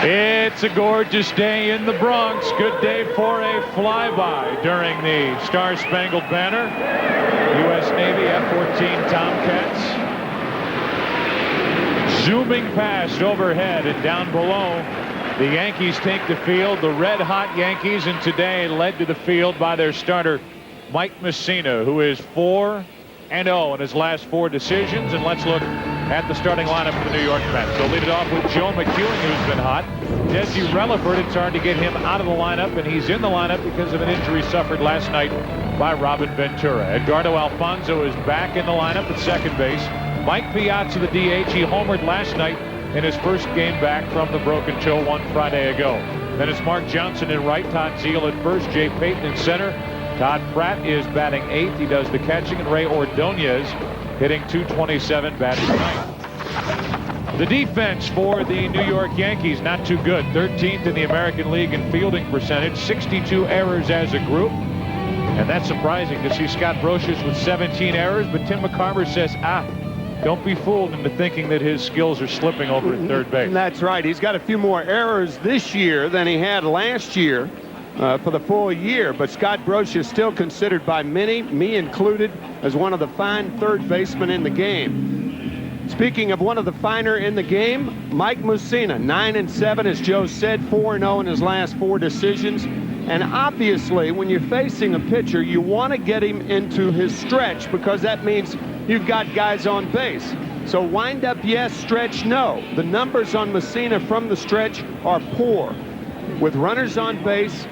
It's a gorgeous day in the Bronx. Good day for a flyby during the Star-Spangled Banner. U.S. Navy F-14 Tomcats zooming past overhead, and down below the Yankees take the field. The red-hot Yankees, and today led to the field by their starter Mike Mussina, who is 4-0 in his last 4 decisions. And let's look at the starting lineup for the New York Mets. They'll lead it off with Joe McCewing, who's been hot. Desi Relaford, it's hard to get him out of the lineup, and he's in the lineup because of an injury suffered last night by Robin Ventura. Edgardo Alfonzo is back in the lineup at second base. Mike Piazza, the DH, he homered last night in his first game back from the broken toe one Friday ago. Then it's Mark Johnson in right, Todd Zeile at first, Jay Payton in center. Todd Pratt is batting 8th. He does the catching, and Ray Ordonez hitting .227, batting 9th. The defense for the New York Yankees, not too good. 13th in the American League in fielding percentage, 62 errors as a group. And that's surprising to see Scott Brocious with 17 errors, but Tim McCarver says, don't be fooled into thinking that his skills are slipping over at third base. That's right. He's got a few more errors this year than he had last year for the full year. But Scott Brocious is still considered by many, me included, as one of the fine third basemen in the game. Speaking of one of the finer in the game, Mike Mussina, 9-7, as Joe said, 4-0 in his last 4 decisions. And obviously, when you're facing a pitcher, you want to get him into his stretch, because that means you've got guys on base. So wind up, yes. Stretch, no. The numbers on Mussina from the stretch are poor. With runners on base,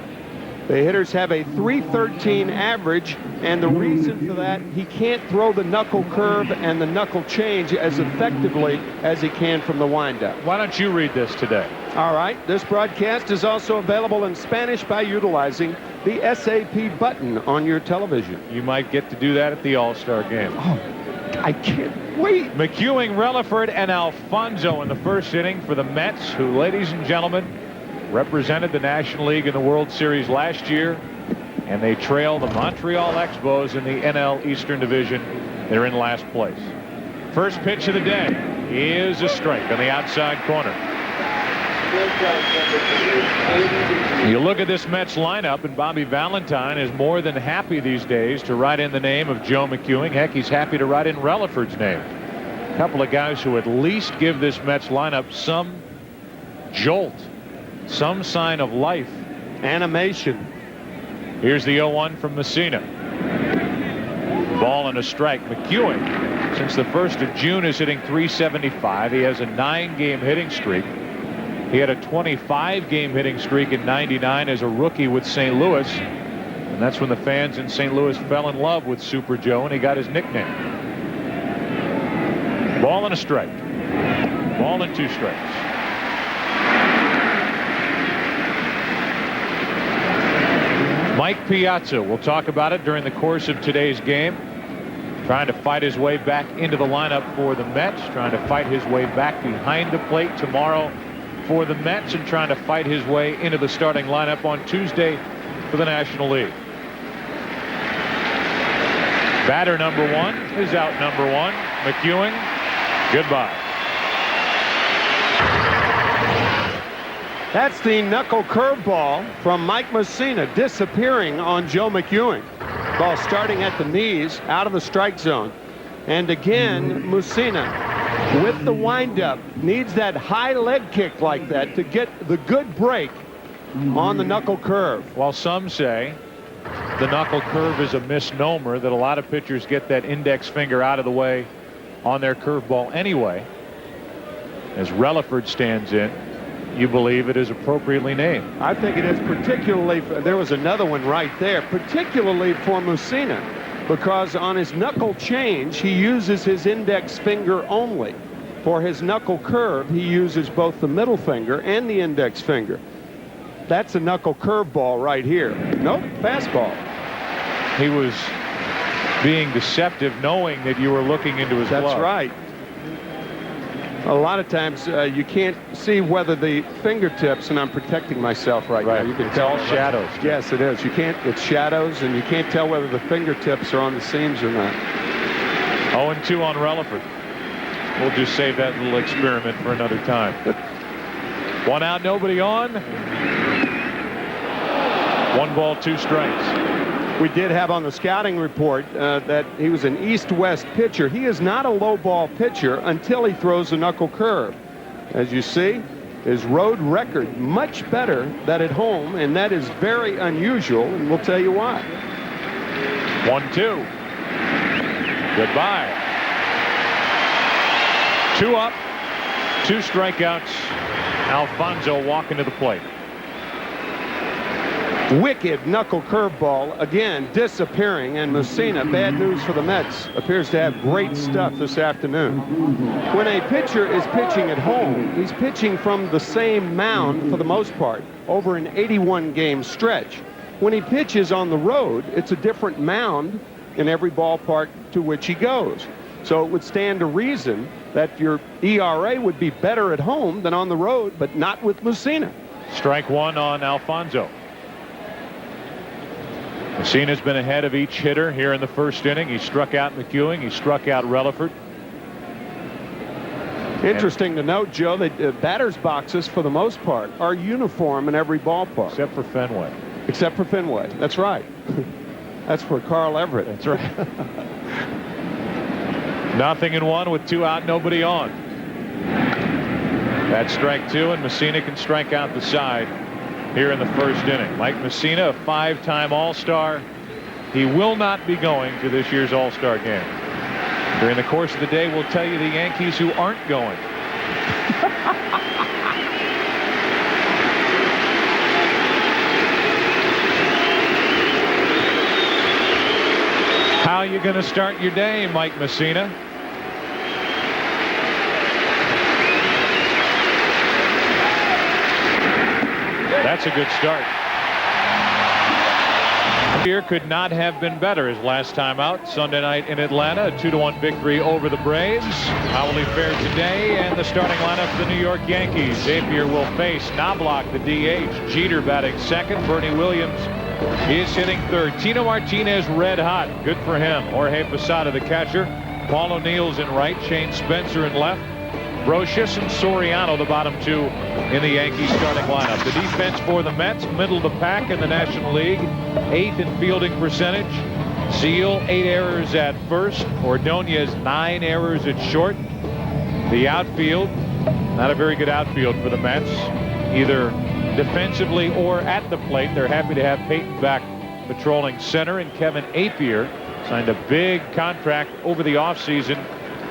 the hitters have a .313 average, and the reason for that, he can't throw the knuckle curve and the knuckle change as effectively as he can from the windup. Why don't you read this today? All right. This broadcast is also available in Spanish by utilizing the SAP button on your television. You might get to do that at the All-Star game. Oh, I can't wait. McCewing, Relaford, and Alfonzo in the first inning for the Mets, who, ladies and gentlemen, represented the National League in the World Series last year, and they trail the Montreal Expos in the NL Eastern Division. They're in last place. First pitch of the day is a strike on the outside corner. You look at this Mets lineup, and Bobby Valentine is more than happy these days to write in the name of Joe McCewing. Heck, he's happy to write in Relaford's name. A couple of guys who at least give this Mets lineup some jolt, some sign of life. Animation. Here's the 0-1 from Mussina. Ball and a strike. McCewing, since the 1st of June, is hitting .375. He has a 9-game hitting streak. He had a 25-game hitting streak in '99 as a rookie with St. Louis. And that's when the fans in St. Louis fell in love with Super Joe, and he got his nickname. Ball and a strike. Ball and 2 strikes. Mike Piazza, we'll talk about it during the course of today's game. Trying to fight his way back into the lineup for the Mets. Trying to fight his way back behind the plate tomorrow for the Mets, and trying to fight his way into the starting lineup on Tuesday for the National League. Batter number 1 is out number 1. McCewing, goodbye. That's the knuckle curveball from Mike Mussina, disappearing on Joe McCewing. Ball starting at the knees, out of the strike zone. And again, Mussina, with the windup, needs that high leg kick like that to get the good break on the knuckle curve. While some say the knuckle curve is a misnomer, that a lot of pitchers get that index finger out of the way on their curveball anyway, as Relaford stands in, you believe it is appropriately named. I think it is, particularly, there was another one right there, particularly for Mussina, because on his knuckle change, he uses his index finger only. For his knuckle curve, he uses both the middle finger and the index finger. That's a knuckle curveball right here. Nope, fastball. He was being deceptive, knowing that you were looking into his glove. That's right. A lot of times you can't see whether the fingertips, and I'm protecting myself right now. You can tell all shadows. Yes, it is. You can't, it's shadows, and you can't tell whether the fingertips are on the seams or not. 0-2 on Relaford. We'll just save that little experiment for another time. One out, nobody on. 1 ball, 2 strikes. We did have on the scouting report that he was an east-west pitcher. He is not a low ball pitcher until he throws a knuckle curve. As you see, his road record much better than at home, and that is very unusual, and we'll tell you why. 1-2. Goodbye. 2 up, 2 strikeouts. Alfonso walking to the plate. Wicked knuckle curveball, again disappearing, and Mussina, bad news for the Mets, appears to have great stuff this afternoon. When a pitcher is pitching at home, he's pitching from the same mound for the most part over an 81-game stretch. When he pitches on the road, it's a different mound in every ballpark to which he goes. So it would stand to reason that your ERA would be better at home than on the road, but not with Mussina. Strike 1 on Alfonso. Mussina's been ahead of each hitter here in the first inning. He struck out McEwing. He struck out Relaford. Interesting to note, Joe, that batters boxes, for the most part, are uniform in every ballpark. Except for Fenway. Except for Fenway. That's right. That's for Carl Everett. That's right. 0-1 with 2 out, nobody on. That's strike 2, and Mussina can strike out the side here in the first inning. Mike Mussina, a 5-time All-Star. He will not be going to this year's All-Star game. During the course of the day, we'll tell you the Yankees who aren't going. How are you going to start your day, Mike Mussina? That's a good start. Here could not have been better his last time out Sunday night in Atlanta. A 2-1 victory over the Braves. How will he fare today? And the starting lineup for the New York Yankees. Apier will face Knobloch, the DH. Jeter batting second. Bernie Williams is hitting third. Tino Martinez red hot. Good for him. Jorge Posada, the catcher. Paul O'Neill's in right. Shane Spencer in left. Brocious and Soriano, the bottom 2 in the Yankees starting lineup. The defense for the Mets, middle of the pack in the National League, 8th in fielding percentage. Seal, 8 errors at first. Ordonez, 9 errors at short. The outfield, not a very good outfield for the Mets, either defensively or at the plate. They're happy to have Peyton back patrolling center, and Kevin Apier signed a big contract over the offseason.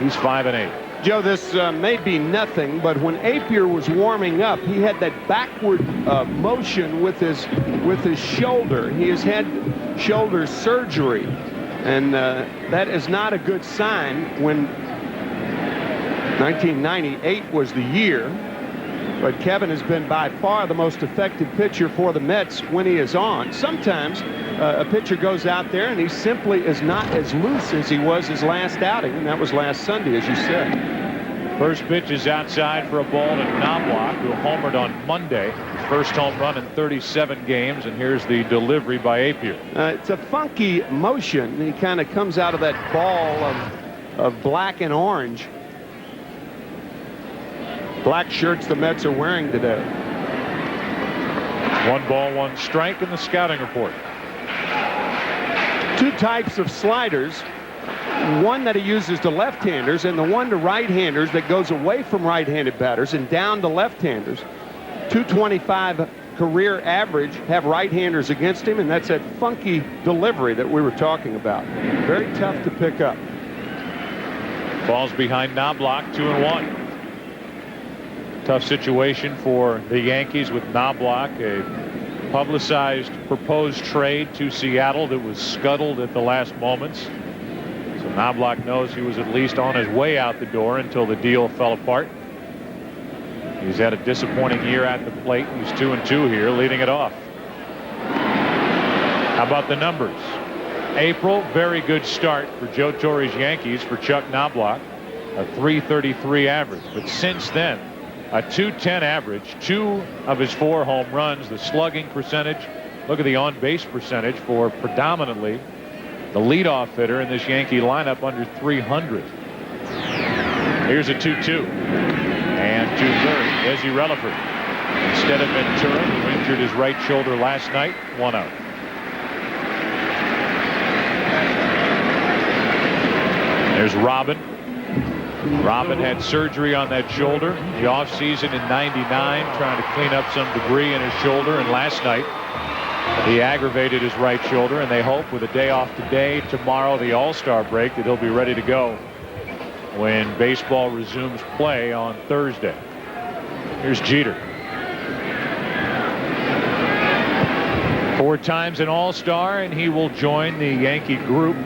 He's 5-8. Joe, this may be nothing, but when Apier was warming up, he had that backward motion with his shoulder. He has had shoulder surgery, and that is not a good sign when 1998 was the year. But Kevin has been by far the most effective pitcher for the Mets when he is on. Sometimes a pitcher goes out there and he simply is not as loose as he was his last outing, and that was last Sunday, as you said. First pitch is outside for a ball to Knobloch, who homered on Monday. First home run in 37 games, and here's the delivery by Apier. It's a funky motion. He kind of comes out of that ball of black and orange. Black shirts the Mets are wearing today. 1 ball, 1 strike in the scouting report. 2 types of sliders. One that he uses to left-handers, and the one to right-handers that goes away from right-handed batters and down to left-handers. 225 career average have right-handers against him, and that's that funky delivery that we were talking about. Very tough to pick up. Falls behind Knobloch, 2-1. Tough situation for the Yankees with Knobloch, a publicized proposed trade to Seattle that was scuttled at the last moments. So Knobloch knows he was at least on his way out the door until the deal fell apart. He's had a disappointing year at the plate. He's 2-2 here, leading it off. How about the numbers? April, very good start for Joe Torre's Yankees for Chuck Knobloch, a .333 average. But since then, a .210 average, 2 of his 4 home runs. The slugging percentage, look at the on-base percentage for predominantly the leadoff hitter in this Yankee lineup, under 300. Here's a 2-2 and 2-3. Ezzy Relaford. instead of Ventura, who injured his right shoulder last night. 1 out. There's Robin. Robin had surgery on that shoulder the offseason in '99, trying to clean up some debris in his shoulder. And last night, he aggravated his right shoulder, and they hope with a day off today, tomorrow, the All-Star break, that he'll be ready to go when baseball resumes play on Thursday. Here's Jeter. 4 times an All-Star, and he will join the Yankee group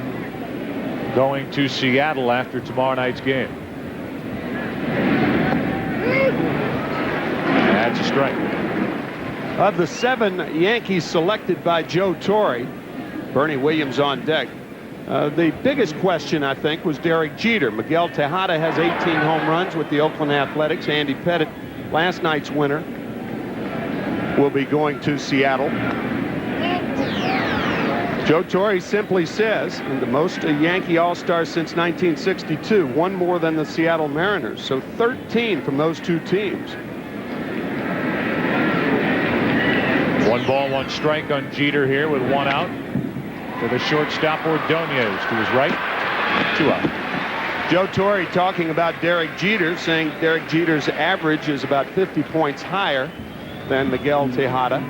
going to Seattle after tomorrow night's game. That's a strike. Of the 7 Yankees selected by Joe Torre, Bernie Williams on deck. The biggest question, I think, was Derek Jeter. Miguel Tejada has 18 home runs with the Oakland Athletics. Andy Pettitte, last night's winner, will be going to Seattle. Joe Torre simply says, the most Yankee All-Stars since 1962, 1 more than the Seattle Mariners. So 13 from those 2 teams. 1 ball, 1 strike on Jeter here with 1 out. To the shortstop, Ordonez to his right. 2 out. Joe Torre talking about Derek Jeter, saying Derek Jeter's average is about 50 points higher than Miguel Tejada.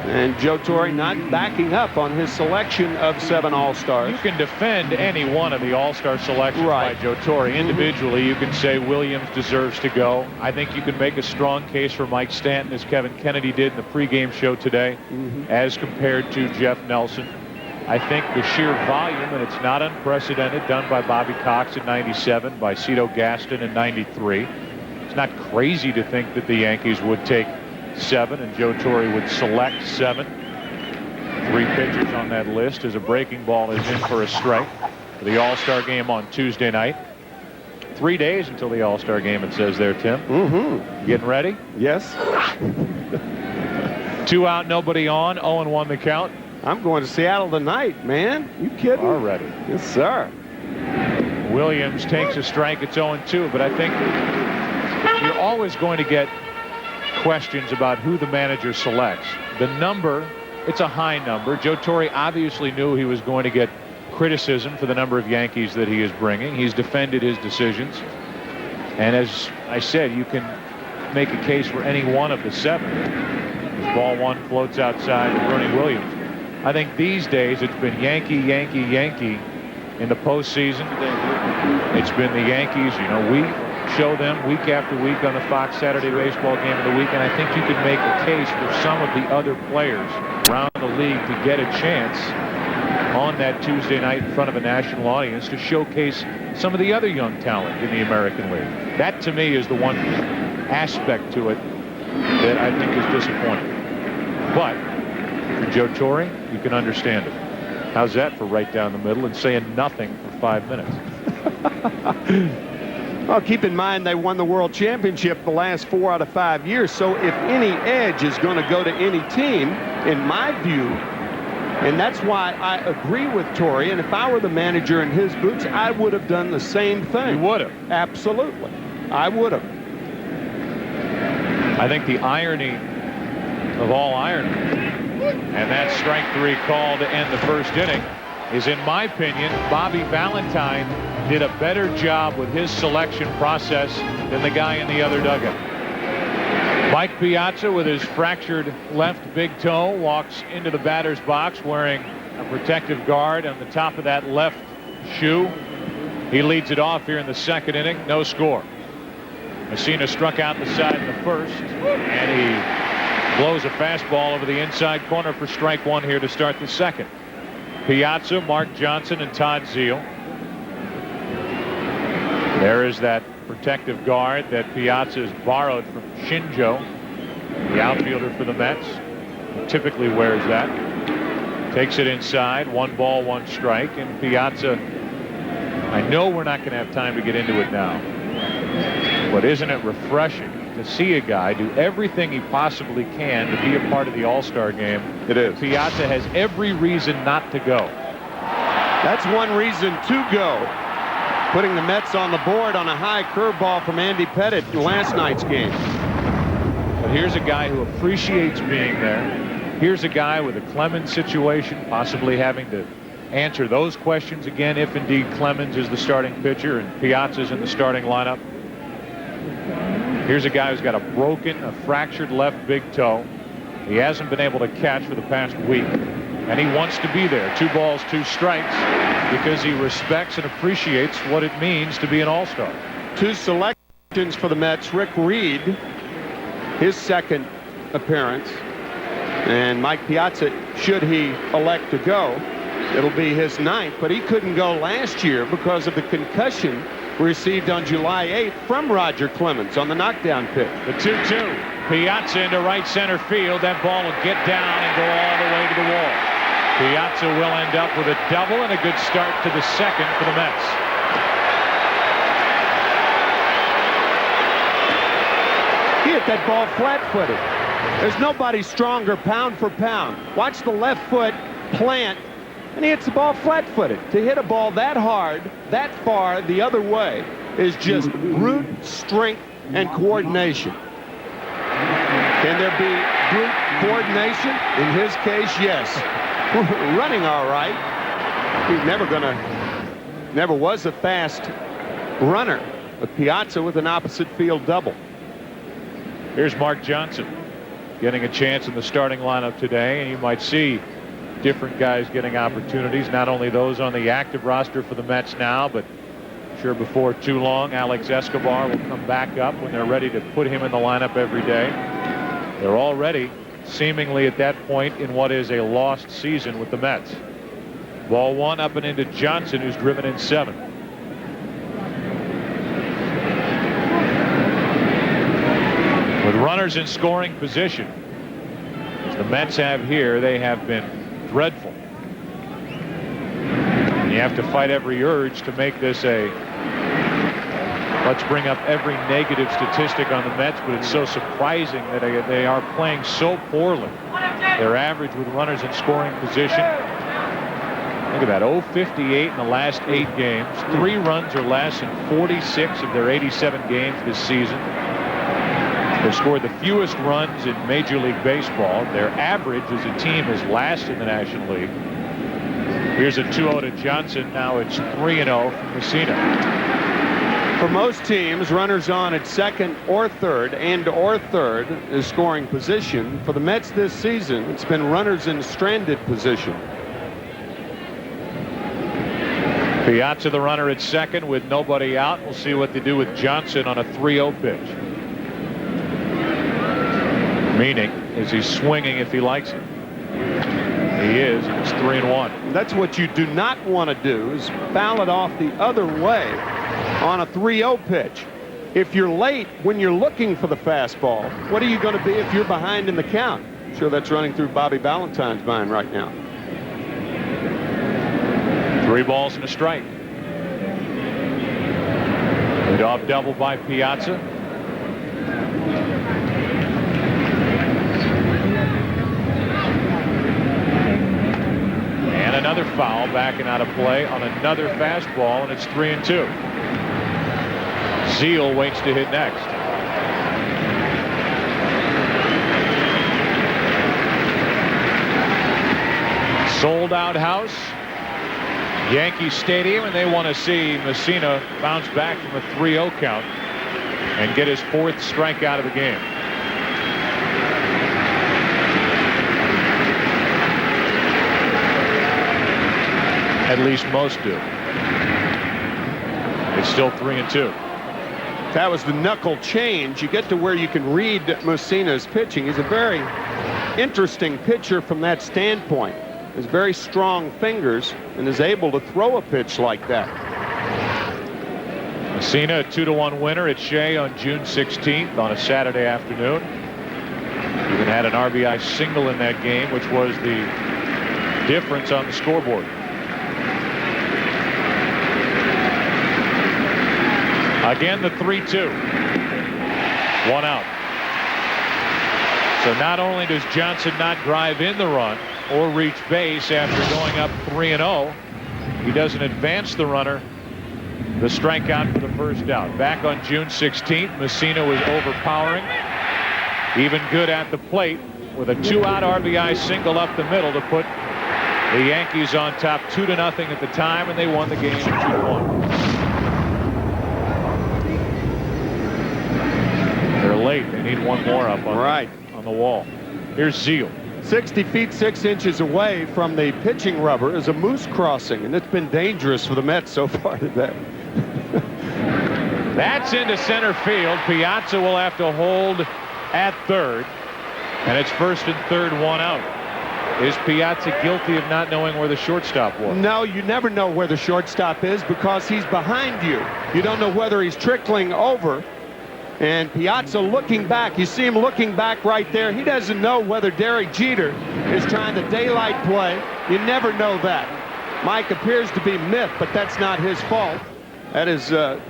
And Joe Torre not backing up on his selection of 7 All-Stars. You can defend any one of the All-Star selections by Joe Torre. Individually, you can say Williams deserves to go. I think you can make a strong case for Mike Stanton, as Kevin Kennedy did in the pregame show today, as compared to Jeff Nelson. I think the sheer volume, and it's not unprecedented, done by Bobby Cox in '97, by Cito Gaston in '93. It's not crazy to think that the Yankees would take 7 and Joe Torre would select 7. 3 pitchers on that list as a breaking ball is in for a strike for the All-Star game on Tuesday night. 3 days until the All-Star game, it says there, Tim. Getting ready? Yes. 2 out, nobody on. 0-1 the count. I'm going to Seattle tonight, man. You kidding? Already. Yes, sir. Williams takes a strike. It's 0-2, but I think you're always going to get questions about who the manager selects. The number, it's a high number. Joe Torre obviously knew he was going to get criticism for the number of Yankees that he is bringing. He's defended his decisions. And as I said, you can make a case for any one of the 7. As ball 1 floats outside to Bernie Williams. I think these days it's been Yankee, Yankee, Yankee in the postseason. It's been the Yankees. You know, we show them week after week on the Fox Saturday baseball game of the week, and I think you can make a case for some of the other players around the league to get a chance on that Tuesday night in front of a national audience to showcase some of the other young talent in the American League. That, to me, is the one aspect to it that I think is disappointing. But for Joe Torre, you can understand it. How's that for right down the middle and saying nothing for 5 minutes? Well, keep in mind they won the World Championship the last 4 out of 5 years. So if any edge is going to go to any team, in my view, and that's why I agree with Torre, and if I were the manager in his boots, I would have done the same thing. You would have? Absolutely. I would have. I think the irony of all irony, and that strike 3 call to end the first inning, is, in my opinion, Bobby Valentine did a better job with his selection process than the guy in the other dugout. Mike Piazza, with his fractured left big toe, walks into the batter's box wearing a protective guard on the top of that left shoe. He leads it off here in the 2nd inning. No score. Messina struck out the side in the 1st, and he blows a fastball over the inside corner for strike 1 here to start the 2nd. Piazza, Mark Johnson, and Todd Zeile. There is that protective guard that Piazza has borrowed from Shinjo, the outfielder for the Mets. He typically wears that. Takes it inside. 1 ball, 1 strike. And Piazza, I know we're not going to have time to get into it now, but isn't it refreshing to see a guy do everything he possibly can to be a part of the All-Star game? It is. Piazza has every reason not to go. That's one reason to go. Putting the Mets on the board on a high curveball from Andy Pettitte in last night's game. But here's a guy who appreciates being there. Here's a guy with a Clemens situation, possibly having to answer those questions again if indeed Clemens is the starting pitcher and Piazza's in the starting lineup. Here's a guy who's got a fractured left big toe. He hasn't been able to catch for the past week, and he wants to be there. 2 balls, 2 strikes, because he respects and appreciates what it means to be an all-star. 2 selections for the Mets. Rick Reed, his second appearance, and Mike Piazza, should he elect to go, it'll be his 9th, but he couldn't go last year because of the concussion received on July 8th from Roger Clemens on the knockdown pitch. The 2-2. Piazza into right center field. That ball will get down and go all the way to the wall. Piazza will end up with a double and a good start to the second for the Mets. He hit that ball flat-footed. There's nobody stronger pound for pound. Watch the left foot plant, and he hits the ball flat-footed. To hit a ball that hard, that far the other way, is just brute strength and coordination. Can there be brute coordination? In his case, yes. Running all right. He's never was a fast runner. But Piazza with an opposite field double. Here's Mark Johnson getting a chance in the starting lineup today, and you might see different guys getting opportunities, not only those on the active roster for the Mets now, but I'm sure before too long Alex Escobar will come back up when they're ready to put him in the lineup every day. They're already seemingly at that point in what is a lost season with the Mets. Ball 1 up and into Johnson, who's driven in 7. With runners in scoring position, as the Mets have here, they have been dreadful. And you have to fight every urge to make this a let's bring up every negative statistic on the Mets, but it's so surprising that they are playing so poorly. Their average with runners in scoring position, look at that, 0.58 in the last 8 games, 3 runs or less in 46 of their 87 games this season. They've scored the fewest runs in Major League Baseball. Their average as a team is last in the National League. Here's a 2-0 to Johnson. Now it's 3-0 from Messina. For most teams, runners on at second or third is scoring position. For the Mets this season, it's been runners in stranded position. Piazza, the runner at second with nobody out. We'll see what they do with Johnson on a 3-0 pitch. Meaning, is he swinging if he likes it? He is, and it's 3-1. That's what you do not want to do, is foul it off the other way on a 3-0 pitch. If you're late when you're looking for the fastball, what are you going to be if you're behind in the count? I'm sure that's running through Bobby Ballantyne's mind right now. 3 balls and a strike. Leadoff double by Piazza. And another foul backing out of play on another fastball, and it's 3-2. Zeal waits to hit next. Sold out house, Yankee Stadium, and they want to see Messina bounce back from a 3-0 count and get his 4th strikeout of the game. At least most do. It's still 3-2. That was the knuckle change. You get to where you can read Messina's pitching. He's a very interesting pitcher from that standpoint. Has very strong fingers and is able to throw a pitch like that. Messina, a 2-1 winner at Shea on June 16th on a Saturday afternoon. Even had an RBI single in that game, which was the difference on the scoreboard. Again, the 3-2. 1 out. So not only does Johnson not drive in the run or reach base after going up 3-0, he doesn't advance the runner. The strikeout for the first out. Back on June 16th, Messina was overpowering. even good at the plate with a 2-out RBI single up the middle to put the Yankees on top 2-0 at the time, and they won the game 2-1. They're late. They need one more up on the wall. Here's Zeal. 60 feet 6 inches away from the pitching rubber is a moose crossing, and it's been dangerous for the Mets so far today. That's into center field. Piazza will have to hold at third, and it's first and third, 1 out. Is Piazza guilty of not knowing where the shortstop was? No, you never know where the shortstop is because he's behind you. You don't know whether he's trickling over. And Piazza looking back. You see him looking back right there. He doesn't know whether Derek Jeter is trying to daylight play. You never know that. Mike appears to be miffed, but that's not his fault. That is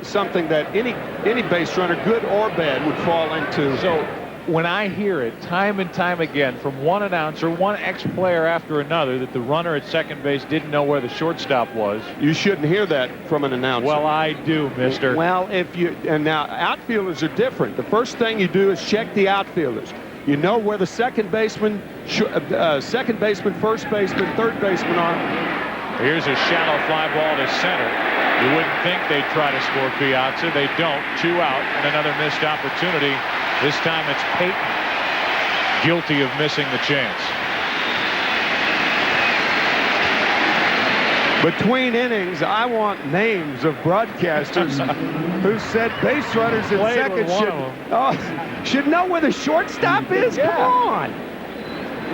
something that any base runner, good or bad, would fall into. So when I hear it time and time again from one announcer, one ex-player after another, that the runner at second base didn't know where the shortstop was. You shouldn't hear that from an announcer. Well, I do, mister. Well, and now outfielders are different. The first thing you do is check the outfielders. You know where the second baseman, first baseman, third baseman are. Here's a shallow fly ball to center. You wouldn't think they'd try to score Piazza. They don't. 2 out and another missed opportunity. This time it's Payton guilty of missing the chance. Between innings, I want names of broadcasters who said base runners in second should know where the shortstop is. Yeah. Come on.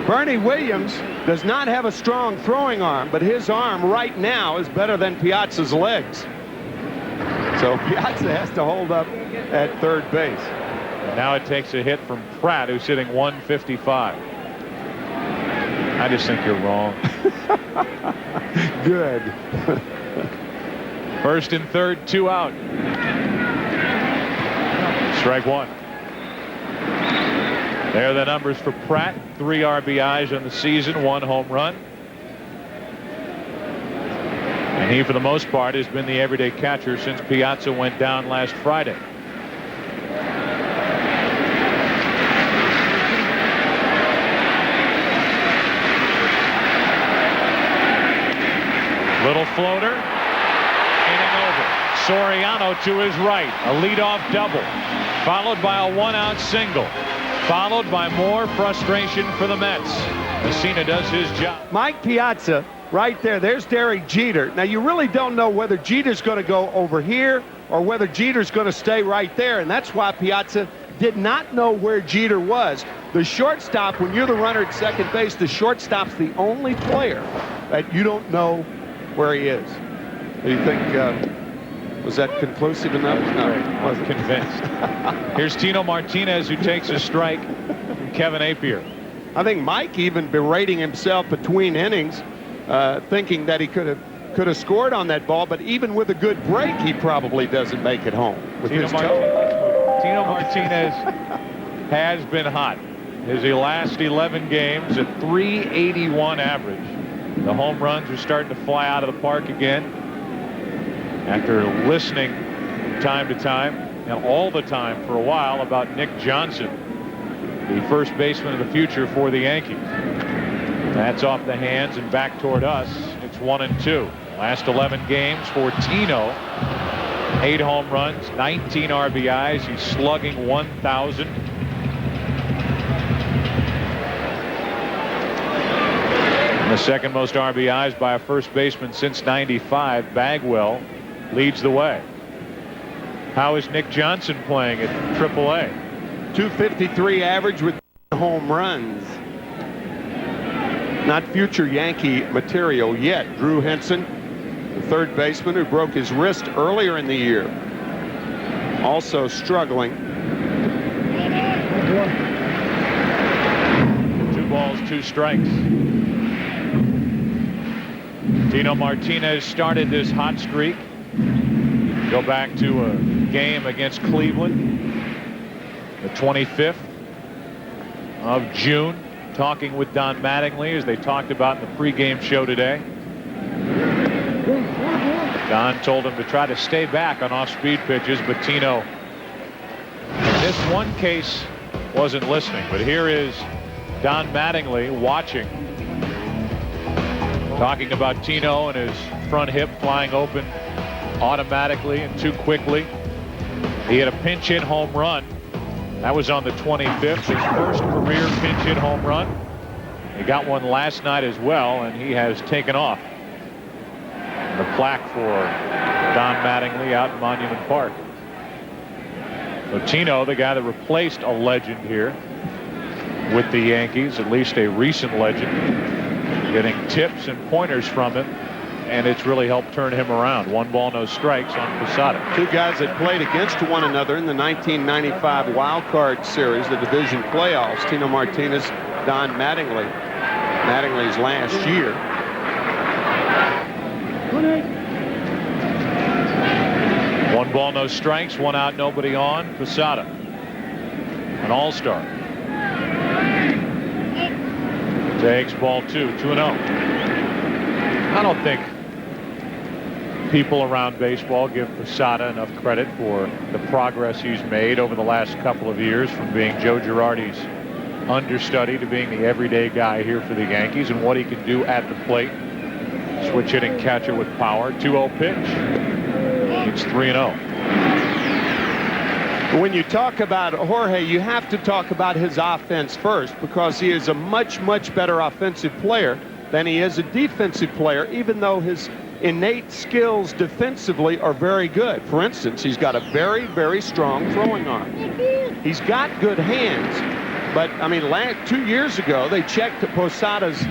Bernie Williams does not have a strong throwing arm, but his arm right now is better than Piazza's legs. So Piazza has to hold up at third base. And now it takes a hit from Pratt, who's hitting 155. I just think you're wrong. Good. First and third, 2 out. Strike one. There are the numbers for Pratt. 3 RBIs on the season, 1 home run. And he, for the most part, has been the everyday catcher since Piazza went down last Friday. Little floater, inning over. Soriano to his right, a leadoff double, followed by a 1-out single, followed by more frustration for the Mets. Messina does his job. Mike Piazza, right there. There's Derek Jeter. Now, you really don't know whether Jeter's going to go over here or whether Jeter's going to stay right there, and that's why Piazza did not know where Jeter was. The shortstop, when you're the runner at second base, the shortstop's the only player that you don't know where he is. Do you think, was that conclusive enough? No, I wasn't convinced. Here's Tino Martinez, who takes a strike from Kevin Appier. I think Mike even berating himself between innings, thinking that he could have scored on that ball, but even with a good break, he probably doesn't make it home with his toe. Tino Martinez has been hot. His last 11 games, a .381 average. The home runs are starting to fly out of the park again after listening from time to time, and all the time for a while, about Nick Johnson, the first baseman of the future for the Yankees. That's off the hands and back toward us. It's 1-2. Last 11 games for Tino. 8 home runs, 19 RBIs. He's slugging 1,000. The second most RBIs by a first baseman since '95. Bagwell leads the way. How is Nick Johnson playing at AAA? .253 average with home runs. Not future Yankee material yet. Drew Henson, the third baseman who broke his wrist earlier in the year, also struggling. 2 balls, 2 strikes. Tino Martinez started this hot streak. Go back to a game against Cleveland, the 25th of June, talking with Don Mattingly, as they talked about in the pregame show today. Don told him to try to stay back on off-speed pitches, but Tino, in this one case, wasn't listening. But here is Don Mattingly watching, talking about Tino and his front hip flying open automatically and too quickly. He had a pinch hit home run. That was on the 25th, his first career pinch hit home run. He got one last night as well, and he has taken off. The plaque for Don Mattingly out in Monument Park. So Tino, the guy that replaced a legend here with the Yankees, at least a recent legend, getting tips and pointers from him, and it's really helped turn him around. 1 ball, no strikes on Posada. Two guys that played against one another in the 1995 Wild Card Series, the division playoffs. Tino Martinez, Don Mattingly. Mattingly's last year. One ball, no strikes, 1 out, nobody on. Posada, an all-star. Takes ball 2, 2-0. I don't think people around baseball give Posada enough credit for the progress he's made over the last couple of years, from being Joe Girardi's understudy to being the everyday guy here for the Yankees, and what he can do at the plate. Switch hitting catcher with power. 2-0 pitch. It's 3-0. When you talk about Jorge, you have to talk about his offense first, because he is a much, much better offensive player than he is a defensive player, even though his innate skills defensively are very good. For instance, he's got a very, very strong throwing arm. He's got good hands. But, I mean, 2 years ago, they checked Posada's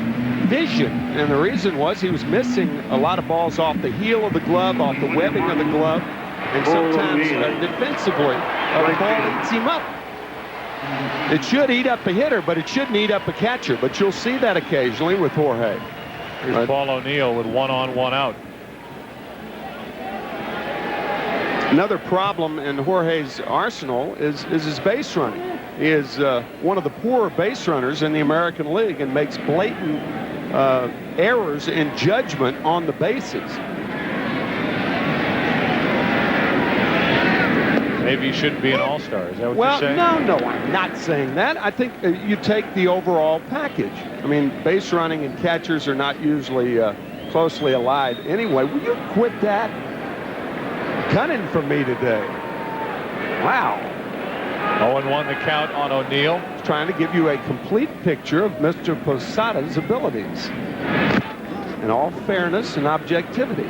vision, and the reason was he was missing a lot of balls off the heel of the glove, off the webbing of the glove, and sometimes defensively, the ball eats him up. It should eat up a hitter, but it shouldn't eat up a catcher. But you'll see that occasionally with Jorge. Here's Paul O'Neill with 1 on, 1 out. Another problem in Jorge's arsenal is his base running. He is one of the poorer base runners in the American League and makes blatant errors in judgment on the bases. Maybe he shouldn't be an all-star. Is that what you're saying? No, I'm not saying that. I think you take the overall package. I mean, base running and catchers are not usually closely allied anyway. Will you quit that? Gunning for me today. Wow. 0-1 the count on O'Neill. Trying to give you a complete picture of Mr. Posada's abilities in all fairness and objectivity.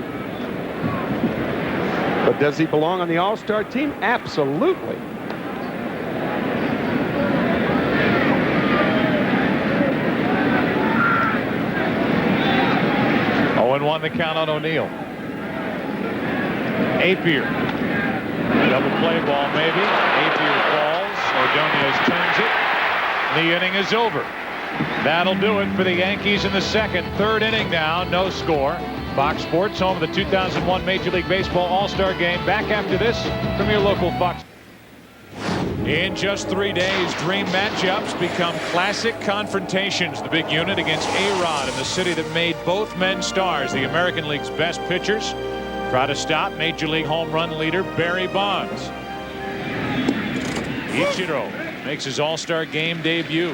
But does he belong on the All-Star team? Absolutely. On the count on O'Neill. Apier. Double play ball maybe. Apier falls. Ordonez turns it. The inning is over. That'll do it for the Yankees in the second. Third inning now. No score. Fox Sports, home of the 2001 Major League Baseball All-Star Game. Back after this from your local Fox. In just 3 days, dream matchups become classic confrontations. The big unit against A-Rod in the city that made both men stars, the American League's best pitchers, try to stop Major League home run leader Barry Bonds. Ichiro makes his All-Star Game debut.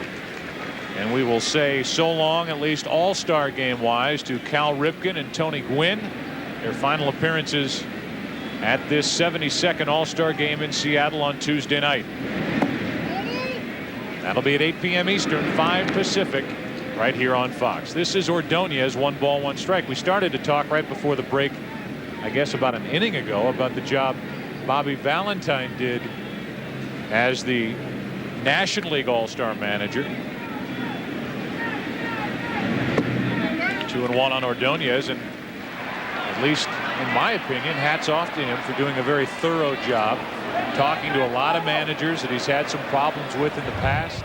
And we will say so long, at least All-Star Game-wise, to Cal Ripken and Tony Gwynn. Their final appearances at this 72nd All-Star Game in Seattle on Tuesday night. That'll be at 8 p.m. Eastern, 5 Pacific, right here on Fox. This is Ordonez, 1 ball, 1 strike. We started to talk right before the break, I guess about an inning ago, about the job Bobby Valentine did as the National League All-Star manager. 2-1 on Ordonez, and at least in my opinion, hats off to him for doing a very thorough job, talking to a lot of managers that he's had some problems with in the past,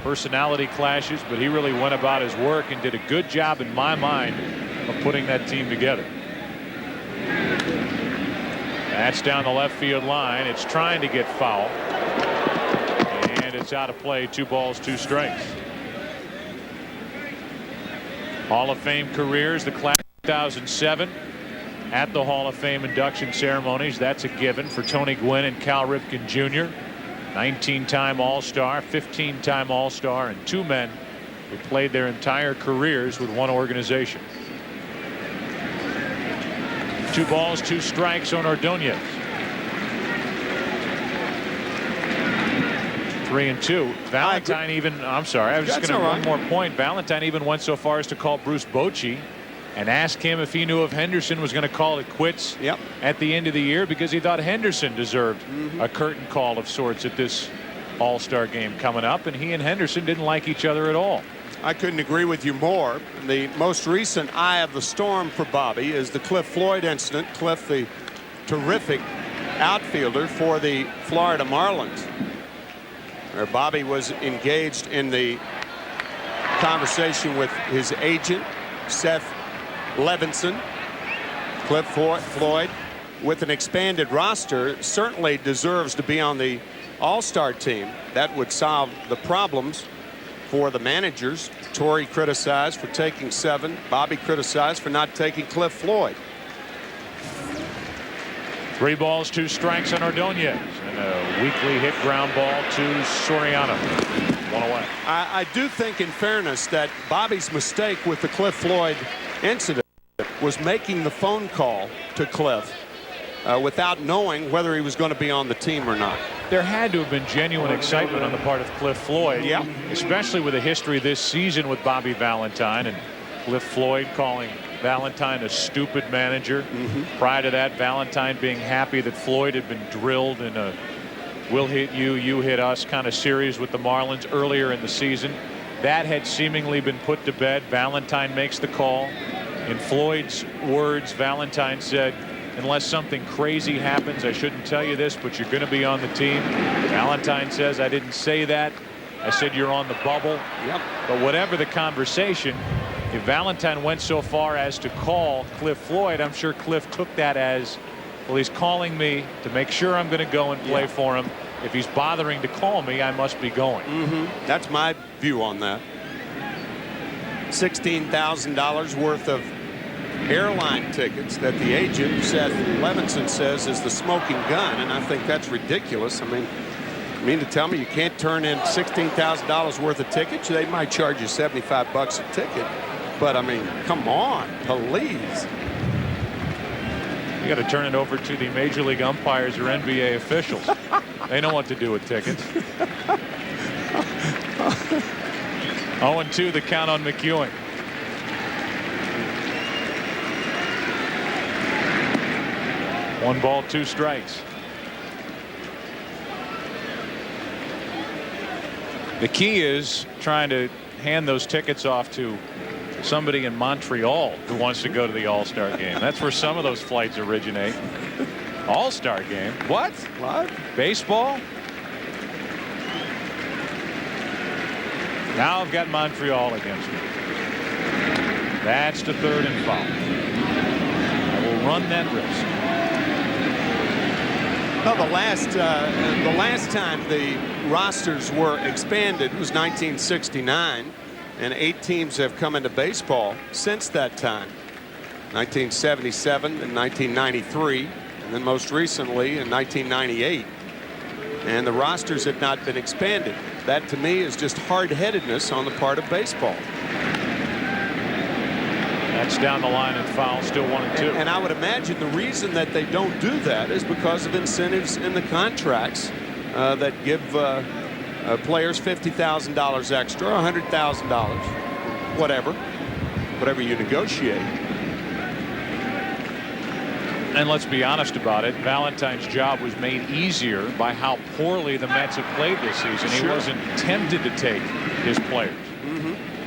personality clashes, but he really went about his work and did a good job in my mind of putting that team together. That's down the left field line. It's trying to get foul, and it's out of play. 2 balls, 2 strikes. Hall of Fame careers, the class of 2007 at the Hall of Fame induction ceremonies. That's a given for Tony Gwynn and Cal Ripken Jr. 19-time All-Star, 15-time All-Star, and two men who played their entire careers with one organization. 2 balls, 2 strikes on Ordonez. 3-2. Valentine even, I'm sorry, I was just going to one more point. Valentine even went so far as to call Bruce Bochy and ask him if he knew if Henderson was going to call it quits at the end of the year, because he thought Henderson deserved a curtain call of sorts at this All-Star game coming up, and he and Henderson didn't like each other at all. I couldn't agree with you more. The most recent eye of the storm for Bobby is the Cliff Floyd incident. Cliff, the terrific outfielder for the Florida Marlins, where Bobby was engaged in the conversation with his agent, Seth Levinson. Cliff Floyd, with an expanded roster, certainly deserves to be on the All-Star team. That would solve the problems for the managers. Torrey criticized for taking 7. Bobby criticized for not taking Cliff Floyd. 3 balls, 2 strikes on Ordonez, and a weakly hit ground ball to Soriano. 1 away. I do think, in fairness, that Bobby's mistake with the Cliff Floyd incident was making the phone call to Cliff without knowing whether he was going to be on the team or not. There had to have been genuine excitement on the part of Cliff Floyd, especially with a history this season with Bobby Valentine, and Cliff Floyd calling Valentine a stupid manager. Prior to that, Valentine being happy that Floyd had been drilled in a we'll hit you, you hit us kind of series with the Marlins earlier in the season. That had seemingly been put to bed. Valentine makes the call. In Floyd's words, Valentine said, unless something crazy happens, I shouldn't tell you this, but you're going to be on the team. Valentine says, I didn't say that. I said you're on the bubble. But whatever the conversation, if Valentine went so far as to call Cliff Floyd, I'm sure Cliff took that as, well, he's calling me to make sure I'm going to go and play for him. If he's bothering to call me, I must be going. That's my view on that. $16,000 worth of airline tickets that the agent, Seth Levinson, says is the smoking gun, and I think that's ridiculous. I mean to tell me you can't turn in $16,000 worth of tickets? They might charge you $75 a ticket, but I mean, come on, please. You got to turn it over to the major league umpires or NBA officials. They know what to do with tickets. 0-2 the count on McEwing. One ball, 2 strikes. The key is trying to hand those tickets off to somebody in Montreal who wants to go to the All-Star game. That's where some of those flights originate. All-Star game? What? Baseball? Now I've got Montreal against me. That's the 3rd and foul. I will run that risk. Well, the last time the rosters were expanded was 1969, and 8 teams have come into baseball since that time. 1977 and 1993, and then most recently in 1998. And the rosters have not been expanded. That, to me, is just hard-headedness on the part of baseball. That's down the line and foul, still 1-2. And I would imagine the reason that they don't do that is because of incentives in the contracts that give players $50,000 extra, $100,000, whatever you negotiate. And let's be honest about it, Valentine's job was made easier by how poorly the Mets have played this season. He wasn't tempted to take his players.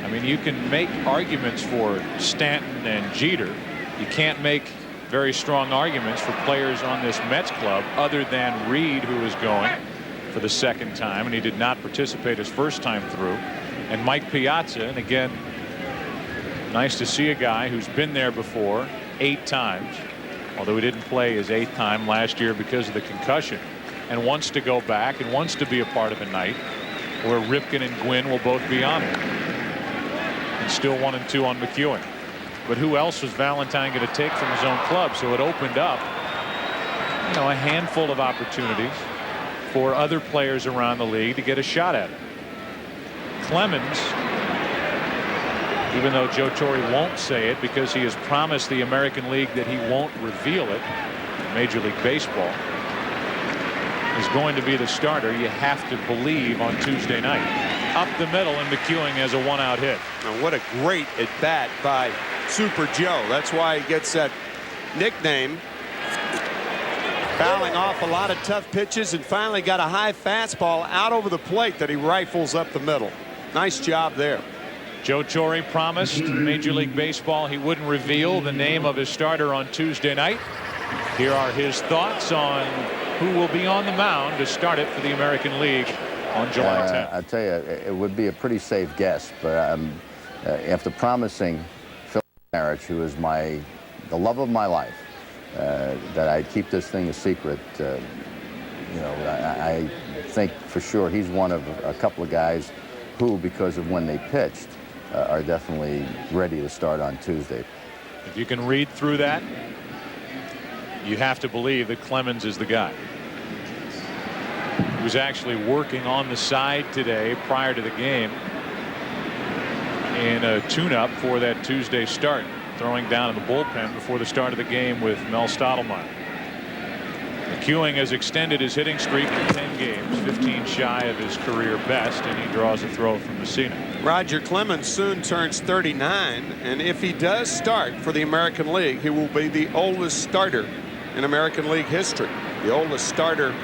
I mean, you can make arguments for Stanton and Jeter. You can't make very strong arguments for players on this Mets club other than Reed, who is going for the 2nd time, and he did not participate his first time through, and Mike Piazza. And again, nice to see a guy who's been there before 8 times, although he didn't play his 8th time last year because of the concussion, and wants to go back and wants to be a part of a night where Ripken and Gwynn will both be on it. And still 1-2 on McEwing. But who else was Valentine going to take from his own club? So it opened up, a handful of opportunities for other players around the league to get a shot at it. Clemens, even though Joe Torre won't say it because he has promised the American League that he won't reveal it, Major League Baseball, is going to be the starter. You have to believe on Tuesday night. Up the middle, and McEwing has a 1-out hit. And what a great at bat by Super Joe. That's why he gets that nickname. Fouling off a lot of tough pitches and finally got a high fastball out over the plate that he rifles up the middle. Nice job there. Joe Torre promised Major League Baseball he wouldn't reveal the name of his starter on Tuesday night. Here are his thoughts on who will be on the mound to start it for the American League on July 10th. I tell you, it would be a pretty safe guess, but after promising Phil Marich, who is the love of my life, that I'd keep this thing a secret, you know, I think for sure he's one of a couple of guys who, because of when they pitched, are definitely ready to start on Tuesday. If you can read through that, you have to believe that Clemens is the guy. He was actually working on the side today prior to the game in a tune-up for that Tuesday start, throwing down in the bullpen before the start of the game with Mel Stottlemyre. McEwing has extended his hitting streak to 10 games, 15 shy of his career best, and he draws a throw from Messina. Roger Clemens soon turns 39, and if he does start for the American League, he will be the oldest starter in American League history. The oldest starter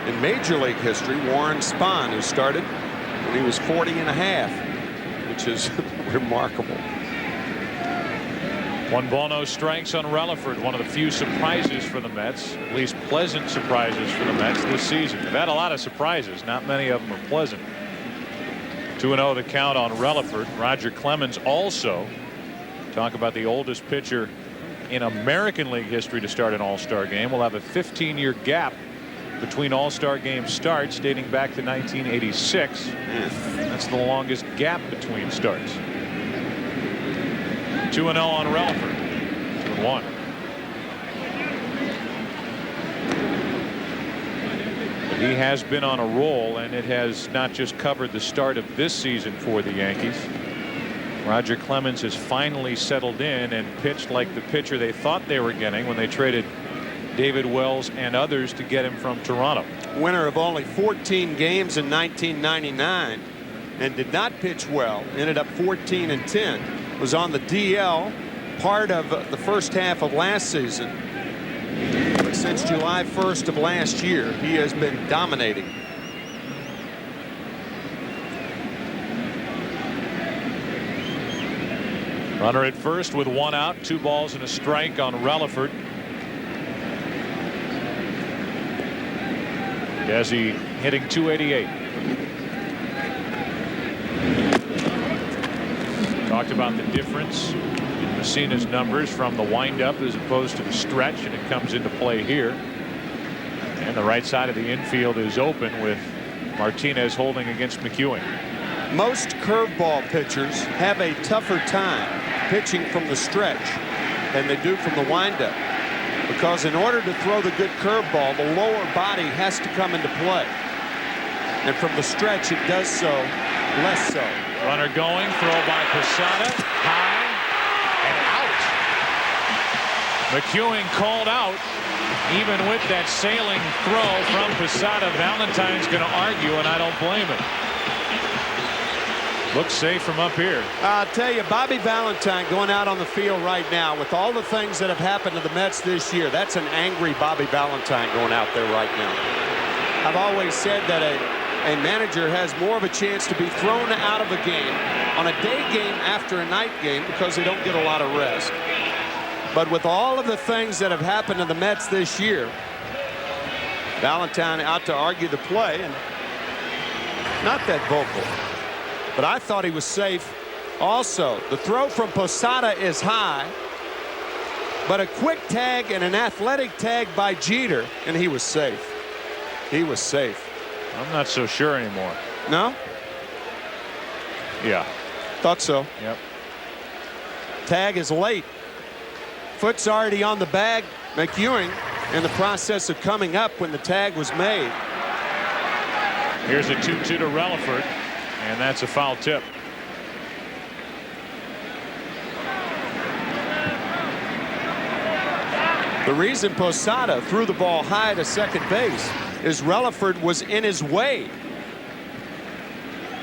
in Major League history, Warren Spahn, who started when he was 40 and a half, which is remarkable. 1-ball, no strikes on Relaford. One of the few surprises for the Mets, at least pleasant surprises for the Mets this season. They've had a lot of surprises. Not many of them are pleasant. 2-0 the count on Relaford. Roger Clemens also, talk about the oldest pitcher in American League history to start an All-Star game. We'll have a 15-year gap between All-Star game starts dating back to 1986. That's the longest gap between starts. 2-0 on Relaford. 2-1. He has been on a roll, and it has not just covered the start of this season for the Yankees. Roger Clemens has finally settled in and pitched like the pitcher they thought they were getting when they traded David Wells and others to get him from Toronto. Winner of only 14 games in 1999 and did not pitch well. Ended up 14-10. Was on the DL part of the first half of last season. But since July 1st of last year, he has been dominating. Runner at first with 1 out, 2 balls and a strike on Relaford. Desi hitting .288. Talked about the difference in Messina's numbers from the windup as opposed to the stretch, and it comes into play here. And the right side of the infield is open with Martinez holding against McEwing. Most curveball pitchers have a tougher time pitching from the stretch than they do from the windup, because in order to throw the good curveball, the lower body has to come into play, and from the stretch it does so less so. Runner going, throw by Posada, high and out. McEwing called out. Even with that sailing throw from Posada, Valentine's going to argue, and I don't blame him. Looks safe from up here. I'll tell you, Bobby Valentine going out on the field right now with all the things that have happened to the Mets this year. That's an angry Bobby Valentine going out there right now. I've always said that a manager has more of a chance to be thrown out of a game on a day game after a night game because they don't get a lot of rest. But with all of the things that have happened to the Mets this year, Valentine out to argue the play, and not that vocal. But I thought he was safe also. The throw from Posada is high, but a quick tag and an athletic tag by Jeter, and he was safe. He was safe. I'm not so sure anymore. No? Yeah. Thought so. Yep. Tag is late. Foot's already on the bag. McEwing in the process of coming up when the tag was made. Here's a 2-2 to Relaford, and that's a foul tip. The reason Posada threw the ball high to second base is Relaford was in his way.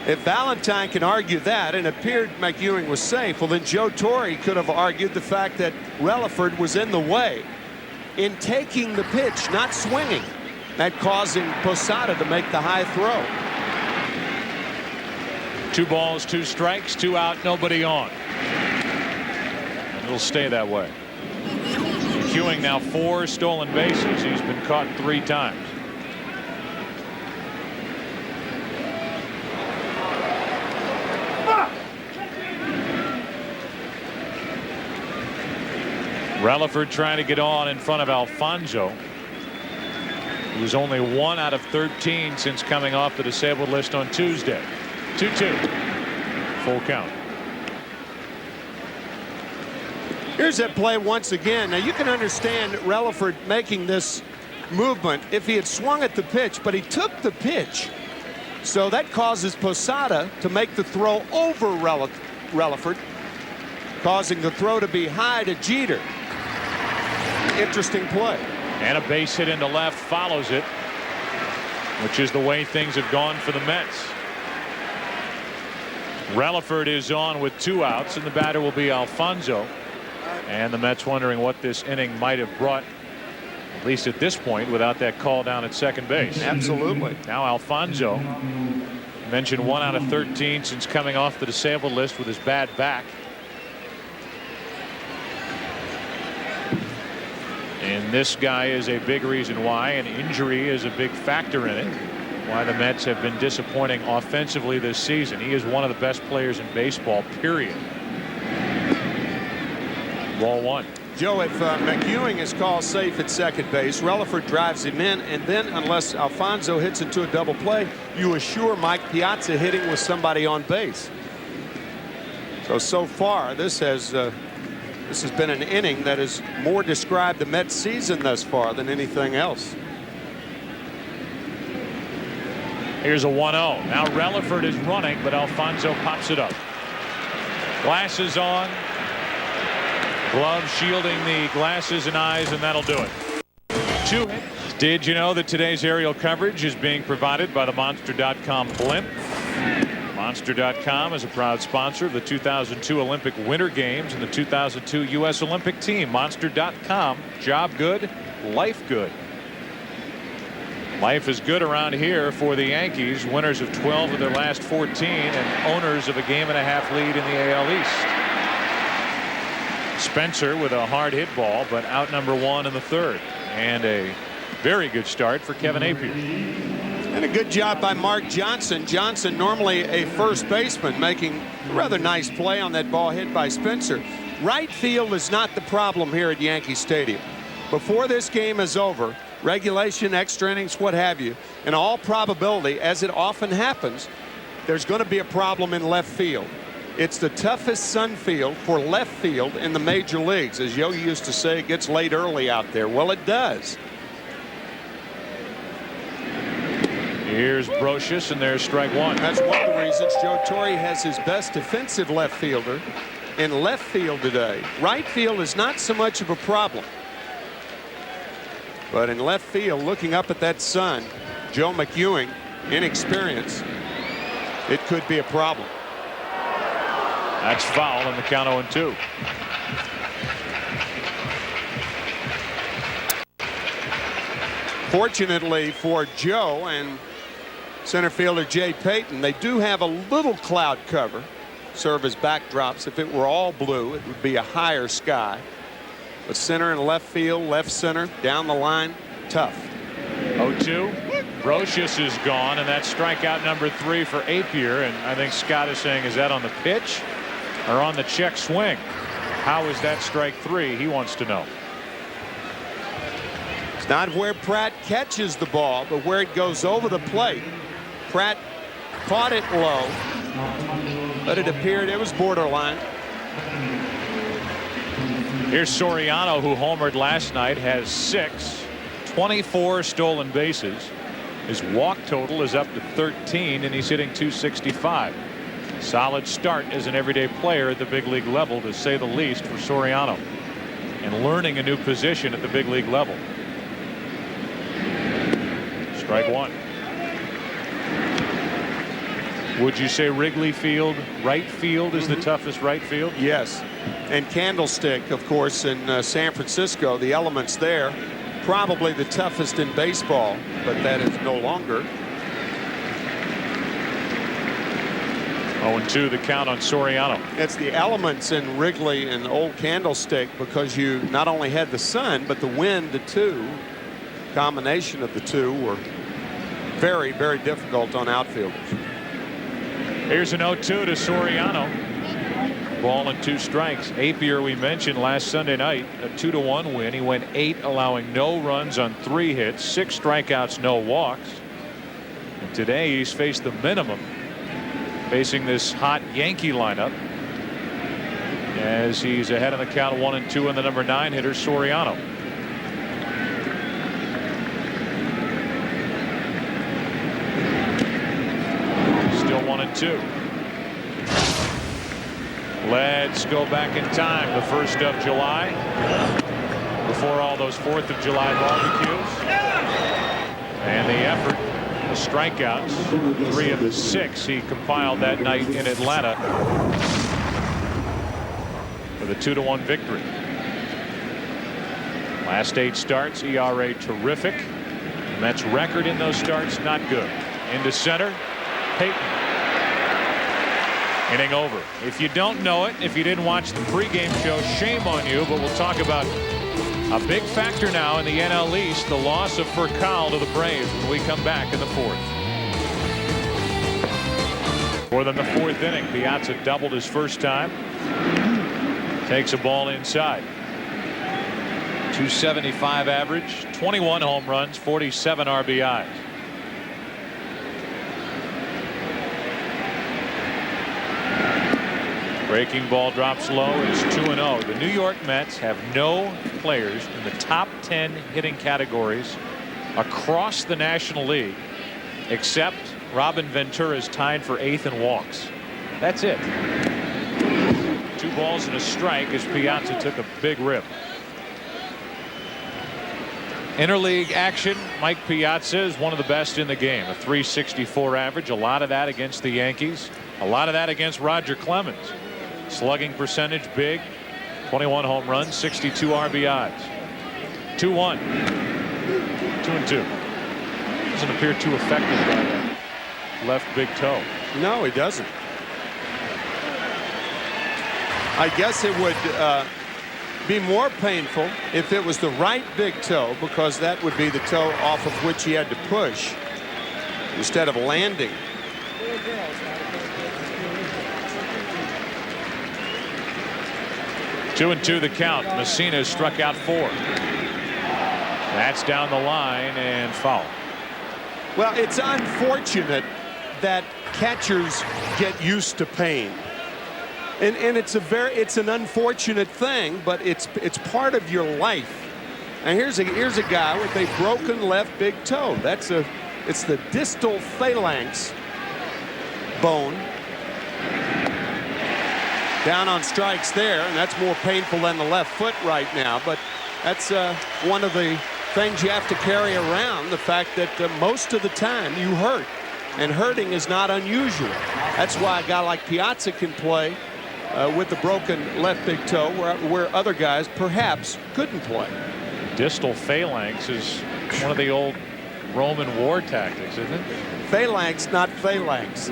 If Valentine can argue that and appeared McEwing was safe, well, then Joe Torre could have argued the fact that Relaford was in the way in taking the pitch, not swinging, that causing Posada to make the high throw. 2 balls, 2 strikes, 2 out, nobody on. It'll stay that way. McEwing now 4 stolen bases. He's been caught 3 times. Relaford trying to get on in front of Alfonso, who was only 1 out of 13 since coming off the disabled list on Tuesday. 2-2. Full count. Here's that play once again. Now you can understand Relaford making this movement if he had swung at the pitch, but he took the pitch. So that causes Posada to make the throw over Relaford, causing the throw to be high to Jeter. Interesting play. And a base hit into left follows it, which is the way things have gone for the Mets. Relaford is on with 2 outs, and the batter will be Alfonso. And the Mets wondering what this inning might have brought, at least at this point, without that call down at second base. Absolutely. Now Alfonso, mentioned 1 out of 13 since coming off the disabled list with his bad back. And this guy is a big reason why, and injury is a big factor in it, why the Mets have been disappointing offensively this season. He is one of the best players in baseball, period. Ball 1. Joe, if McEwing is called safe at second base, Relaford drives him in, and then unless Alfonso hits into a double play, you assure Mike Piazza hitting with somebody on base. So far, this has been an inning that has more described the Mets season thus far than anything else. Here's a 1-0. Now Relaford is running, but Alfonso pops it up. Glasses on. Glove shielding the glasses and eyes, and that'll do it. 2 hits. Did you know that today's aerial coverage is being provided by the Monster.com blimp? Monster.com is a proud sponsor of the 2002 Olympic Winter Games and the 2002 U.S. Olympic team. Monster.com. Job good, life good. Life is good around here for the Yankees, winners of 12 of their last 14 and owners of a 1.5 lead in the AL East. Spencer with a hard hit ball, but out number 1 in the 3rd, and a very good start for Kevin Appier. And a good job by Mark Johnson. Johnson, normally a first baseman, making a rather nice play on that ball hit by Spencer. Right field is not the problem here at Yankee Stadium. Before this game is over, regulation, extra innings, what have you, in all probability, as it often happens, there's going to be a problem in left field. It's the toughest sun field for left field in the major leagues. As Yogi used to say, it gets late early out there. Well, it does. Here's Brocious, and there's strike 1. That's one of the reasons Joe Torre has his best defensive left fielder in left field today. Right field is not so much of a problem. But in left field, looking up at that sun, Joe McEwing, inexperienced, it could be a problem. That's foul on the count 0-2. Fortunately for Joe and center fielder Jay Payton, they do have a little cloud cover, serve as backdrops. If it were all blue, it would be a higher sky. But center and left field, left center, down the line, tough. 0-2. Brocious is gone, and that's strikeout number 3 for Appier. And I think Scott is saying, is that on the pitch or on the check swing? How is that strike 3? He wants to know. It's not where Pratt catches the ball, but where it goes over the plate. Pratt caught it low, but it appeared it was borderline. Here's Soriano, who homered last night, has 6, 24 stolen bases. His walk total is up to 13, and he's hitting .265. Solid start as an everyday player at the big league level, to say the least, for Soriano, and learning a new position at the big league level. Strike one. Would you say Wrigley Field, right field, is the toughest right field? Yes. And Candlestick, of course, in San Francisco, the elements there, probably the toughest in baseball, but that is no longer. 0-2 the count on Soriano. It's the elements in Wrigley and Old Candlestick, because you not only had the sun, but the wind, the two, combination of the two, were very, very difficult on outfielders. Here's an 0-2 to Soriano. Ball and 2 strikes. Apier, we mentioned last Sunday night, a 2-1 win. He went 8, allowing no runs on 3 hits, 6 strikeouts, no walks. And today he's faced the minimum, facing this hot Yankee lineup, as he's ahead on the count 1-2 on the number 9 hitter, Soriano. Still 1-2. Let's go back in time, the 1st of July, before all those 4th of July barbecues, and the effort, the strikeouts, 3 of the 6 he compiled that night in Atlanta with a 2-1 victory. Last 8 starts, ERA terrific. Mets record in those starts, not good. Into center, Payton. Inning over. If you don't know it, if you didn't watch the pregame show, shame on you, but we'll talk about a big factor now in the NL East, the loss of Furcal to the Braves, when we come back in the 4th. More than the 4th inning, Piazza doubled his first time. Takes a ball inside. .275 average, 21 home runs, 47 RBIs. Breaking ball drops low. It's 2-0. The New York Mets have no players in the top 10 hitting categories across the National League, except Robin Ventura is tied for 8th in walks. That's it. 2 balls and a strike as Piazza took a big rip. Interleague action. Mike Piazza is one of the best in the game. A .364 average. A lot of that against the Yankees. A lot of that against Roger Clemens. Slugging percentage big. 21 home runs, 62 RBIs. 2-1. 2-2. Doesn't appear too effective by that left big toe. No, he doesn't. I guess it would be more painful if it was the right big toe, because that would be the toe off of which he had to push instead of landing. Two and two the count. Messina struck out 4. That's down the line and foul. Well, it's unfortunate that catchers get used to pain. And it's an unfortunate thing, but it's part of your life. And here's a guy with a broken left big toe. It's the distal phalanx bone. Down on strikes there, and that's more painful than the left foot right now. But that's one of the things you have to carry around, the fact that most of the time you hurt, and hurting is not unusual. That's why a guy like Piazza can play with the broken left big toe, where other guys perhaps couldn't play. Distal phalanx is one of the old Roman war tactics, isn't it? Phalanx, not phalanx.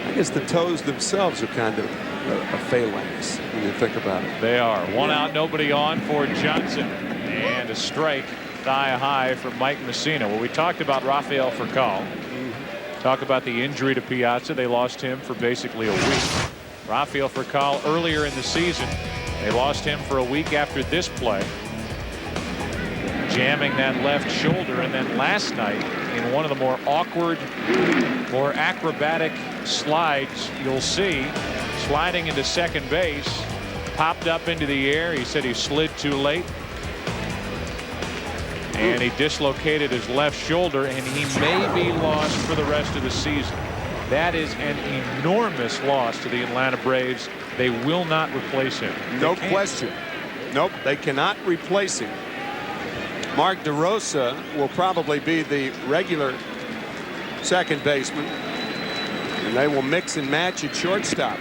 I guess the toes themselves are kind of a phalanx when you think about it. They are. 1 out, nobody on for Johnson, and a strike thigh high for Mike Messina. Well, we talked about Rafael Furcal. Talk about the injury to Piazza. They lost him for basically a week. Rafael Furcal earlier in the season, they lost him for a week after this play, jamming that left shoulder. And then last night, in one of the more awkward, more acrobatic slides you'll see, sliding into second base, popped up into the air. He said he slid too late And he dislocated his left shoulder, and he may be lost for the rest of the season. That is an enormous loss to the Atlanta Braves. They will not replace him. No question. Nope, they cannot replace him. Mark DeRosa will probably be the regular second baseman, and they will mix and match at shortstop.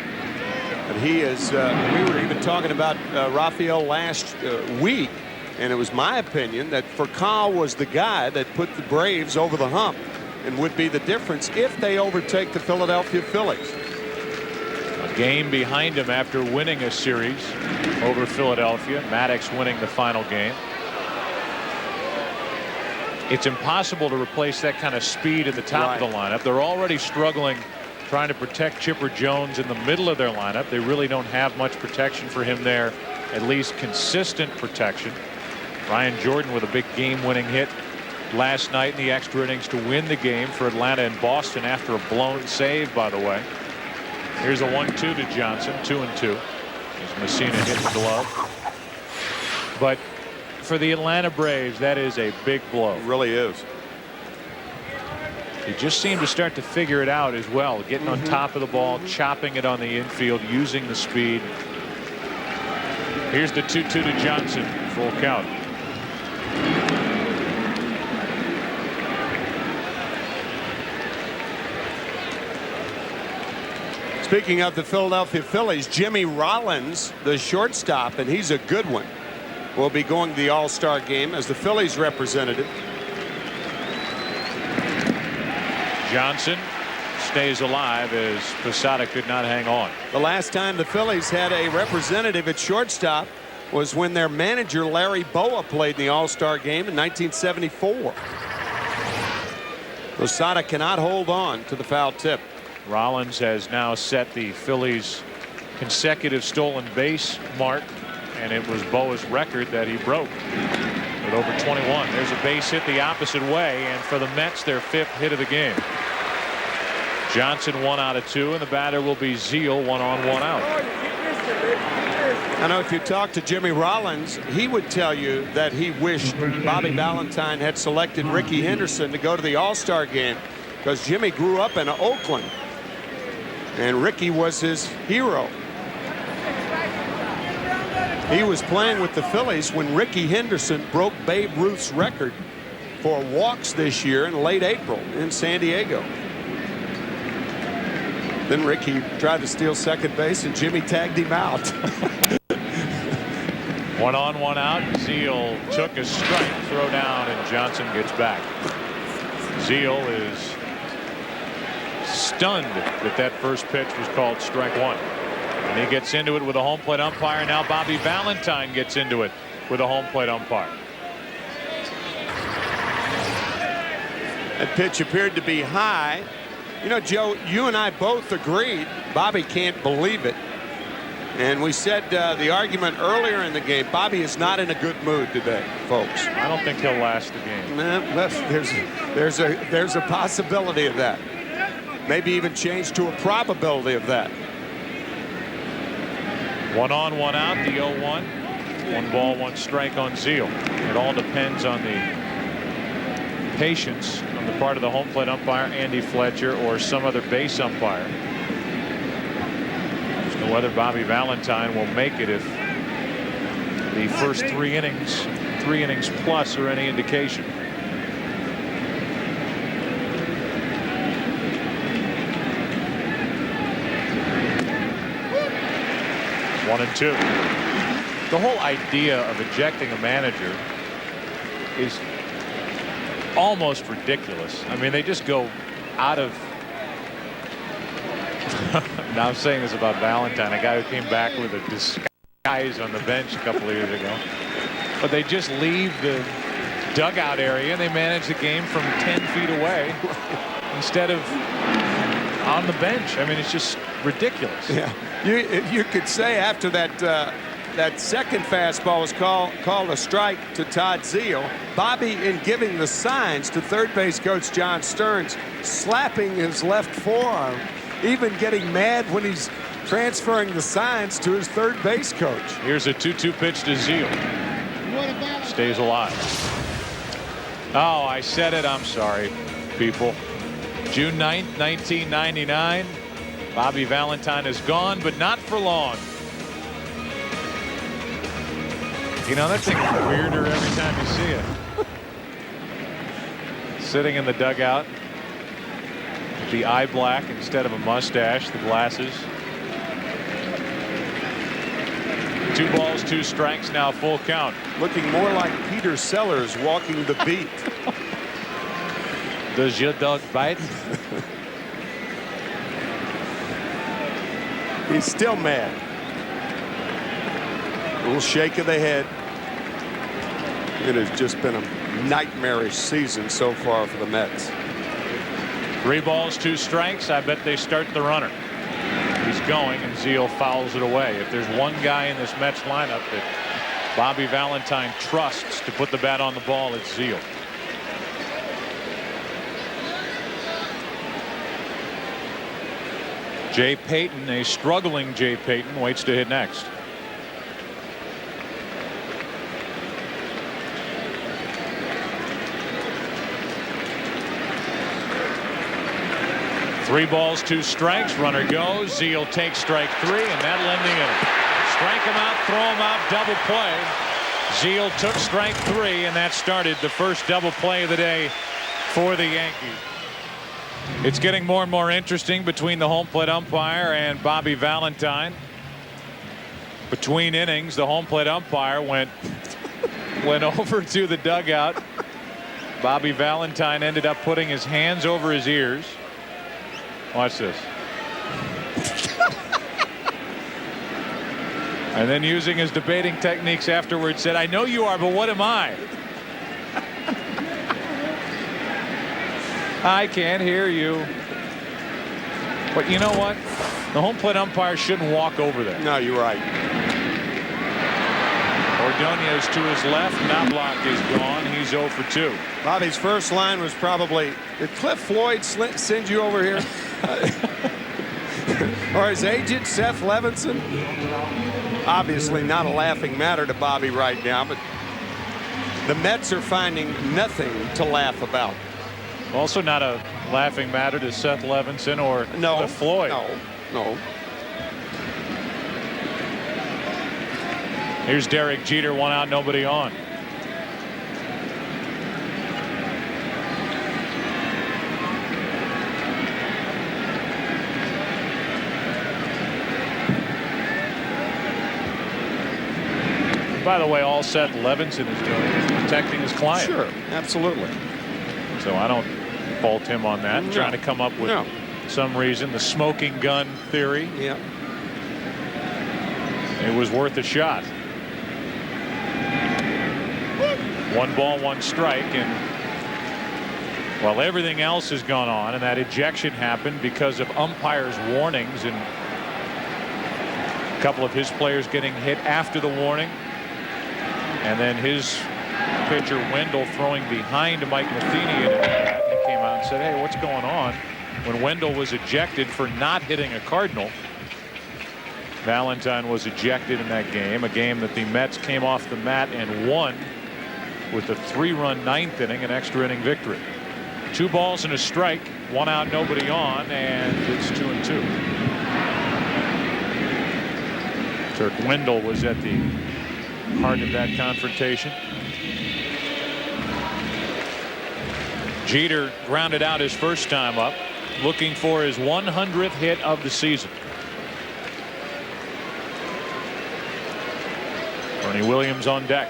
But he is, we were even talking about Rafael last week, and it was my opinion that Furcal was the guy that put the Braves over the hump and would be the difference if they overtake the Philadelphia Phillies. A game behind him after winning a series over Philadelphia. Maddox winning the final game. It's impossible to replace that kind of speed at the top of the lineup. They're already struggling trying to protect Chipper Jones in the middle of their lineup. They really don't have much protection for him there, at least consistent protection. Ryan Jordan with a big game-winning hit last night in the extra innings to win the game for Atlanta and Boston after a blown save, by the way. Here's a 1-2 to Johnson, 2-2. As Messina hit the glove. But for the Atlanta Braves, that is a big blow. It really is. He just seemed to start to figure it out as well, getting on top of the ball, chopping it on the infield, using the speed. Here's the 2-2 to Johnson, full count. Speaking of the Philadelphia Phillies, Jimmy Rollins, the shortstop, and he's a good one, will be going to the All-Star game as the Phillies representative. Johnson stays alive as Posada could not hang on. The last time the Phillies had a representative at shortstop was when their manager Larry Boa played in the All-Star game in 1974. Posada cannot hold on to the foul tip. Rollins has now set the Phillies consecutive stolen base mark, and it was Boa's record that he broke with over 21. There's a base hit the opposite way, and for the Mets, their 5th hit of the game. Johnson 1 out of 2, and the batter will be Zeal, 1 on 1 out. I know if you talk to Jimmy Rollins, he would tell you that he wished Bobby Valentine had selected Ricky Henderson to go to the All-Star game, because Jimmy grew up in Oakland and Ricky was his hero. He was playing with the Phillies when Ricky Henderson broke Babe Ruth's record for walks this year in late April in San Diego. Then Ricky tried to steal second base and Jimmy tagged him out. 1 on 1 out. Zeal took a strike, throw down, and Johnson gets back. Zeal is stunned that first pitch was called strike 1. And he gets into it with a home plate umpire. Now Bobby Valentine gets into it with a home plate umpire. That pitch appeared to be high. You know, Joe, you and I both agreed Bobby can't believe it. And we said the argument earlier in the game, Bobby is not in a good mood today, folks. I don't think he'll last the game. There's a possibility of that. Maybe even change to a probability of that. 1 on 1 out, the 0-1. 1 ball, 1 strike on Zeal. It all depends on the patience on the part of the home plate umpire, Andy Fletcher, or some other base umpire. As to whether Bobby Valentine will make it if the first 3 innings plus are any indication. One and 2. The whole idea of ejecting a manager is almost ridiculous. I mean, they just go out of. Now I'm saying this about Valentine, a guy who came back with a disguise on the bench a couple of years ago. But they just leave the dugout area and they manage the game from 10 feet away instead of on the bench. I mean, it's just ridiculous. Yeah, you could say after that second fastball was called a strike to Todd Zeal, Bobby, in giving the signs to third base coach John Stearns, slapping his left forearm, even getting mad when he's transferring the signs to his third base coach. Here's a 2-2 pitch to Zeal. Stays alive. Oh, I said it. I'm sorry, people. June 9th, 1999. Bobby Valentine is gone, but not for long. You know, that thing's weirder every time you see it. Sitting in the dugout. The eye black instead of a mustache, the glasses. 2 balls, 2 strikes, now full count. Looking more like Peter Sellers walking the beat. Does your dog bite? He's still mad. A little shake of the head. It has just been a nightmarish season so far for the Mets. 3 balls, 2 strikes. I bet they start the runner. He's going, and Zeal fouls it away. If there's one guy in this Mets lineup that Bobby Valentine trusts to put the bat on the ball, it's Zeal. Jay Payton, a struggling Jay Payton, waits to hit next. Three balls, 2 strikes. Runner goes. Zeal takes strike 3, and that lending it. Strike him out, throw him out, double play. Zeal took strike 3, and that started the first double play of the day for the Yankees. It's getting more and more interesting between the home plate umpire and Bobby Valentine. Between innings, the home plate umpire went over to the dugout. Bobby Valentine ended up putting his hands over his ears. Watch this. And then, using his debating techniques afterwards, said, "I know you are, but what am I? I can't hear you." But you know what? The home plate umpire shouldn't walk over there. No, you're right. Ordonez to his left. Knobloch is gone. He's 0 for 2. Bobby's first line was probably, "Did Cliff Floyd send you over here?" Or his agent, Seth Levinson. Obviously not a laughing matter to Bobby right now, but the Mets are finding nothing to laugh about. Also not a laughing matter to Seth Levinson or Cliff Floyd. No. Here's Derek Jeter, 1 out, nobody on. By the way, all Seth Levinson is doing is protecting his client. Sure, absolutely. So I don't fault him on that. No. Trying to come up with some reason. The smoking gun theory. Yeah. It was worth a shot. 1 ball, 1 strike, and while everything else has gone on, and that ejection happened because of umpires' warnings and a couple of his players getting hit after the warning, and then his pitcher Wendell throwing behind Mike Matheny, and he came out and said, "Hey, what's going on?" When Wendell was ejected for not hitting a Cardinal, Valentine was ejected in that game, a game that the Mets came off the mat and won with a 3-run 9th inning, an extra inning victory. 2 balls and a strike, 1 out, nobody on, and it's 2-2. Turk Wendell was at the heart of that confrontation. Jeter grounded out his first time up, looking for his 100th hit of the season. Bernie Williams on deck.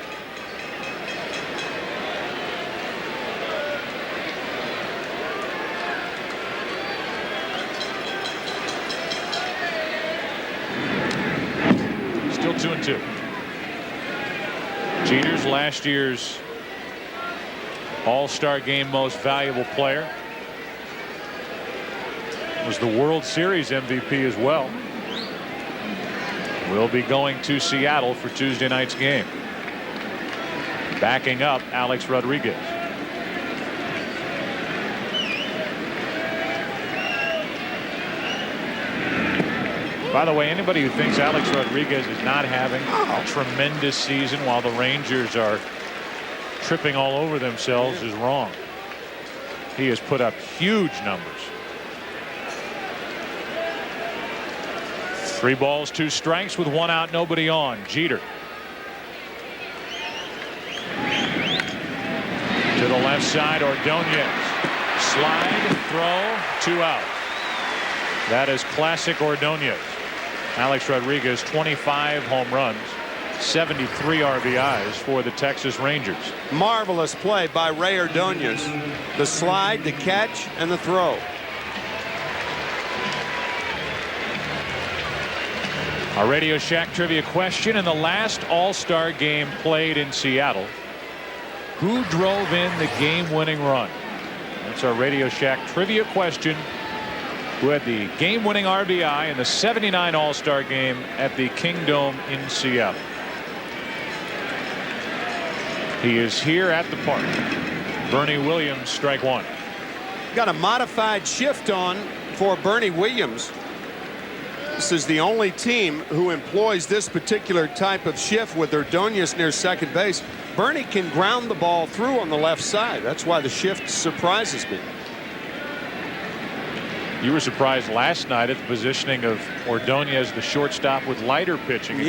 Still 2-2. Jeter's last year's All-Star Game most valuable player. Was the World Series MVP as well. Will be going to Seattle for Tuesday night's game. Backing up Alex Rodriguez. By the way, anybody who thinks Alex Rodriguez is not having a tremendous season while the Rangers are tripping all over themselves is wrong. He has put up huge numbers. 3 balls, 2 strikes with 1 out, nobody on. Jeter. To the left side, Ordonez. Slide, throw, 2 out. That is classic Ordonez. Alex Rodriguez, 25 home runs, 73 RBIs for the Texas Rangers. Marvelous play by Ray Ordonez. The slide, the catch, and the throw. Our Radio Shack trivia question: in the last All-Star game played in Seattle, who drove in the game-winning run? That's our Radio Shack trivia question. Who had the game-winning RBI in the '79 All-Star game at the Kingdome in Seattle? He is here at the park. Bernie Williams, strike 1. Got a modified shift on for Bernie Williams. This is the only team who employs this particular type of shift with Ordonez near second base. Bernie can ground the ball through on the left side. That's why the shift surprises me. You were surprised last night at the positioning of Ordonez, the shortstop, with lighter pitching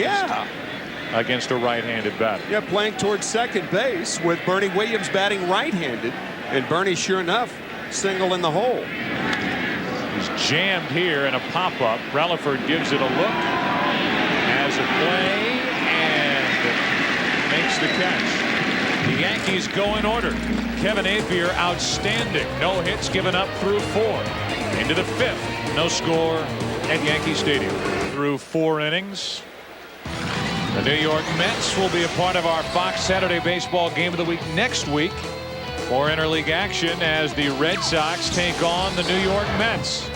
against a right-handed batter. Yeah, playing towards second base with Bernie Williams batting right-handed, and Bernie, sure enough, single in the hole. He's jammed here in a pop-up. Relaford gives it a look, has a play, and makes the catch. The Yankees go in order. Kevin Apier, outstanding. No hits given up through 4. Into the 5th. No score at Yankee Stadium. Through 4 innings. The New York Mets will be a part of our Fox Saturday Baseball Game of the Week next week for interleague action as the Red Sox take on the New York Mets.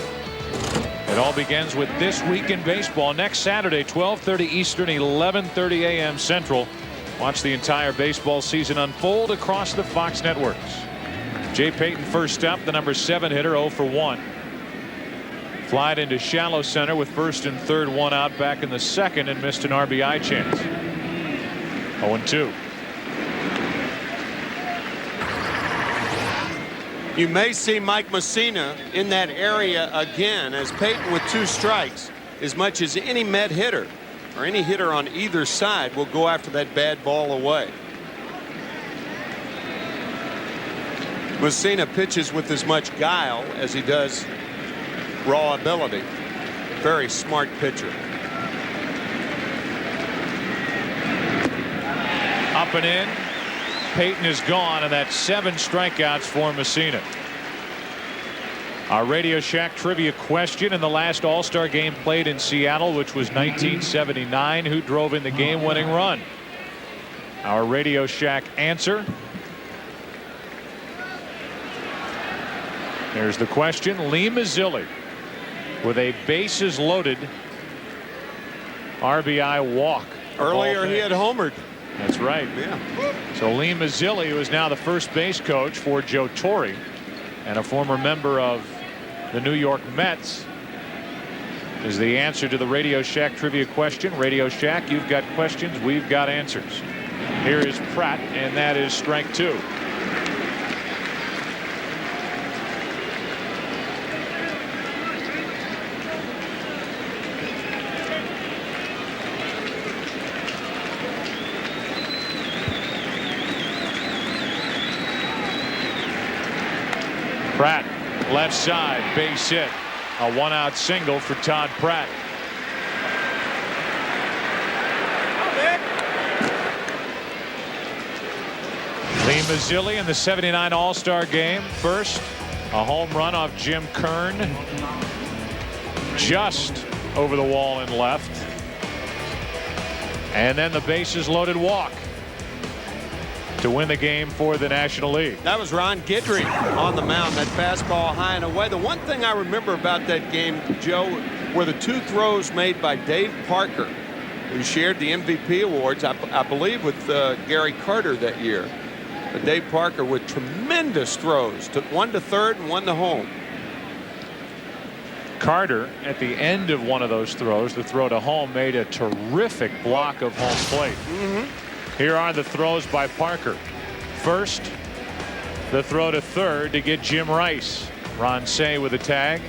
It all begins with This Week in Baseball next Saturday, 12:30 Eastern, 11:30 a.m. Central. Watch the entire baseball season unfold across the Fox networks. Jay Payton first up, the number 7 hitter, 0 for 1. Flied into shallow center with first and third, 1 out back in the second, and missed an RBI chance. 0-2. You may see Mike Mussina in that area again, as Payton with 2 strikes. As much as any Met hitter or any hitter on either side will go after that bad ball away. Mussina pitches with as much guile as he does raw ability. Very smart pitcher. Up and in. Payton is gone, and that's 7 strikeouts for Mussina. Our Radio Shack trivia question: in the last All-Star game played in Seattle, which was 1979, who drove in the game-winning run? Our Radio Shack answer. Here's the question: Lee Mazzilli, with a bases loaded RBI walk. Earlier he had homered. That's right. Yeah. So Lee Mazzilli, who is now the first base coach for Joe Torre and a former member of the New York Mets, is the answer to the Radio Shack trivia question. Radio Shack, you've got questions, we've got answers. Here is Pratt, and that is strike 2. Pratt, left side, base hit. A 1-out single for Todd Pratt. Lee Mazzilli in the '79 All-Star game. First, a home run off Jim Kern, just over the wall and left. And then the bases loaded walk to win the game for the National League. That was Ron Guidry on the mound. That fastball high and away. The one thing I remember about that game, Joe, were the 2 throws made by Dave Parker, who shared the MVP awards, I believe, with Gary Carter that year. But Dave Parker with tremendous throws. Took 1 to third and 1 to home. Carter, at the end of one of those throws, the throw to home, made a terrific block of home plate. Here are the throws by Parker. first. The throw to third to get Jim Rice. Ron Say with a tag.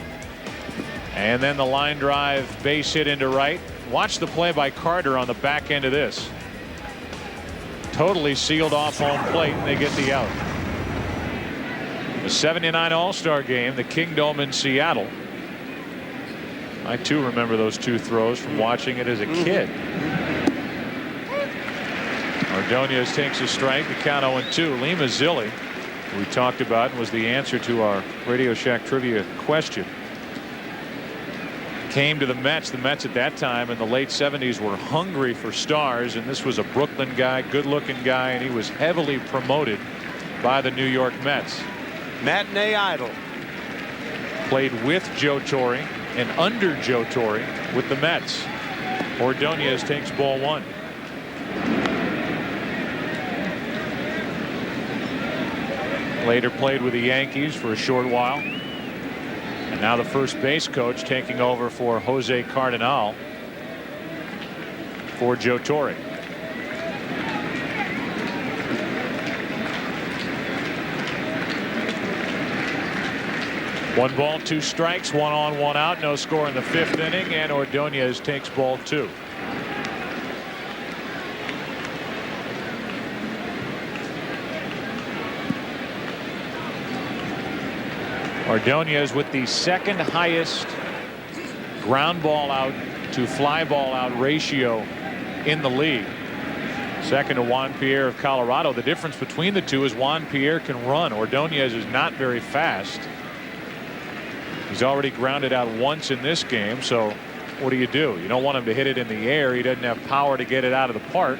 And then the line drive base hit into right. Watch the play by Carter on the back end of this. Totally sealed off home plate, and they get the out. The '79 All-Star game, the Kingdome in Seattle. I too remember those two throws from watching it as a kid. Ordonez takes a strike. The count 0-2. Lima Zilli, we talked about, and was the answer to our Radio Shack trivia question, came to the Mets. The Mets at that time in the late '70s were hungry for stars, and this was a Brooklyn guy, good-looking guy, and he was heavily promoted by the New York Mets. Matinee idol. Played with Joe Torre and under Joe Torre with the Mets. Ordonez takes ball one. Later played with the Yankees for a short while. And now the first base coach taking over for Jose Cardinal for Joe Torre. One ball, two strikes, one on, one out. No score in the fifth inning, and Ordonez takes ball two. Ordonez with the second highest ground ball out to fly ball out ratio in the league. Second to Juan Pierre of Colorado. The difference between the two is Juan Pierre can run. Ordonez is not very fast. He's already grounded out once in this game, so what do? You don't want him to hit it in the air. He doesn't have power to get it out of the park.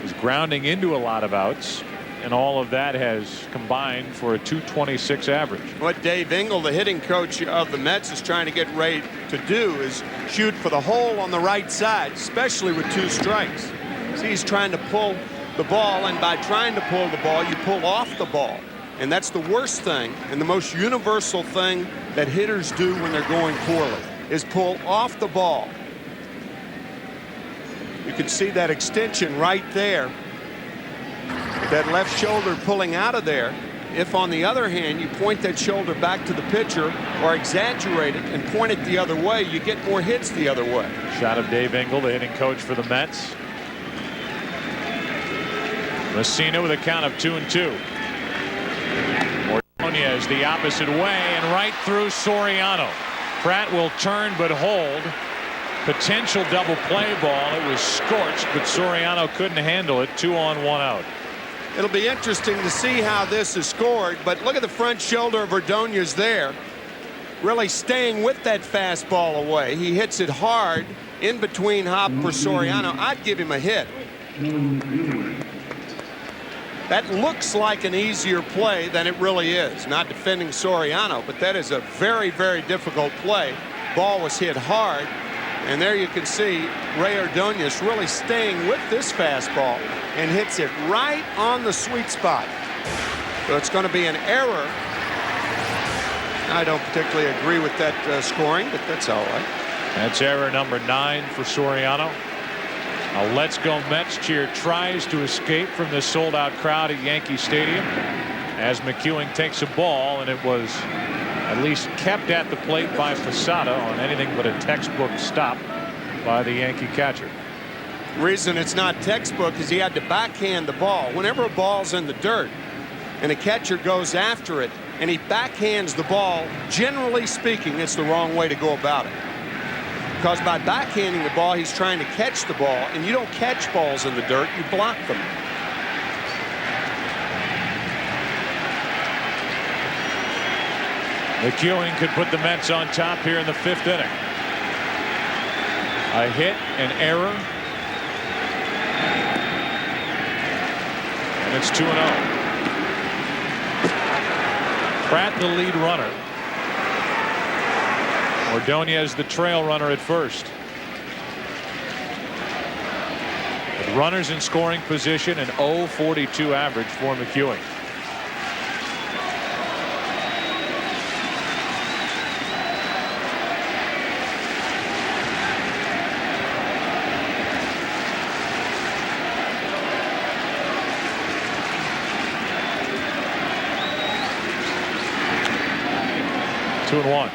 He's grounding into a lot of outs, and all of that has combined for a .226 average. What Dave Engel, the hitting coach of the Mets, is trying to get Ray to do is shoot for the hole on the right side, especially with two strikes. See, he's trying to pull the ball, and by trying to pull the ball, you pull off the ball. And that's the worst thing and the most universal thing that hitters do when they're going poorly, is pull off the ball. You can see that extension right there. That left shoulder pulling out of there. If, on the other hand, you point that shoulder back to the pitcher or exaggerate it and point it the other way, you get more hits the other way. Shot of Dave Engel, the hitting coach for the Mets. Messina with a count of 2-2. Ordonez the opposite way and right through Soriano. Pratt will turn but hold. Potential double play ball. It was scorched, but Soriano couldn't handle it. 2 on, 1 out. It'll be interesting to see how this is scored, but look at the front shoulder of Ordonez there. Really staying with that fastball away. He hits it hard in between Hopper Soriano. I'd give him a hit. That looks like an easier play than it really is. Not defending Soriano, but that is a very, very difficult play. Ball was hit hard, and there you can see Ray Ordonez really staying with this fastball and hits it right on the sweet spot. So it's going to be an error. I don't particularly agree with that scoring, but that's all right. That's error number 9 for Soriano. A Let's Go Mets cheer tries to escape from the sold-out crowd at Yankee Stadium as McEwing takes a ball, and it was at least kept at the plate by Posada on anything but a textbook stop by the Yankee catcher. The reason it's not textbook is he had to backhand the ball. Whenever a ball's in the dirt and a catcher goes after it and he backhands the ball, generally speaking, it's the wrong way to go about it. Because by backhanding the ball, he's trying to catch the ball, and you don't catch balls in the dirt, you block them. McEwing could put the Mets on top here in the 5th inning. A hit, an error, and it's 2-0. Pratt the lead runner. Ordonez the trail runner at first. With runners in scoring position, an .042 average for McEwing. 2-1.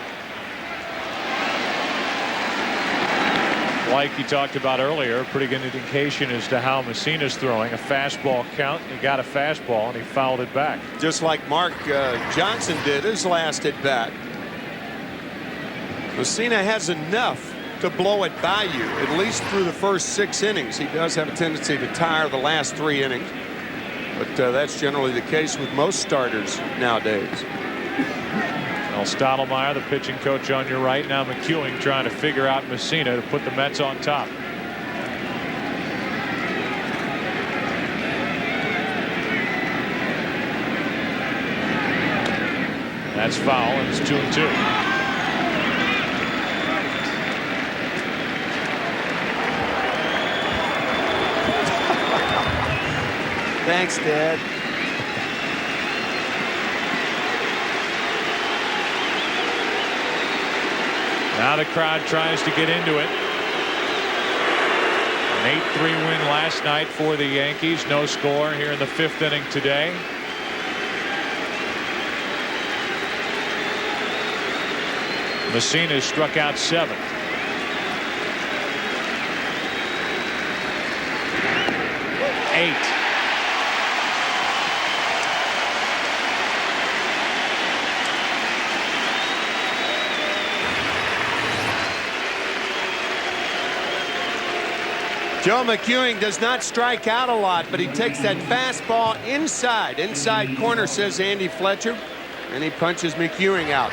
Like you talked about earlier, a pretty good indication as to how Messina's throwing. A fastball count. He got a fastball and he fouled it back. Just like Mark Johnson did his last at bat. Messina has enough to blow it by you, at least through the first 6 innings. He does have a tendency to tire the last 3 innings, but that's generally the case with most starters nowadays. Well, Stottlemyre, the pitching coach, on your right. Now McEwing trying to figure out Messina to put the Mets on top. That's foul, and it's 2-2. Thanks, Dad. Now the crowd tries to get into it. An 8-3 win last night for the Yankees. No score here in the 5th inning today. Messina struck out 7. Joe McEwing does not strike out a lot, but he takes that fastball inside corner, says Andy Fletcher, and he punches McEwing out.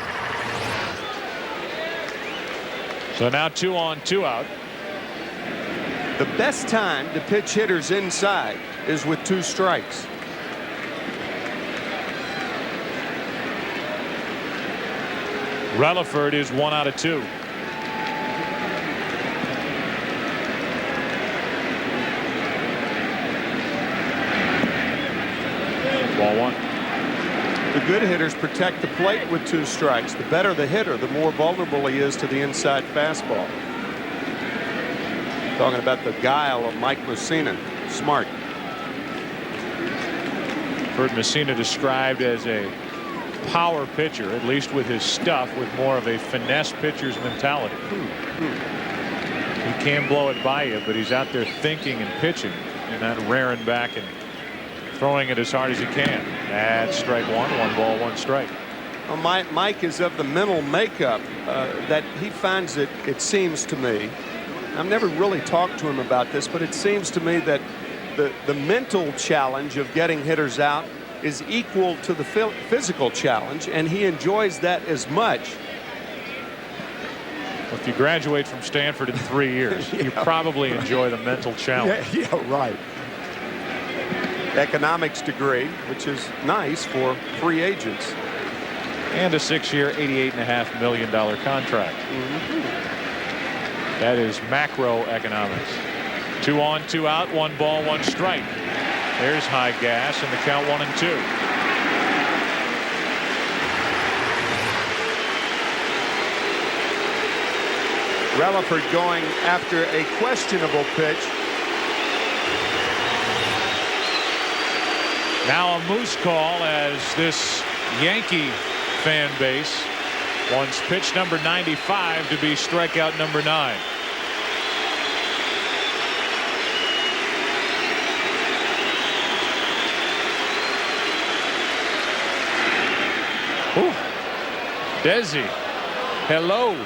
So now 2 on, 2 out. The best time to pitch hitters inside is with 2 strikes. Relaford is 1 out of 2. Ball 1. The good hitters protect the plate with 2 strikes. The better the hitter, the more vulnerable he is to the inside fastball. Talking about the guile of Mike Messina. Smart. Heard Messina described as a power pitcher, at least with his stuff, with more of a finesse pitcher's mentality. He can blow it by you, but he's out there thinking and pitching and not rearing back and throwing it as hard as he can. That's strike 1. 1 ball, 1 strike. Well, Mike is of the mental makeup that he finds it seems to me. I've never really talked to him about this, but it seems to me that the mental challenge of getting hitters out is equal to the physical challenge, and he enjoys that as much. If you graduate from Stanford in 3 years, you probably enjoy the mental challenge. Yeah, right. Economics degree, which is nice for free agents. And a 6-year, $88.5 million contract. That is macroeconomics. 2 on, 2 out, 1 ball, 1 strike. There's high gas, and the count 1-2. Relaford going after a questionable pitch. Now a moose call as this Yankee fan base wants pitch number 95 to be strikeout number 9. Ooh. Desi, hello.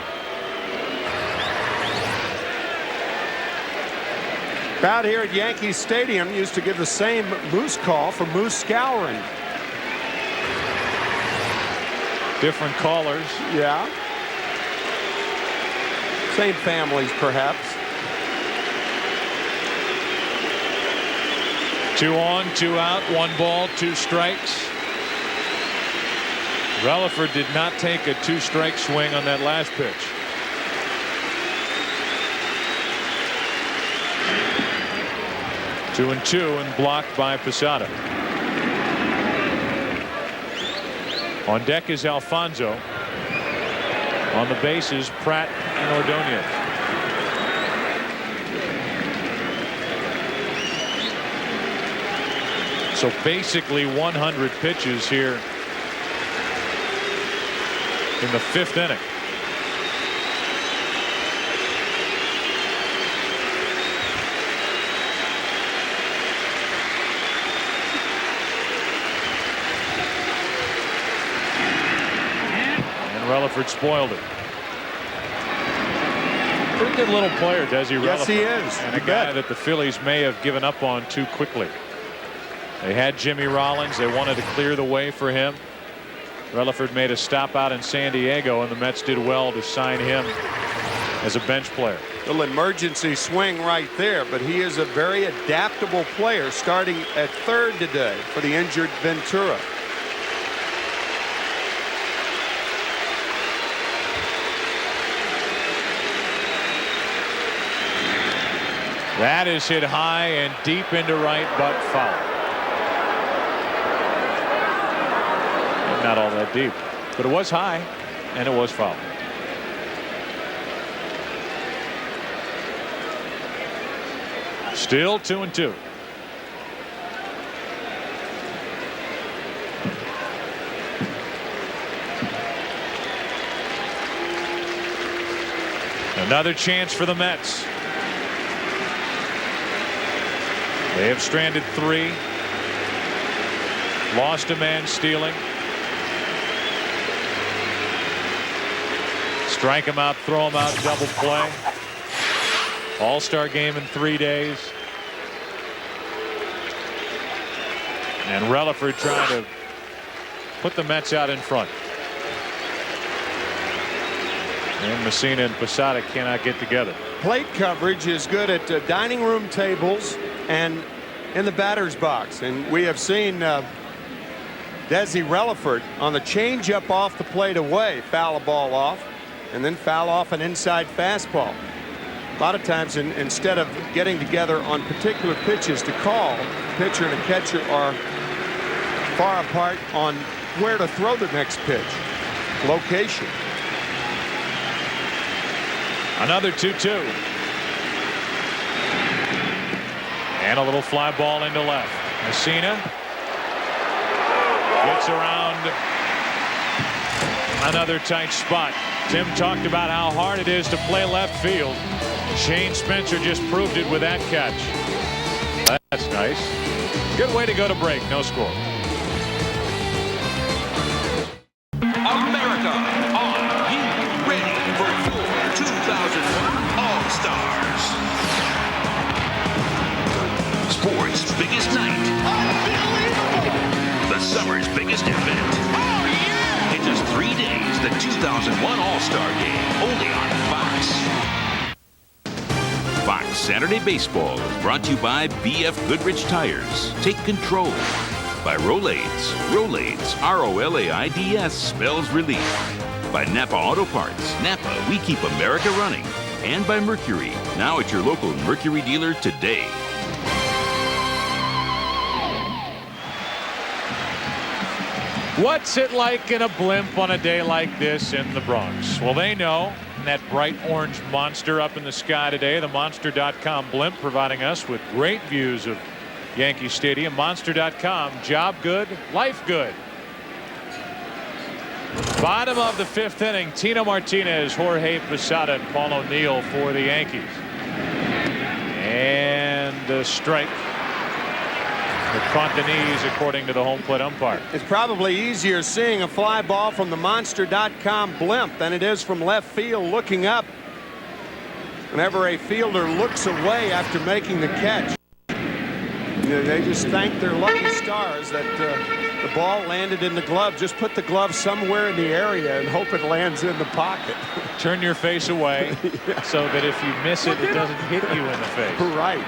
Crowd here at Yankee Stadium used to give the same moose call for moose scouring. Different callers. Yeah. Same families, perhaps. 2 on, 2 out, 1 ball, 2 strikes. Relaford did not take a 2-strike swing on that last pitch. Two and 2 and blocked by Posada. On deck is Alfonso. On the bases, Pratt and Ordonez. So basically 100 pitches here in the 5th inning. And Relaford spoiled it. Pretty good little player, Desi Relaford. Yes, he is. And a guy that the Phillies may have given up on too quickly. They had Jimmy Rollins. They wanted to clear the way for him. Relaford made a stop out in San Diego, and the Mets did well to sign him as a bench player. Little emergency swing right there, but he is a very adaptable player, starting at third today for the injured Ventura. That is hit high and deep into right, but foul. Not all that deep, but it was high and it was foul. Still 2-2. Another chance for the Mets. They have stranded 3. Lost a man stealing. Strike him out, throw him out, double play. All-Star game in 3 days. And Relaford trying to put the Mets out in front. And Messina and Posada cannot get together. Plate coverage is good at dining room tables and in the batter's box. And we have seen Desi Relaford on the changeup off the plate away, foul a ball off, and then foul off an inside fastball. A lot of times, instead of getting together on particular pitches to call, pitcher and a catcher are far apart on where to throw the next pitch, location. Another 2-2. And a little fly ball into left. Messina gets around another tight spot. Tim talked about how hard it is to play left field. Shane Spencer just proved it with that catch. That's nice. Good way to go to break. No score. America, are you ready for your 2001 All-Stars? Sports' biggest night. Unbelievable! The summer's biggest event. Oh, yeah! In just 3 days, the 2001 All-Star Game, only on Fox. Fox Saturday Baseball is brought to you by B.F. Goodrich Tires. Take control. By Rolaids. Rolaids, R-O-L-A-I-D-S, spells relief. By Napa Auto Parts. Napa, we keep America running. And by Mercury, now at your local Mercury dealer today. What's it like in a blimp on a day like this in the Bronx? Well, they know. That bright orange monster up in the sky today, the Monster.com blimp, providing us with great views of Yankee Stadium. Monster.com, job good, life good. Bottom of the 5th inning, Tino Martinez, Jorge Posada, and Paul O'Neill for the Yankees. And a strike. It caught the knees, according to the home plate umpire. It's probably easier seeing a fly ball from the Monster.com blimp than it is from left field looking up. Whenever a fielder looks away after making the catch, they just thank their lucky stars that the ball landed in the glove. Just put the glove somewhere in the area and hope it lands in the pocket. Turn your face away so that if you miss it, it doesn't hit you in the face. Right.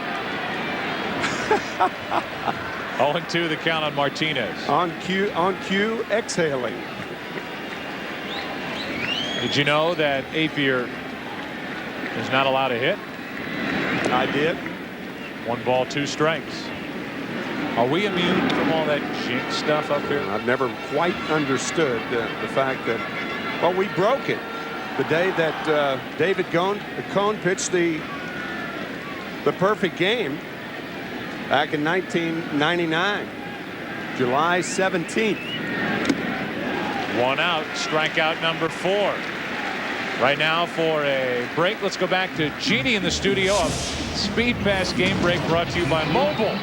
0-2 the count on Martinez. On cue, exhaling. Did you know that Apier is not allowed to hit? I did. 1 ball, 2 strikes. Are we immune from all that jinx stuff up here? I've never quite understood the fact that, well, we broke it the day that David Cone pitched the perfect game back in 1999, July 17th. One out, strikeout number 4. Right now for a break, let's go back to Jeannie in the studio. A Speed Pass game break brought to you by Mobile.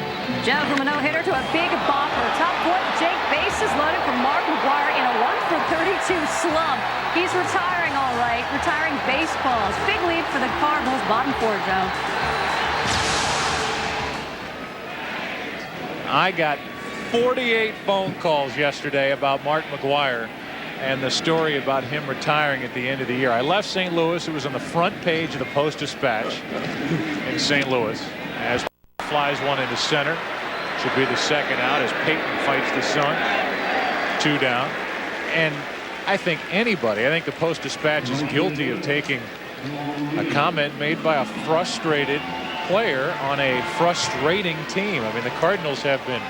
Joe from a no-hitter to a big bopper. Top fourth, Jake, bases loaded from Mark McGuire in a 1-for-32 slump. He's retiring all right, retiring baseballs. Big lead for the Cardinals, bottom 4, Joe. I got 48 phone calls yesterday about Mark McGuire and the story about him retiring at the end of the year. I left St. Louis. It was on the front page of the Post-Dispatch in St. Louis. As flies one into center. Should be the second out as Peyton fights the Sun. 2 down. And I think the Post-Dispatch is guilty of taking a comment made by a frustrated player on a frustrating team. I mean, the Cardinals have been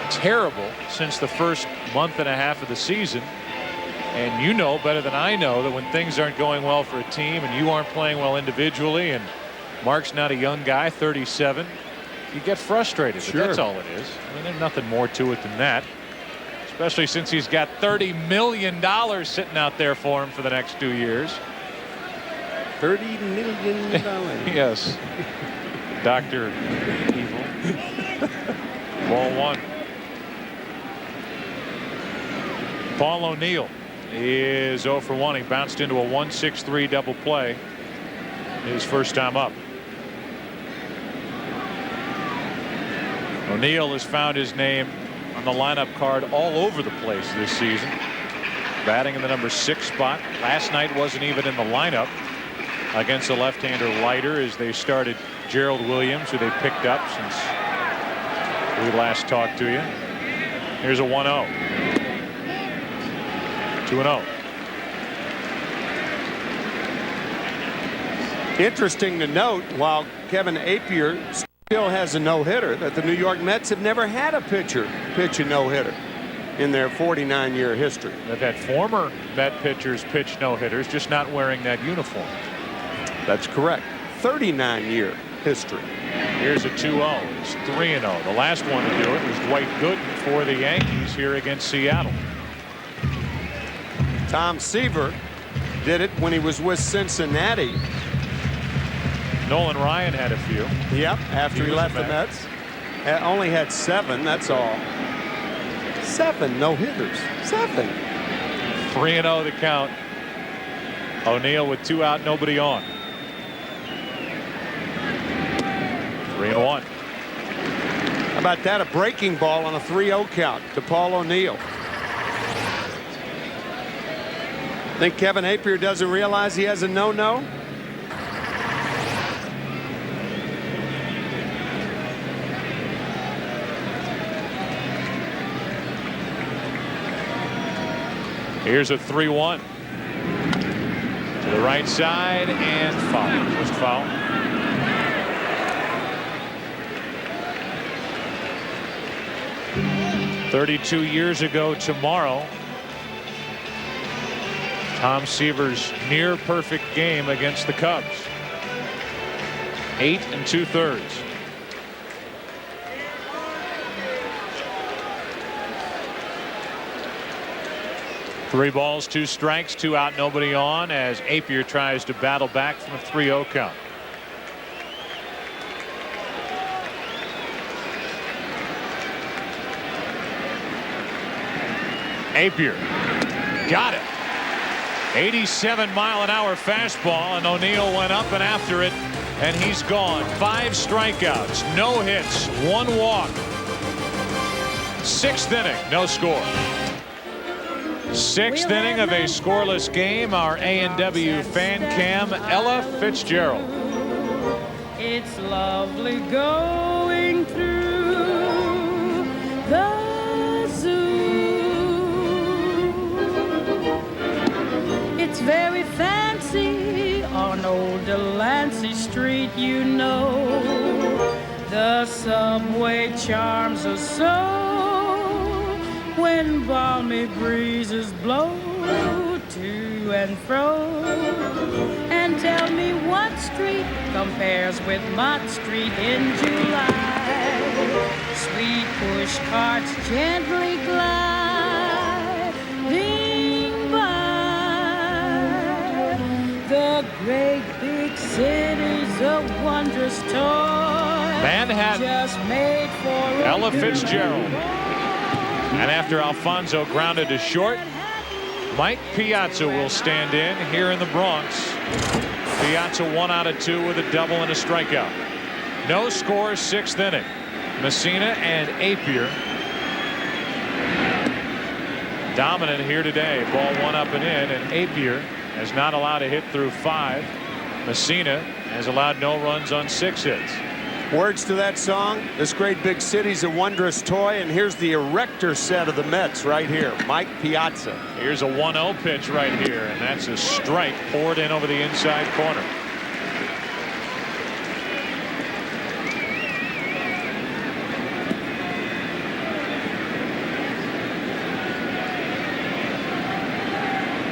terrible since the first month and a half of the season. And you know better than I know that when things aren't going well for a team and you aren't playing well individually, and Mark's not a young guy, 37, you get frustrated. Sure. But that's all it is. I mean, there's nothing more to it than that, especially since he's got $30 million sitting out there for him for the next 2 years. $30 million. Yes. Dr. Evil. Ball 1. Paul O'Neill is 0 for 1. He bounced into a 1-6-3 double play his first time up. O'Neill has found his name on the lineup card all over the place this season, batting in the number 6 spot. Last night wasn't even in the lineup against the left-hander Leiter as they started Gerald Williams, who they picked up since we last talked to you. Here's a 1-0. 2-0. Interesting to note, while Kevin Appier still has a no-hitter, that the New York Mets have never had a pitcher pitch a no-hitter in their 49-year history. They've had former Met pitchers pitch no-hitters, just not wearing that uniform. That's correct. 39-year history. Here's a 2-0. It's 3-0. The last one to do it was Dwight Gooden for the Yankees here against Seattle. Tom Seaver did it when he was with Cincinnati. Nolan Ryan had a few. Yep, after he left the Mets. Only had 7, that's all. 7 no-hitters. 7. 3-0 the count. O'Neill with 2 out, nobody on. 3-1. How about that? A breaking ball on a 3-0 count to Paul O'Neill. Think Kevin Appier doesn't realize he has a no-no? Here's a 3-1 to the right side and foul. Just foul. "32 years ago tomorrow, Tom Seaver's near perfect game against the Cubs. 8 2/3. Three balls, 2 strikes, 2 out, nobody on as Appier tries to battle back from a 3-0 count. Appier got it. 87-mile-an-hour fastball, and O'Neill went up and after it, and he's gone. 5 strikeouts, no hits, 1 walk. 6th inning, no score. 6th inning of a scoreless game. Our A&W fan cam, Ella Fitzgerald. It's lovely going through the zoo. It's very fancy on old Delancey Street, you know. The subway charms us so when balmy breezes blow to and fro. And tell me what street compares with Mott Street in July. Sweet push carts gently glide. Great big city's a wondrous toy. Manhattan. Just made for Ella Fitzgerald. And after Alfonso grounded to short, Mike Piazza will stand in here in the Bronx. Piazza 1 out of 2 with a double and a strikeout. No score, 6th inning. Messina and Apier dominant here today. Ball 1 up and in, and Apier has not allowed a hit through 5. Messina has allowed no runs on 6 hits. Words to that song, this great big city's a wondrous toy, and here's the erector set of the Mets right here, Mike Piazza. Here's a 1-0 pitch right here, and that's a strike poured in over the inside corner.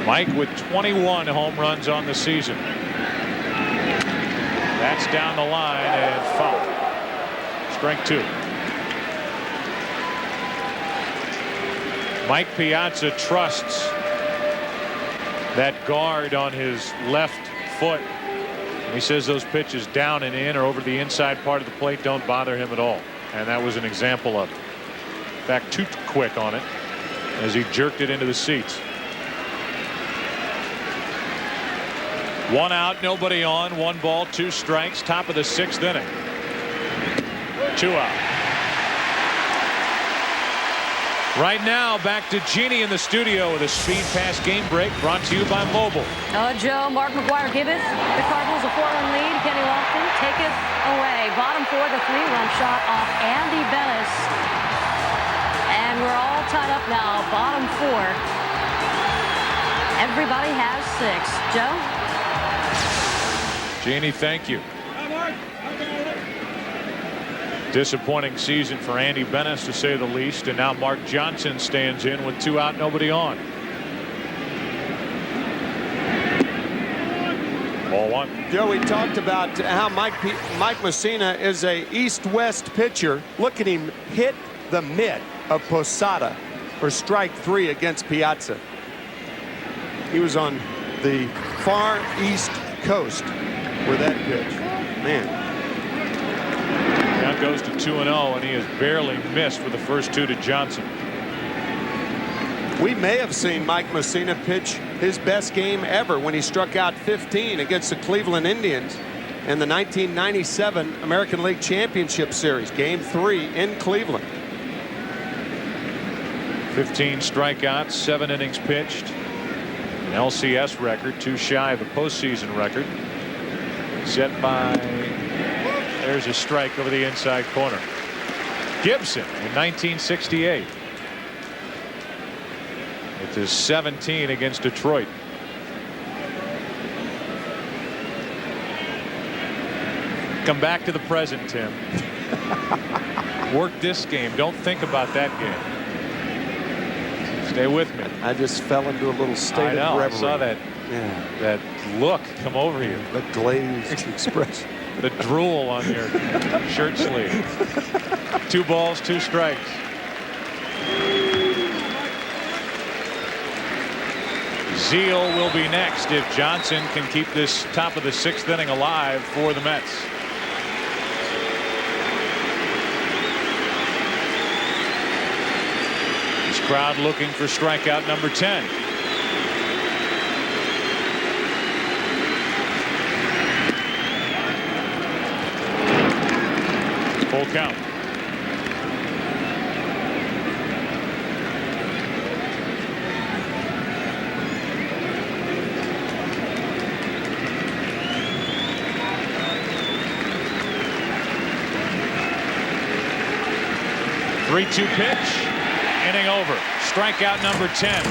Mike with 21 home runs on the season. That's down the line and foul. Strike 2. Mike Piazza trusts that guard on his left foot. He says those pitches down and in or over the inside part of the plate don't bother him at all. And that was an example of it. In fact, too quick on it as he jerked it into the seats. 1 out, nobody on, 1 ball, 2 strikes, top of the 6th inning. 2 out. Right now, back to Jeannie in the studio with a Speed Pass game break brought to you by Mobile. Joe, Mark McGuire giveth the Cardinals a 4-run lead. Kenny Lofton taketh away. Bottom 4, the 3-run shot off Andy Bennis. And we're all tied up now. Bottom 4. Everybody has 6. Joe? Jeannie, thank you. Disappointing season for Andy Bennis, to say the least, and now Mark Johnson stands in with 2 out, nobody on. Ball 1. Joe, we talked about how Mike Messina is a east-west pitcher. Look at him hit the mitt of Posada for strike 3 against Piazza. He was on the far east coast with that pitch. Man. Now goes to 2-0, and he has barely missed with the first 2 to Johnson. We may have seen Mike Messina pitch his best game ever when he struck out 15 against the Cleveland Indians in the 1997 American League Championship Series, Game 3 in Cleveland. 15 strikeouts, 7 innings pitched. An LCS record, 2 shy of a postseason record. Set by, there's a strike over the inside corner. Gibson in 1968. It's his 17 against Detroit. Come back to the present, Tim. Work this game. Don't think about that game. Stay with me. I just fell into a little state of reverie. I saw that. Yeah. That look come over you. The glazed expression. The drool on your shirt sleeve. 2 balls, 2 strikes. Zeal will be next if Johnson can keep this top of the 6th inning alive for the Mets. This crowd looking for strikeout number 10. Full count. Three-two pitch. Inning over. Strikeout number 10.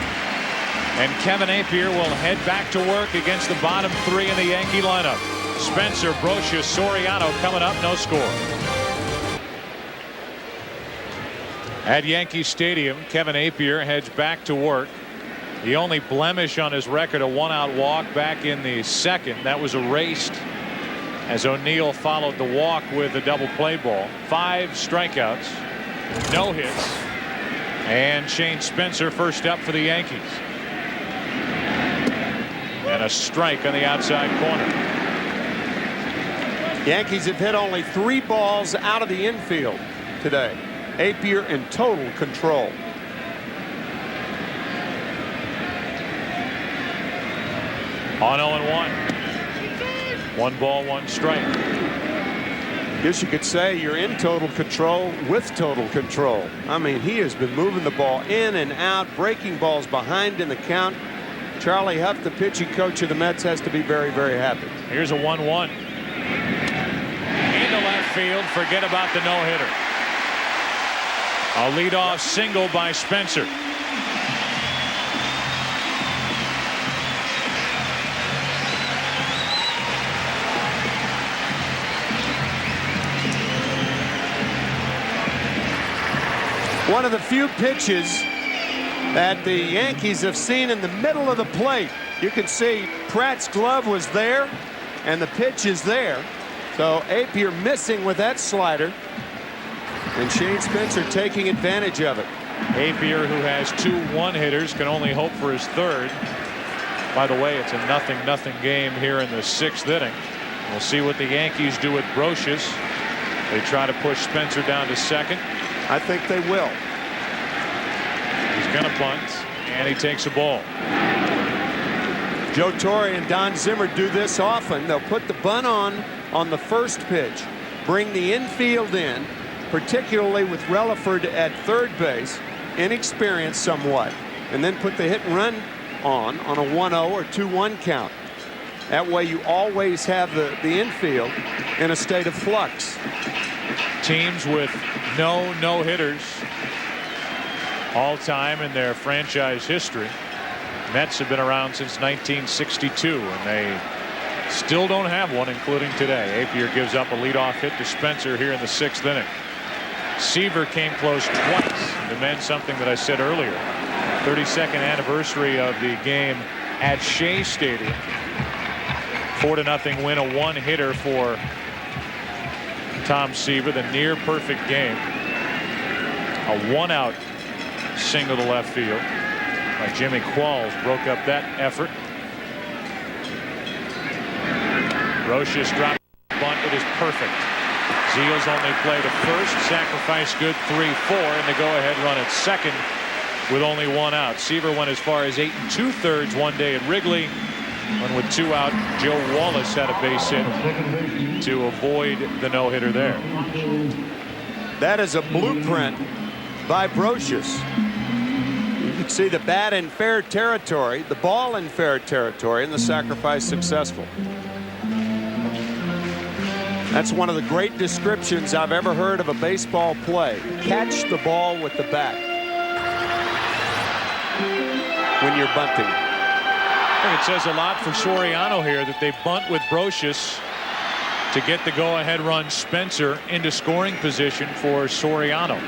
And Kevin Apier will head back to work against the bottom 3 in the Yankee lineup. Spencer, Brosius, Soriano coming up. No score. At Yankee Stadium, Kevin Apier heads back to work. The only blemish on his record, a 1-out walk back in the 2nd. That was erased as O'Neill followed the walk with a double play ball. 5 strikeouts, no hits, and Shane Spencer first up for the Yankees. And And a strike on the outside corner. Yankees have hit only 3 balls out of the infield today. Apier in total control. On 0-1. 1 ball, 1 strike. Guess you could say you're in total control with total control. I mean, he has been moving the ball in and out, breaking balls behind in the count. Charlie Huff, the pitching coach of the Mets, has to be very, very happy. Here's a 1-1. Into left field. Forget about the no-hitter. A leadoff single by Spencer. One of the few pitches that the Yankees have seen in the middle of the plate. You can see Pratt's glove was there, and the pitch is there. So Apier missing with that slider, and Shane Spencer taking advantage of it. Apier, who has 2 one-hitters, can only hope for his 3rd. By the way, it's a 0-0 game here in the 6th inning. We'll see what the Yankees do with Brocious. They try to push Spencer down to 2nd. I think they will. He's going to bunt, and he takes a ball. Joe Torre and Don Zimmer do this often. They'll put the bunt on the first pitch, bring the infield in, particularly with Relaford at 3rd base, inexperienced somewhat, and then put the hit and run on a 1-0 or 2-1 count. That way you always have the infield in a state of flux. Teams with no-hitters all time in their franchise history. Mets have been around since 1962, and they still don't have one, including today. Apier gives up a leadoff hit to Spencer here in the 6th inning. Seaver came close twice. It meant something that I said earlier. 32nd anniversary of the game at Shea Stadium. 4-0 win, a 1-hitter for Tom Seaver, the near perfect game. A 1-out single to left field by Jimmy Qualls broke up that effort. Brocious dropped the bunt. It is perfect. Zeals only played to first, sacrifice good 3-4, and the go-ahead run at 2nd with only 1 out. Seaver went as far as 8 2/3 one day at Wrigley, when with 2 out, Joe Wallace had a base hit to avoid the no-hitter there. That is a blueprint by Brocious. You can see the bat in fair territory, the ball in fair territory, and the sacrifice successful. That's one of the great descriptions I've ever heard of a baseball play. Catch the ball with the bat when you're bunting. I think it says a lot for Soriano here that they bunt with Brocious to get the go-ahead run Spencer into scoring position for Soriano.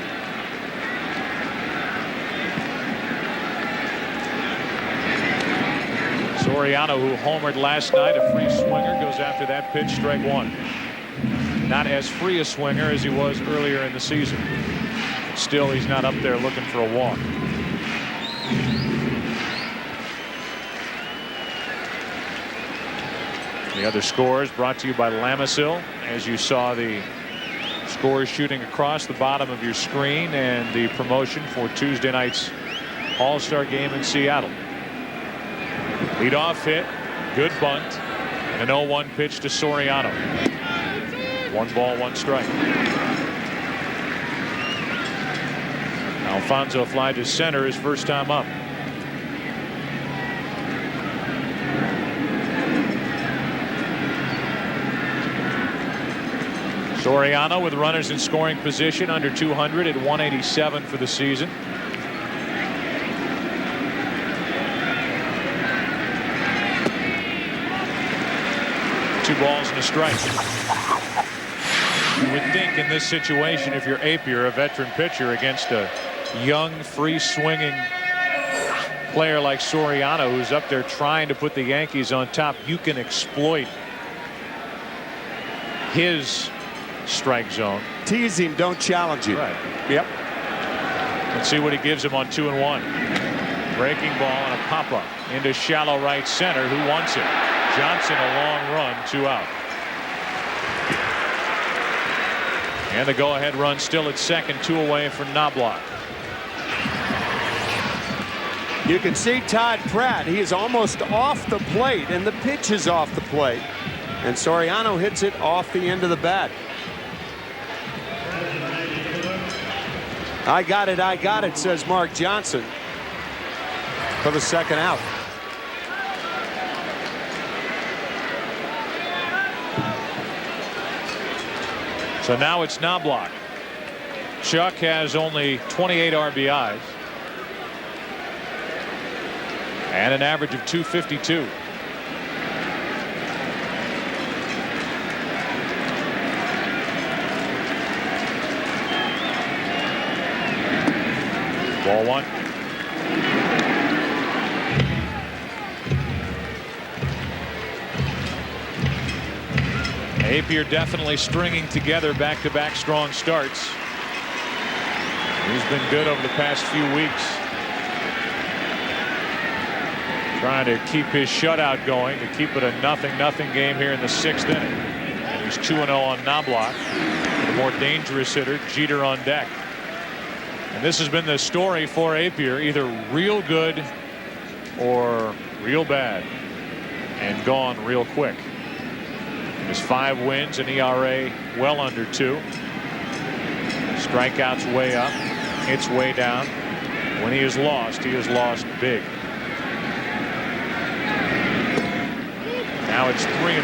Soriano, who homered last night, a free swinger, goes after that pitch, strike 1. Not as free a swinger as he was earlier in the season. Still, he's not up there looking for a walk. The other scores brought to you by Lamisil. As you saw, the scores shooting across the bottom of your screen, and the promotion for Tuesday night's All-Star game in Seattle. Leadoff hit, good bunt, an 0-1 pitch to Soriano. 1 ball, 1 strike. Alfonso fly to center, his first time up. Soriano with runners in scoring position, under 200 at 187 for the season. Two balls and a strike. You would think in this situation, if you're Apier, a veteran pitcher, against a young, free-swinging player like Soriano, who's up there trying to put the Yankees on top, you can exploit his strike zone. Tease him, don't challenge him. Right. Yep. Let's see what he gives him on 2-1. Breaking ball and a pop-up into shallow right center. Who wants it? Johnson, a long run, 2 out. And the go-ahead run still at second, 2 away for Knobloch. You can see Todd Pratt. He is almost off the plate, and the pitch is off the plate. And Soriano hits it off the end of the bat. I got it, says Mark Johnson for the second out. So now it's Knobloch. Chuck has only 28 RBIs and an average of 252. Ball 1. Apier definitely stringing together back-to-back strong starts. He's been good over the past few weeks. Trying to keep his shutout going to keep it a 0-0 game here in the 6th inning. And he's 2-0 on Knobloch. The more dangerous hitter, Jeter, on deck. And this has been the story for Apier, either real good or real bad, and gone real quick. His 5 wins, an ERA well under 2. Strikeouts way up, hits way down. When he has lost big. Now it's 3-0.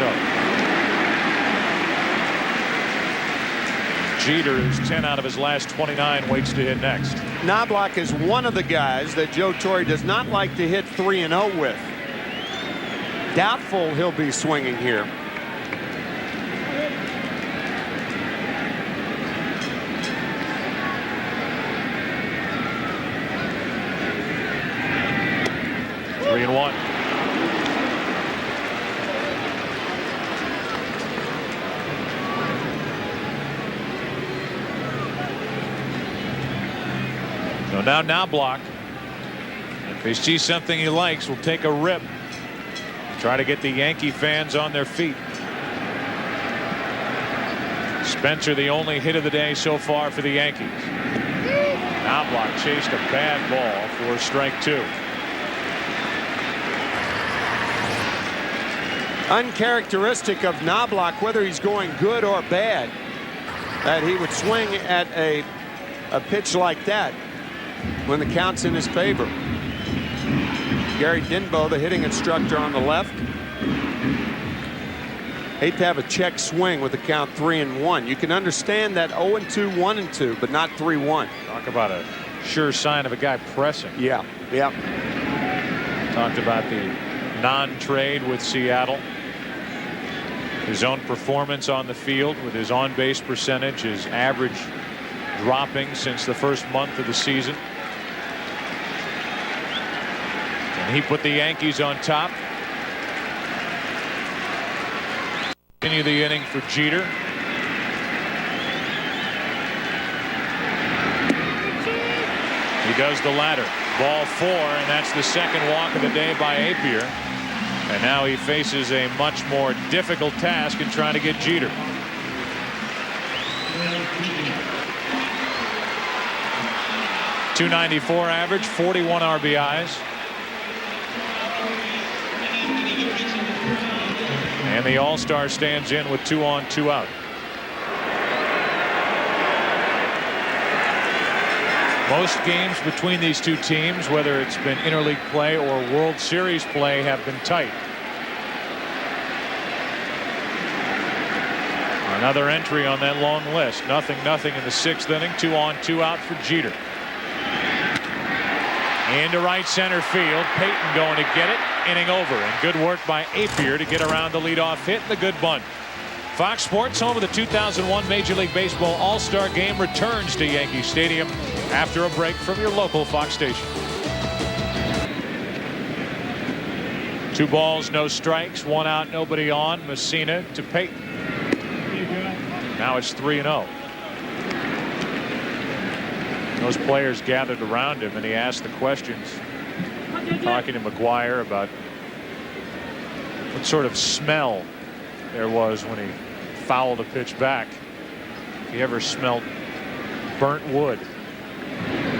Jeter, who's 10 out of his last 29, waits to hit next. Knobloch is one of the guys that Joe Torre does not like to hit 3-0 with. Doubtful he'll be swinging here. Three and 1. So now Knobloch, if he sees something he likes, will take a rip. Try to get the Yankee fans on their feet. Spencer, the only hit of the day so far for the Yankees. Knobloch chased a bad ball for strike 2. Uncharacteristic of Knobloch, whether he's going good or bad, that he would swing at a pitch like that when the count's in his favor. Gary Denbo, the hitting instructor on the left. Hate to have a check swing with the count 3-1. You can understand that 0-2, 1-2, but not 3-1. Talk about a sure sign of a guy pressing. Yeah. Talked about the non-trade with Seattle. His own performance on the field with his on-base percentage, his average dropping since the first month of the season. And he put the Yankees on top. Continue the inning for Jeter. He does the latter. Ball 4, and that's the second walk of the day by Apier. And now he faces a much more difficult task in trying to get Jeter. .294 average, 41 RBIs. And the All-Star stands in with 2 on, 2 out. Most games between these two teams, whether it's been interleague play or World Series play, have been tight. Another entry on that long list. 0-0 in the 6th inning. 2 on, 2 out for Jeter. Into right center field. Payton going to get it. Inning over. And good work by Apier to get around the leadoff hit and the good bunt. Fox Sports, home of the 2001 Major League Baseball All-Star Game, returns to Yankee Stadium after a break from your local Fox station. 2 balls, no strikes, 1 out, nobody on. Messina to Payton. Now it's 3-0. Those players gathered around him, and he asked the questions. talking to McGuire about what sort of smell there was when he fouled a pitch back. If he ever smelled burnt wood.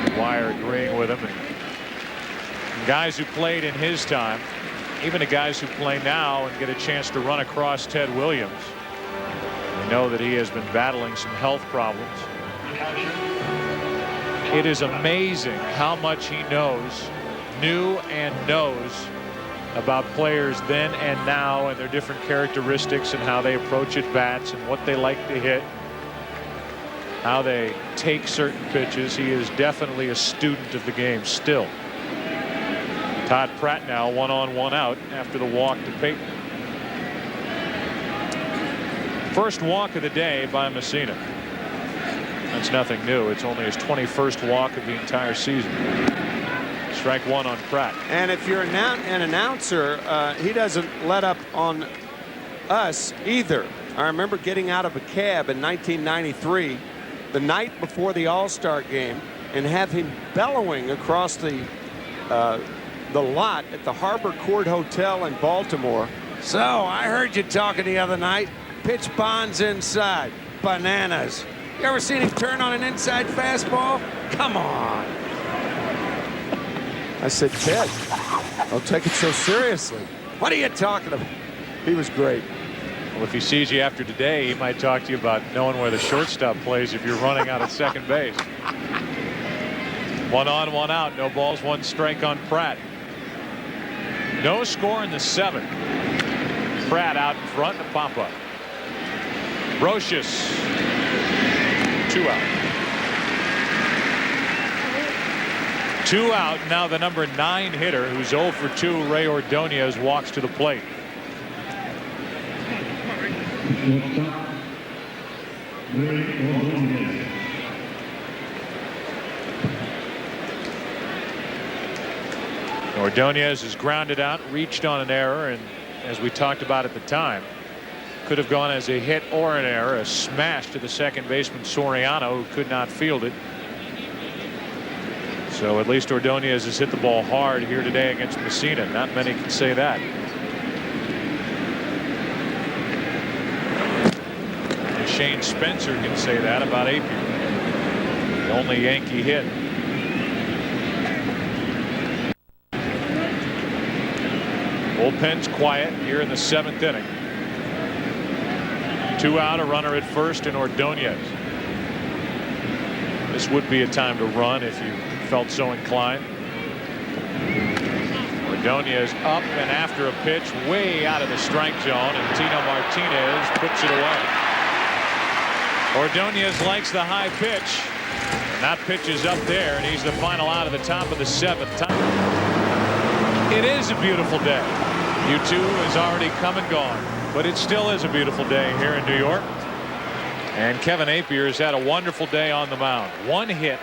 McGuire agreeing with him. And guys who played in his time, even the guys who play now and get a chance to run across Ted Williams, we know that he has been battling some health problems. It is amazing how much he knew and knows about players then and now and their different characteristics and how they approach at bats and what they like to hit, how they take certain pitches. He is definitely a student of the game still. Todd Pratt now 1 on 1 out after the walk to Payton. First walk of the day by Messina. That's nothing new. It's only his 21st walk of the entire season. Strike one on Pratt. And if you're an announcer, he doesn't let up on us either. I remember getting out of a cab in 1993, the night before the All-Star game, and have him bellowing across the lot at the Harbor Court Hotel in Baltimore. So I heard you talking the other night. Pitch Bond's inside. Bananas. You ever seen him turn on an inside fastball? Come on. I said, Ted, don't take it so seriously. What are you talking about? He was great. Well, if he sees you after today, he might talk to you about knowing where the shortstop plays if you're running out at second base. 1 on 1 out. No balls, 1 strike on Pratt. No score in the 7th. Pratt out in front to pop up. Brocious. 2 out. 2 out. Now the number 9 hitter, who's 0 for 2, Ray Ordonez, walks to the plate. Ordonez is grounded out, reached on an error, and as we talked about at the time, could have gone as a hit or an error. A smash to the second baseman Soriano, who could not field it. So at least Ordonez has hit the ball hard here today against Messina. Not many can say that. And Shane Spencer can say that about Appier. The only Yankee hit. Bullpen's quiet here in the 7th inning. 2 out, a runner at first, and Ordonez. This would be a time to run if you felt so inclined. Ordonez up and after a pitch way out of the strike zone, and Tino Martinez puts it away. Ordonez likes the high pitch, and that pitch is up there, and he's the final out of the top of the 7th. It is a beautiful day. U2 has already come and gone, but it still is a beautiful day here in New York. And Kevin Appier has had a wonderful day on the mound. 1 hit,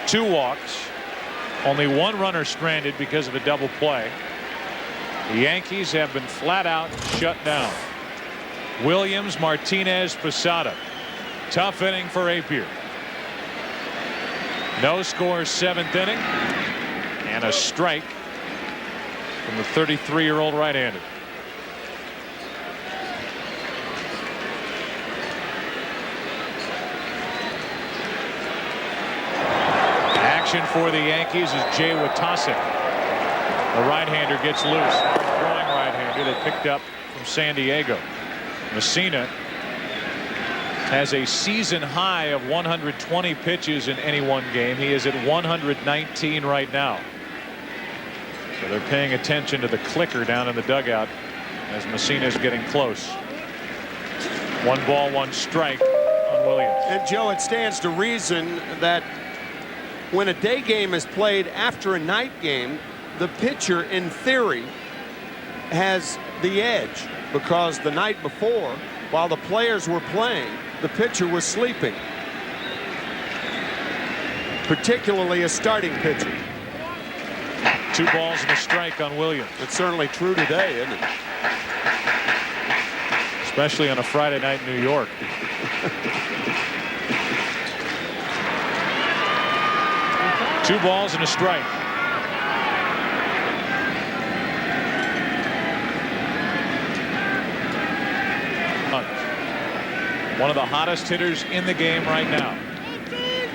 2 walks, only 1 runner stranded because of a double play. The Yankees have been flat out shut down. Williams, Martinez, Posada. Tough inning for Appier. No score, 7th inning, and a strike from the 33-year-old right-hander. Action for the Yankees is Jay Watase. The right-hander gets loose. Throwing right-hander that picked up from San Diego. Messina has a season high of 120 pitches in any one game. He is at 119 right now. So they're paying attention to the clicker down in the dugout as Messina is getting close. 1 ball, 1 strike on Williams. And Joe, it stands to reason that when a day game is played after a night game, the pitcher, in theory, has the edge, because the night before, while the players were playing, the pitcher was sleeping, particularly a starting pitcher. 2 balls and a strike on Williams. It's certainly true today, isn't it? Especially on a Friday night in New York. Two balls and a strike. one of the hottest hitters in the game right now.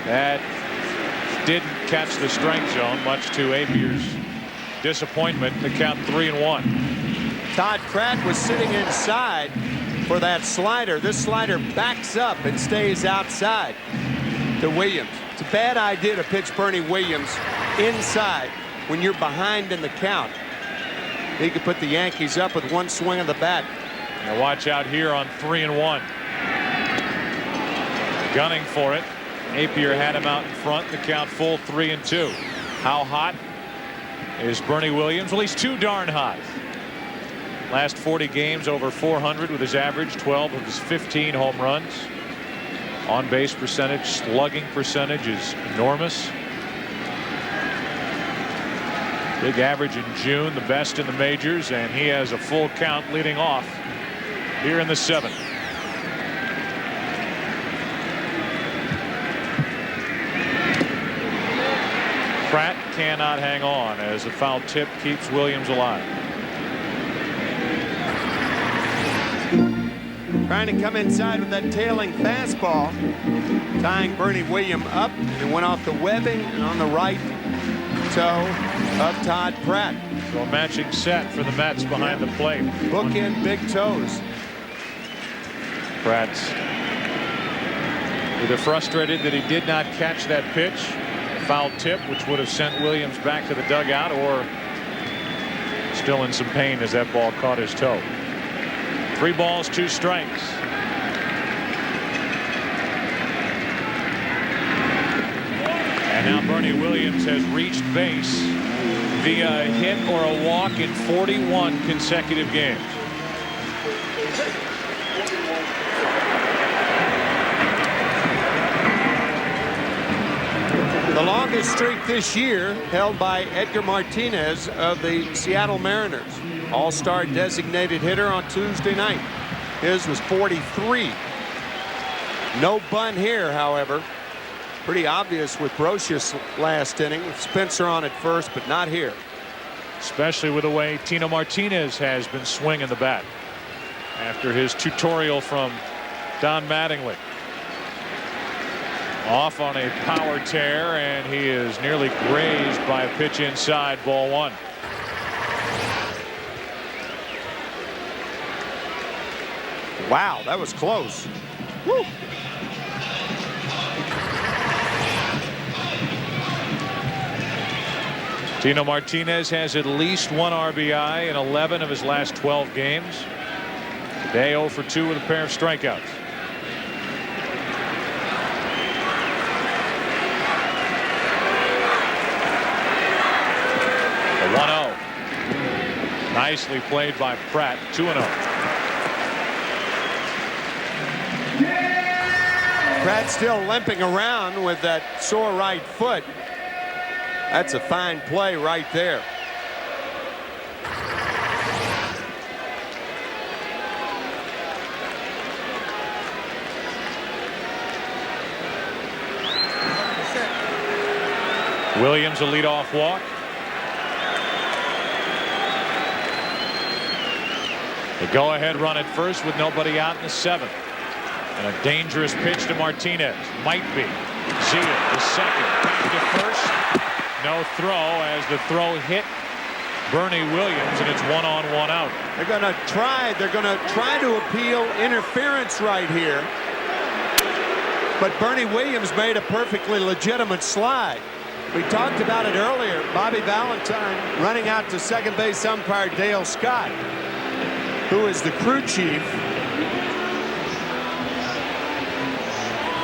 That didn't catch the strike zone, much to Apier's disappointment. The count 3-1. Todd Pratt was sitting inside for that slider. This slider backs up and stays outside to Williams. It's a bad idea to pitch Bernie Williams inside when you're behind in the count. He could put the Yankees up with one swing of the bat. Now watch out here on 3-1. Gunning for it. Apier had him out in front. The count full 3-2. How hot is Bernie Williams? Well, he's too darn hot. Last 40 games over 400 with his average 12 of his 15 home runs. On base percentage, slugging percentage is enormous. Big average in June, the best in the majors, and he has a full count leading off here in the 7th. Pratt cannot hang on as the foul tip keeps Williams alive. Trying to come inside with that tailing fastball, tying Bernie Williams up, and it went off the webbing and on the right toe of Todd Pratt. So a matching set for the Mets behind the plate. Bookend big toes. Pratt's either frustrated that he did not catch that pitch, a foul tip, which would have sent Williams back to the dugout, or still in some pain as that ball caught his toe. 3 balls, 2 strikes. And now Bernie Williams has reached base via a hit or a walk in 41 consecutive games. The longest streak this year held by Edgar Martinez of the Seattle Mariners. All-star designated hitter on Tuesday night. His was 43. No bunt here, however. Pretty obvious with Brocious last inning, with Spencer on at first, but not here. Especially with the way Tino Martinez has been swinging the bat after his tutorial from Don Mattingly. Off on a power tear, and he is nearly grazed by a pitch inside, ball 1. Wow, that was close. Woo. Tino Martinez has at least 1 RBI in 11 of his last 12 games. Today 0 for 2 with a pair of strikeouts. The 1-0. Nicely played by Pratt. 2-0. Pratt still limping around with that sore right foot. That's a fine play right there. Williams a leadoff walk. The go-ahead run at first with nobody out in the 7th. And a dangerous pitch to Martinez. Might be. Zia, the second. Back to first. No throw as the throw hit Bernie Williams, and it's 1-on-1 out. They're going to try to appeal interference right here. But Bernie Williams made a perfectly legitimate slide. We talked about it earlier. Bobby Valentine running out to second base umpire Dale Scott, who is the crew chief.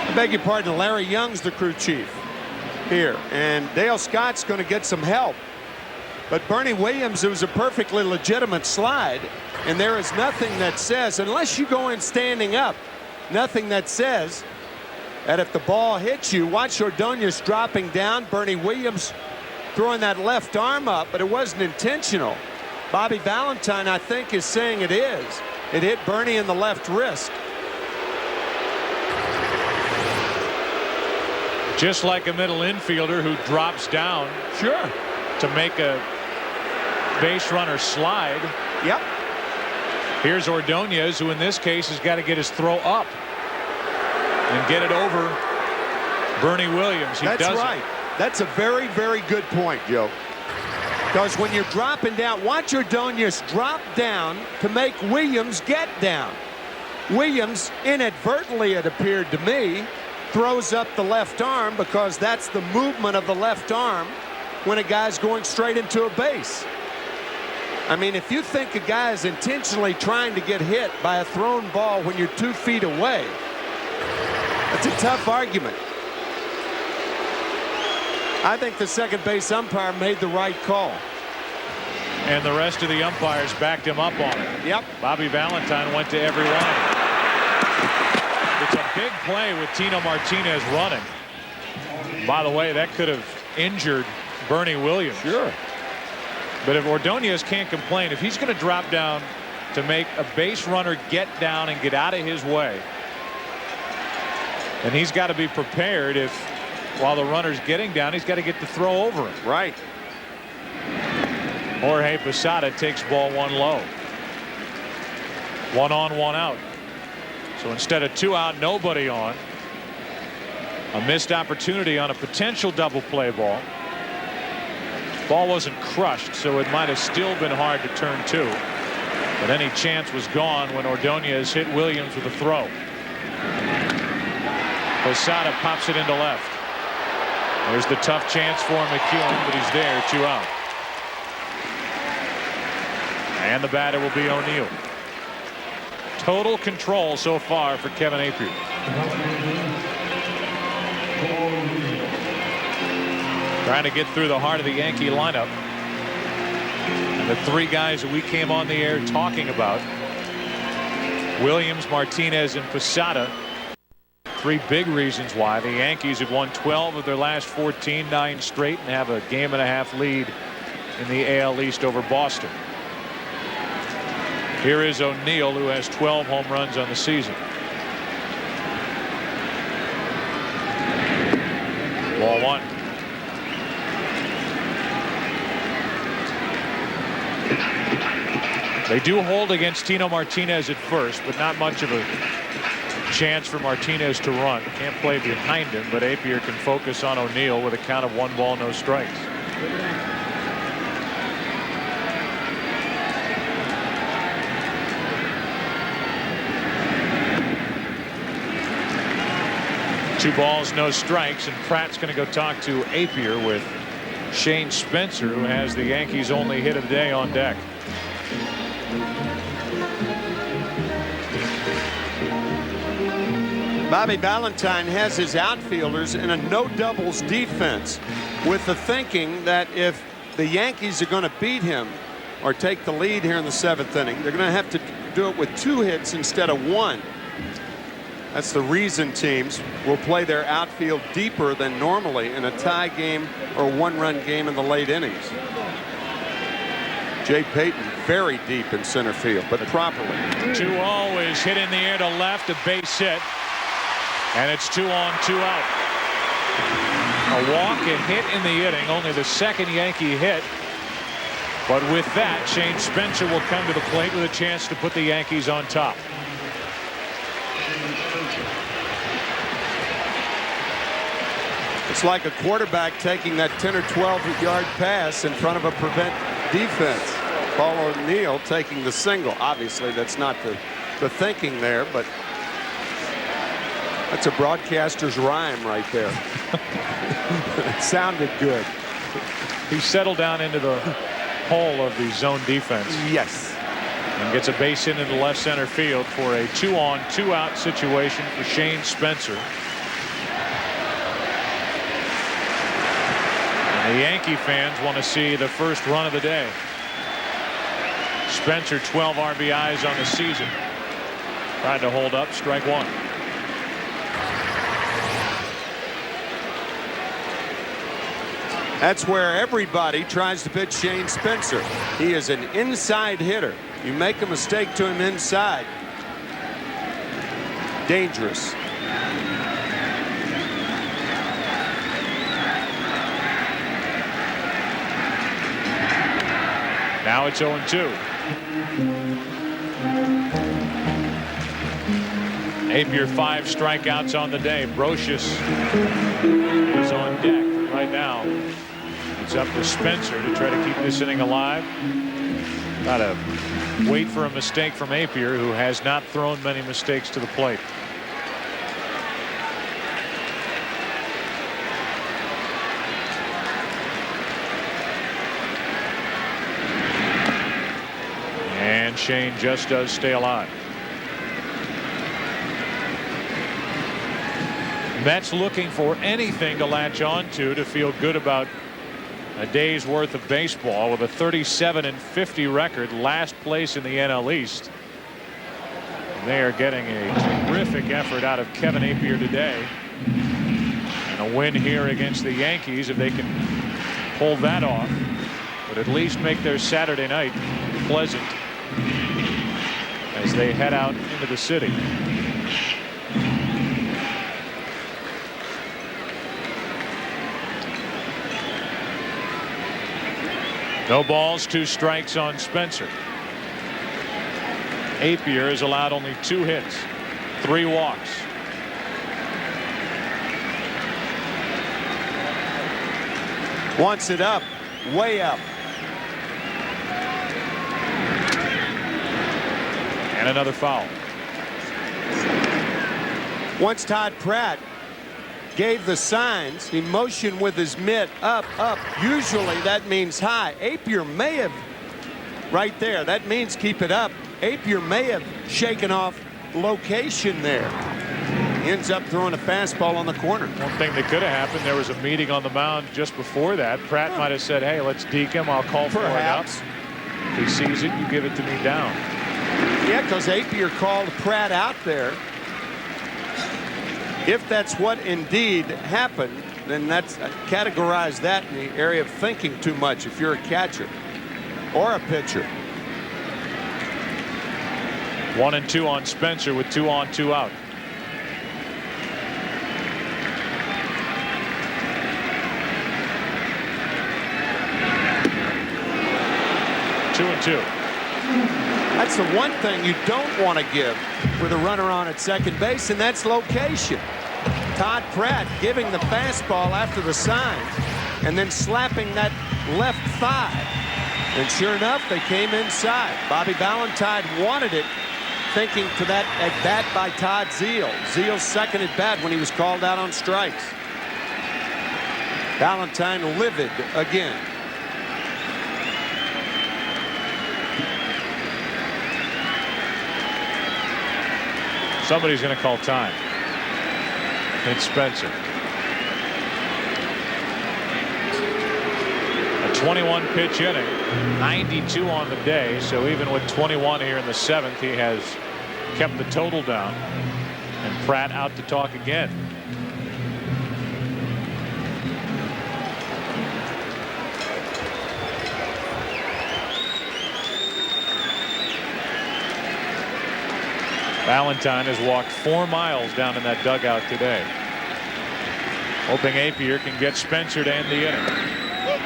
I beg your pardon, Larry Young's the crew chief here, and Dale Scott's going to get some help. But Bernie Williams, it was a perfectly legitimate slide, and there is nothing that says, unless you go in standing up, nothing that says that if the ball hits you, watch Ordonez dropping down, Bernie Williams throwing that left arm up, but it wasn't intentional. Bobby Valentine, I think, is saying it is. It hit Bernie in the left wrist. Just like a middle infielder who drops down. Sure. To make a base runner slide. Yep. Here's Ordonez, who in this case has got to get his throw up. and get it over Bernie Williams. That's right. That's a very, very good point, Joe. Because when you're dropping down, watch Ordonez drop down to make Williams get down. Williams, inadvertently, it appeared to me, throws up the left arm because that's the movement of the left arm when a guy's going straight into a base. I mean, if you think a guy is intentionally trying to get hit by a thrown ball when you're 2 feet away, that's a tough argument. I think the second base umpire made the right call. And the rest of the umpires backed him up on it. Yep. Bobby Valentine went to every line. It's a big play with Tino Martinez running. By the way, that could have injured Bernie Williams. Sure. But if Ordonez can't complain, if he's going to drop down to make a base runner get down and get out of his way, then he's got to be prepared if while the runner's getting down, he's got to get the throw over him. Right. Jorge Posada takes ball 1 low. 1 on, 1 out. So instead of 2 out, nobody on. A missed opportunity on a potential double play ball. Ball wasn't crushed, so it might have still been hard to turn 2. But any chance was gone when Ordonez hit Williams with a throw. Posada pops it into left. There's the tough chance for McEwen, but he's there, 2 out. And the batter will be O'Neill. Total control so far for Kevin Appier. Trying to get through the heart of the Yankee lineup. And the 3 guys that we came on the air talking about, Williams, Martinez, and Posada. 3 big reasons why the Yankees have won 12 of their last 14, 9 straight, and have a game-and-a-half lead in the AL East over Boston. Here is O'Neill, who has 12 home runs on the season. Ball 1. They do hold against Tino Martinez at first, but not much of a chance for Martinez to run. Can't play behind him, but Appier can focus on O'Neill with a count of 1 ball, no strikes. Two balls, no strikes, and Pratt's going to go talk to Appier with Shane Spencer, who has the Yankees' only hit of the day on deck. Bobby Valentine has his outfielders in a no doubles defense, with the thinking that if the Yankees are going to beat him or take the lead here in the 7th inning, they're going to have to do it with 2 hits instead of 1. That's the reason teams will play their outfield deeper than normally in a tie game or 1-run game in the late innings. Jay Payton very deep in center field, but properly. 2-0 is hit in the air to left, a base hit. And it's 2 on, 2 out. A walk, a hit in the inning, only the 2nd Yankee hit. But with that, Shane Spencer will come to the plate with a chance to put the Yankees on top. It's like a quarterback taking that 10 or 12-yard pass in front of a prevent defense. Paul O'Neill taking the single. Obviously, that's not the thinking there, but that's a broadcaster's rhyme right there. It sounded good. He settled down into the hole of the zone defense. Yes. And gets a base hit into left center field for a 2 on, 2 out situation for Shane Spencer. And the Yankee fans want to see the first run of the day. Spencer 12 RBIs on the season. Tried to hold up, strike 1. That's where everybody tries to pitch Shane Spencer. He is an inside hitter. You make a mistake to him inside, dangerous. Now it's 0-2. Appier 5 strikeouts on the day. Brocious is on deck right now. It's up to Spencer to try to keep this inning alive. Got to wait for a mistake from Appier, who has not thrown many mistakes to the plate. And Shane just does stay alive. Mets looking for anything to latch on to feel good about a day's worth of baseball with a 37-50 record, last place in the NL East. And they are getting a terrific effort out of Kevin Appier today. And a win here against the Yankees, if they can pull that off, would at least make their Saturday night pleasant as they head out into the city. No balls, 2 strikes on Spencer. Appier has allowed only 2 hits, 3 walks. Wants it up, way up. And another foul. Once Todd Pratt gave the signs, he motioned with his mitt up, up. Usually that means high. Appier may have, right there, that means keep it up. Appier may have shaken off location there. He ends up throwing a fastball on the corner. One thing that could have happened, there was a meeting on the mound just before that. Pratt might have said, hey, let's deke him. I'll call for it up. If he sees it, you give it to me down. Yeah, because Appier called Pratt out there. If that's what indeed happened, then that's categorize that in the area of thinking too much if you're a catcher or a pitcher. 1-2 on Spencer with 2 on, 2 out. Two and 2. That's the one thing you don't want to give with a runner on at second base, and that's location. Todd Pratt giving the fastball after the sign and then slapping that left thigh. And sure enough, they came inside. Bobby Valentine wanted it, thinking to that at bat by Todd Zeile. Zeile's second at bat when he was called out on strikes. Valentine livid again. Somebody's going to call time. It's Spencer. A 21 pitch inning, 92 on the day, so even with 21 here in the 7th, he has kept the total down. And Pratt out to talk again. Valentine has walked 4 miles down in that dugout today. Hoping Appier can get Spencer to end the inning.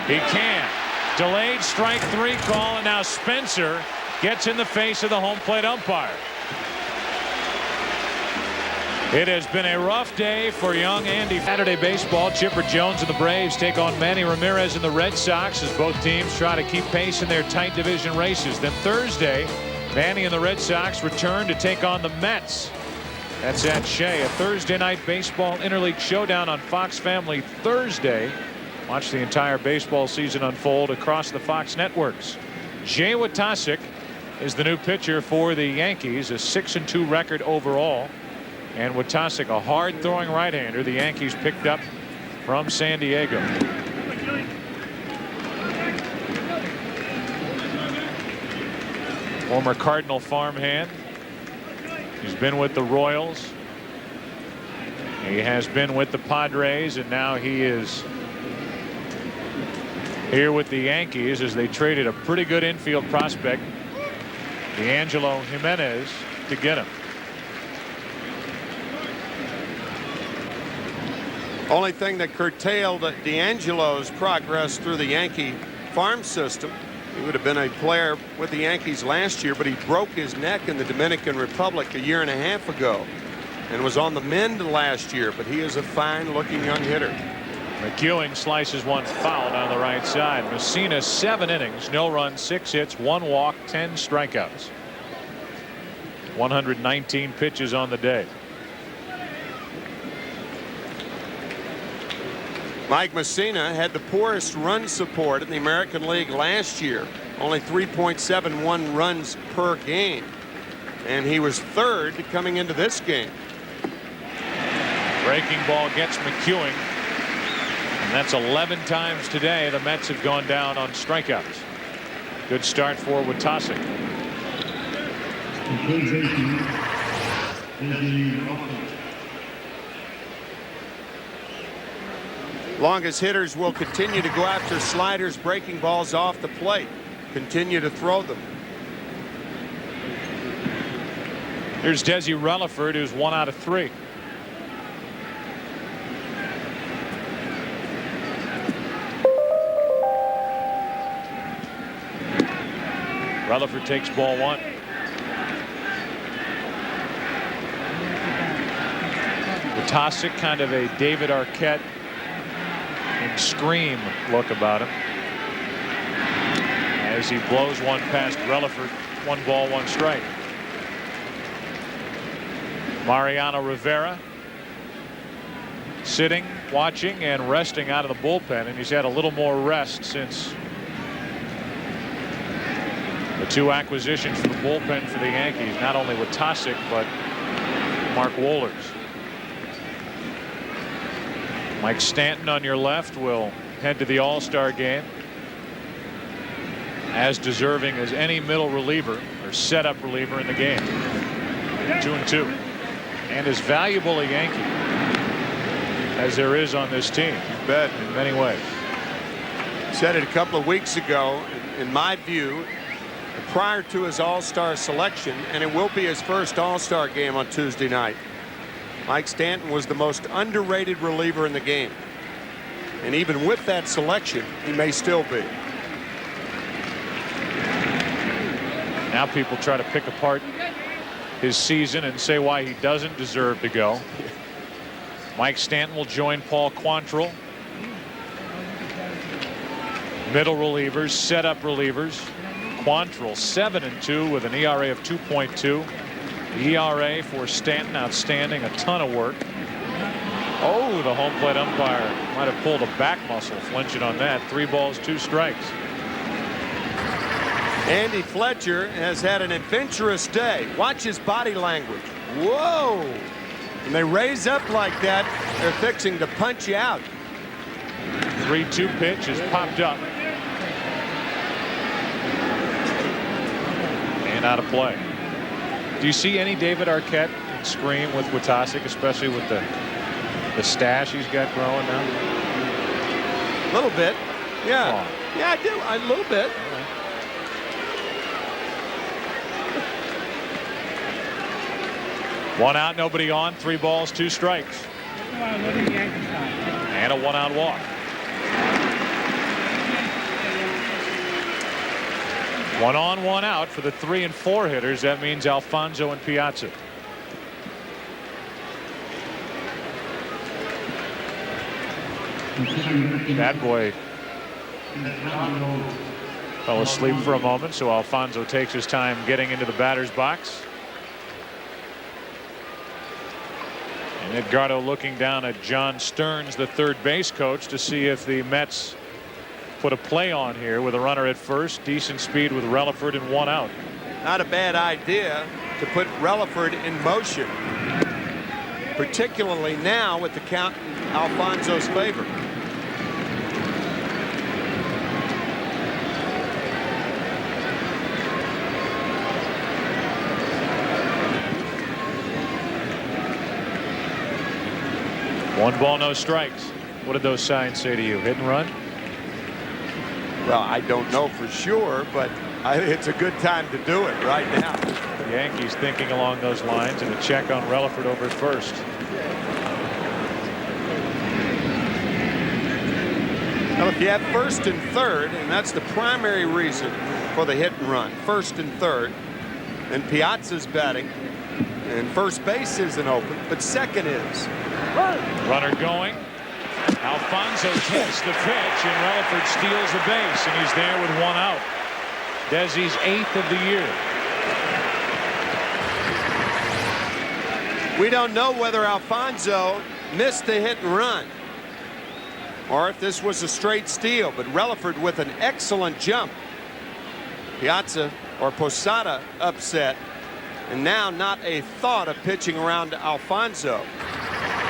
He can. Delayed strike 3 call, and now Spencer gets in the face of the home plate umpire. It has been a rough day for young Andy. Saturday baseball, Chipper Jones and the Braves take on Manny Ramirez and the Red Sox as both teams try to keep pace in their tight division races. Then Thursday, Manny and the Red Sox return to take on the Mets. That's at Shea. A Thursday night baseball interleague showdown on Fox Family Thursday. Watch the entire baseball season unfold across the Fox networks. Jay Watasic is the new pitcher for the Yankees, a 6-2 record overall. And Watasic, a hard-throwing right-hander the Yankees picked up from San Diego. Former Cardinal farmhand. He's been with the Royals. He has been with the Padres, and now he is here with the Yankees as they traded a pretty good infield prospect, D'Angelo Jimenez, to get him. Only thing that curtailed D'Angelo's progress through the Yankee farm system. He would have been a player with the Yankees last year, but he broke his neck in the Dominican Republic a year and a half ago. and was on the mend last year, but he is a fine-looking young hitter. McEwing slices one foul down the right side. Messina, 7 innings, no runs, 6 hits, 1 walk, 10 strikeouts. 119 pitches on the day. Mike Messina had the poorest run support in the American League last year, only 3.71 runs per game, and he was 3rd coming into this game. Breaking ball gets McEwing, and that's 11 times today the Mets have gone down on strikeouts. Good start for Watasic. Longest hitters will continue to go after sliders, breaking balls off the plate. Continue to throw them. Here's Desi Relaford, who's 1 out of 3. Relaford takes ball 1. Watasic, kind of a David Arquette and Scream look about him as he blows one past Relaford. 1 ball, 1 strike. Mariano Rivera sitting, watching, and resting out of the bullpen, and he's had a little more rest since the 2 acquisitions from the bullpen for the Yankees. Not only Watasic, but Mark Wohlers. Mike Stanton on your left will head to the All-Star game, as deserving as any middle reliever or setup reliever in the game. 2-2, and as valuable a Yankee as there is on this team. You bet. In many ways. Said it a couple of weeks ago. In my view, prior to his All-Star selection, and it will be his first All-Star game on Tuesday night, Mike Stanton was the most underrated reliever in the game. And even with that selection, he may still be. Now people try to pick apart his season and say why he doesn't deserve to go. Mike Stanton will join Paul Quantrill. Middle relievers, setup relievers. Quantrill 7-2 with an ERA of 2.2. The ERA for Stanton outstanding, a ton of work. Oh, the home plate umpire might have pulled a back muscle flinching on that. 3 balls, 2 strikes. Andy Fletcher has had an adventurous day. Watch his body language. Whoa! When they raise up like that, they're fixing to punch you out. 3-2 pitch is popped up and out of play. Do you see any David Arquette Scream with Watasic, especially with the stash he's got growing now? A little bit. Yeah. Oh. Yeah, I do. A little bit. Right. 1 out, nobody on. 3 balls, 2 strikes. And a 1-out walk. One on, 1 out for the 3 and 4 hitters. That means Alfonso and Piazza. Bad boy fell asleep for a moment, so Alfonso takes his time getting into the batter's box. And Edgardo looking down at John Stearns, the third base coach, to see if the Mets put a play on here with a runner at first. Decent speed with Relaford and 1 out. Not a bad idea to put Relaford in motion, particularly now with the count in Alfonso's favor. One ball, no strikes. What did those signs say to you? Hit and run? Well, I don't know for sure, but it's a good time to do it right now. The Yankees thinking along those lines, and a check on Relaford over at first. Well, if you have 1st and 3rd, and that's the primary reason for the hit and run, 1st and 3rd, and Piazza's batting, And first base isn't open, but second is. Runner going. Alfonso takes the pitch, and Relaford steals a base, and he's there with one out. Desi's 8th of the year. We don't know whether Alfonso missed the hit and run or if this was a straight steal, but Relaford with an excellent jump. Piazza or Posada upset, and now not a thought of pitching around to Alfonso.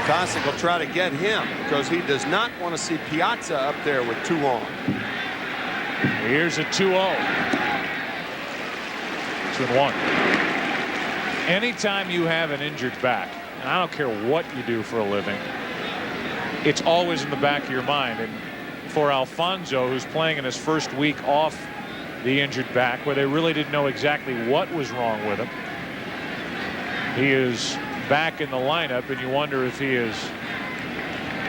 Tosic will try to get him because he does not want to see Piazza up there with 2 on. Here's a 2-0. 2-1. Anytime you have an injured back, and I don't care what you do for a living, it's always in the back of your mind. And for Alfonso, who's playing in his first week off the injured back, where they really didn't know exactly what was wrong with him, he is back in the lineup, and you wonder if he is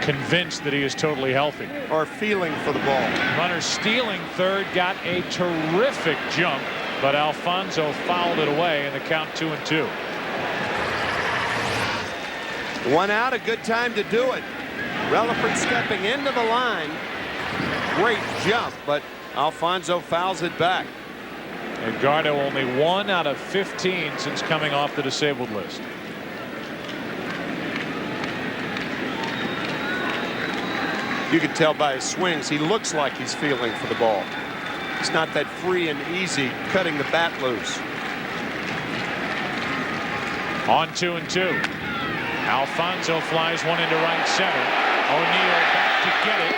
convinced that he is totally healthy. Or feeling for the ball. Runner stealing third, got a terrific jump, but Alfonso fouled it away, and the count 2-2. 1 out, a good time to do it. Relaford stepping into the line. Great jump, but Alfonso fouls it back. Edgardo only 1 out of 15 since coming off the disabled list. You can tell by his swings, he looks like he's feeling for the ball. It's not that free and easy cutting the bat loose. On 2-2. Alfonso flies one into right center. O'Neill back to get it.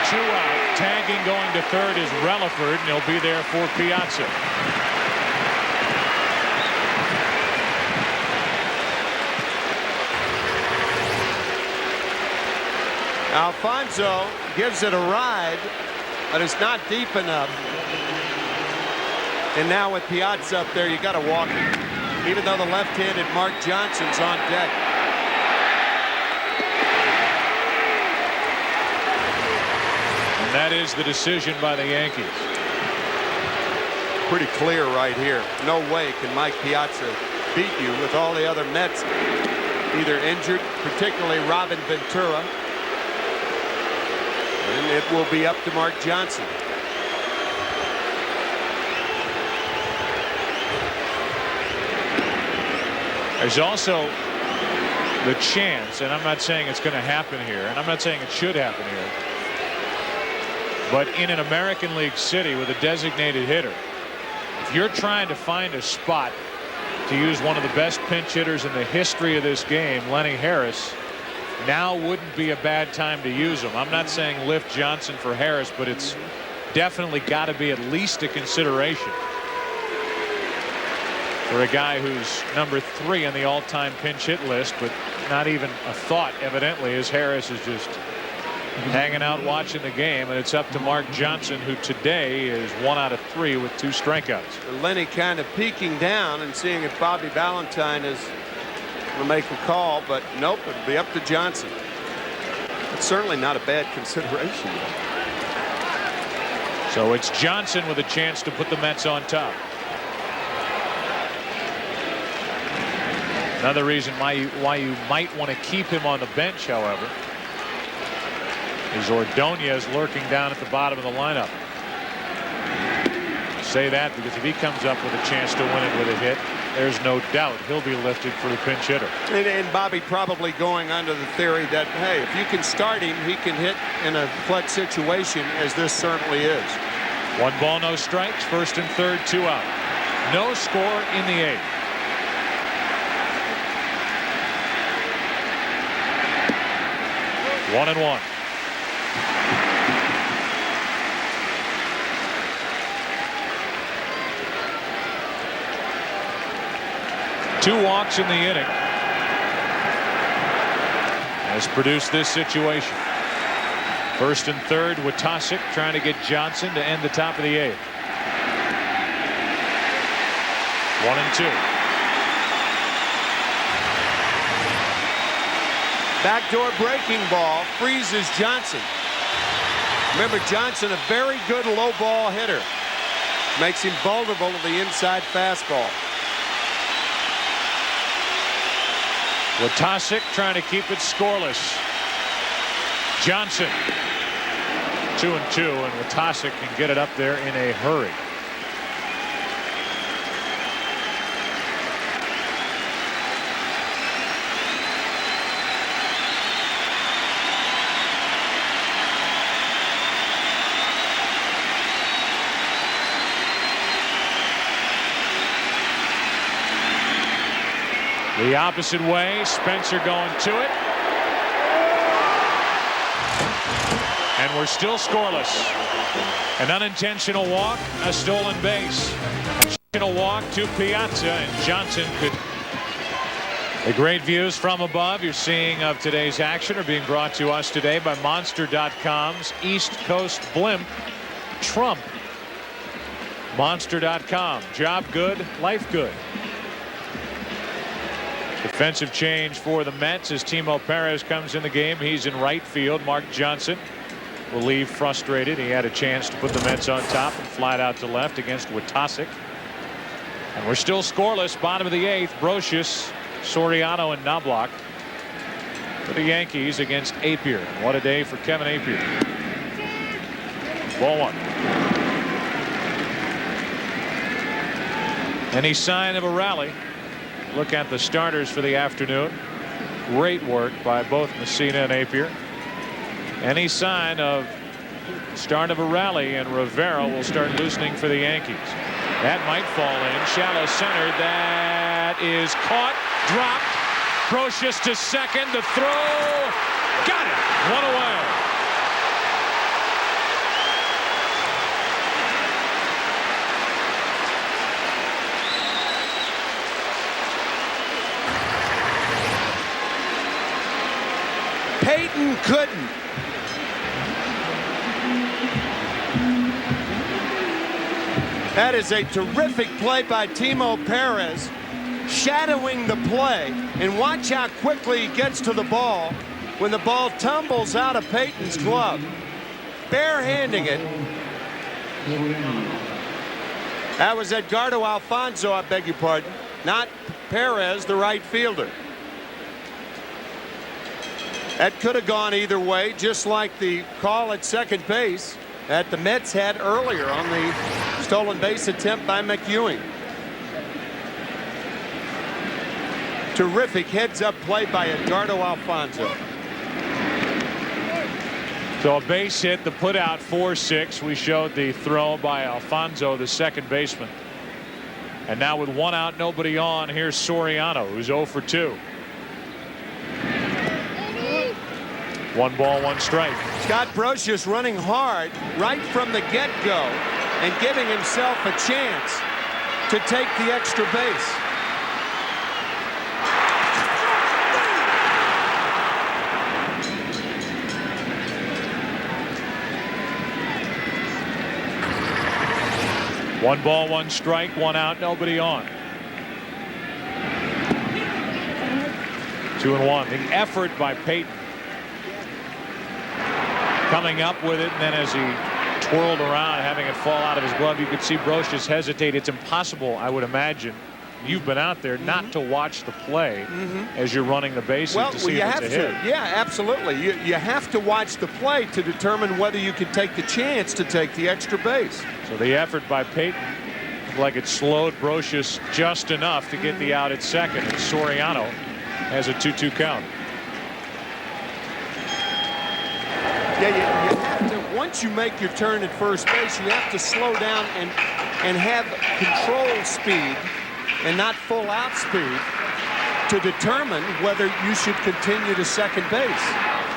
2 out. Tagging going to third is Relaford, and he'll be there for Piazza. Alfonso gives it a ride, but it's not deep enough. And now with Piazza up there, you got to walk it, even though the left-handed Mark Johnson's on deck. And that is the decision by the Yankees. Pretty clear right here. No way can Mike Piazza beat you with all the other Mets either injured, particularly Robin Ventura. And it will be up to Mark Johnson. There's also the chance, and I'm not saying it's going to happen here, and I'm not saying it should happen here, but in an American League city with a designated hitter, if you're trying to find a spot to use one of the best pinch hitters in the history of this game, Lenny Harris, now wouldn't be a bad time to use him. I'm not saying lift Johnson for Harris, but it's definitely got to be at least a consideration for a guy who's number 3 on the all-time pinch hit list, but not even a thought, evidently, as Harris is just hanging out watching the game, and it's up to Mark Johnson, who today is 1 out of 3 with 2 strikeouts. Lenny kind of peeking down and seeing if Bobby Valentine is going to make a call, but nope, it'll be up to Johnson. It's certainly not a bad consideration. So it's Johnson with a chance to put the Mets on top. Another reason why you might want to keep him on the bench, however, is Ordonez lurking down at the bottom of the lineup. I say that because if he comes up with a chance to win it with a hit, there's no doubt he'll be lifted for the pinch hitter. And Bobby probably going under the theory that, hey, if you can start him, he can hit in a clutch situation, as this certainly is. 1 ball, no strikes. First and third, 2 out. No score in the 8th. One and 1. Two walks in the inning has produced this situation. First and third, Watasic trying to get Johnson to end the top of the 8th. 1 and 2. Backdoor breaking ball freezes Johnson. Remember, Johnson, a very good low ball hitter, makes him vulnerable to the inside fastball. Witasic trying to keep it scoreless. Johnson 2-2, and Witasic can get it up there in a hurry. The opposite way, Spencer going to it. And we're still scoreless. An unintentional walk, a stolen base. Intentional walk to Piazza, and Johnson could. The great views from above you're seeing of today's action are being brought to us today by Monster.com's East Coast Blimp, Trump. Monster.com. Job good, life good. Defensive change for the Mets as Timo Perez comes in the game. He's in right field. Mark Johnson will leave frustrated. He had a chance to put the Mets on top and fly it out to left against Witasic. And we're still scoreless. Bottom of the 8th. Brocious, Soriano, and Knobloch for the Yankees against Apier. What a day for Kevin Apier. Ball 1. Any sign of a rally? Look at the starters for the afternoon. Great work by both Messina and Apier. Any sign of start of a rally, and Rivera will start loosening for the Yankees. That might fall in. Shallow center. That is caught. Dropped. Brocious to second. The throw. Got it. One away. Peyton couldn't. That is a terrific play by Timo Perez, shadowing the play, and watch how quickly he gets to the ball when the ball tumbles out of Peyton's glove. Barehanding it. That was Edgardo Alfonso, I beg your pardon, not Perez, the right fielder. That could have gone either way, just like the call at second base that the Mets had earlier on the stolen base attempt by McEwing. Terrific heads-up play by Edgardo Alfonso. So a base hit, the put out 4-6. We showed the throw by Alfonso, the second baseman. And now with 1 out, nobody on, here's Soriano, who's 0 for 2. 1 ball, 1 strike. Scott Brocious running hard right from the get-go and giving himself a chance to take the extra base. One ball, 1 strike, 1 out, nobody on. 2-1. The effort by Peyton. Coming up with it, and then as he twirled around, having it fall out of his glove, you could see Brocious hesitate. It's impossible, I would imagine. You've been out there not to watch the play as you're running the bases to see if it's a hit. Yeah, absolutely. You have to watch the play to determine whether you can take the chance to take the extra base. So the effort by Peyton looked like it slowed Brocious just enough to get the out at second, and Soriano has a 2-2 count. Yeah, you have to, once you make your turn at first base, you have to slow down and have control speed and not full out speed to determine whether you should continue to second base.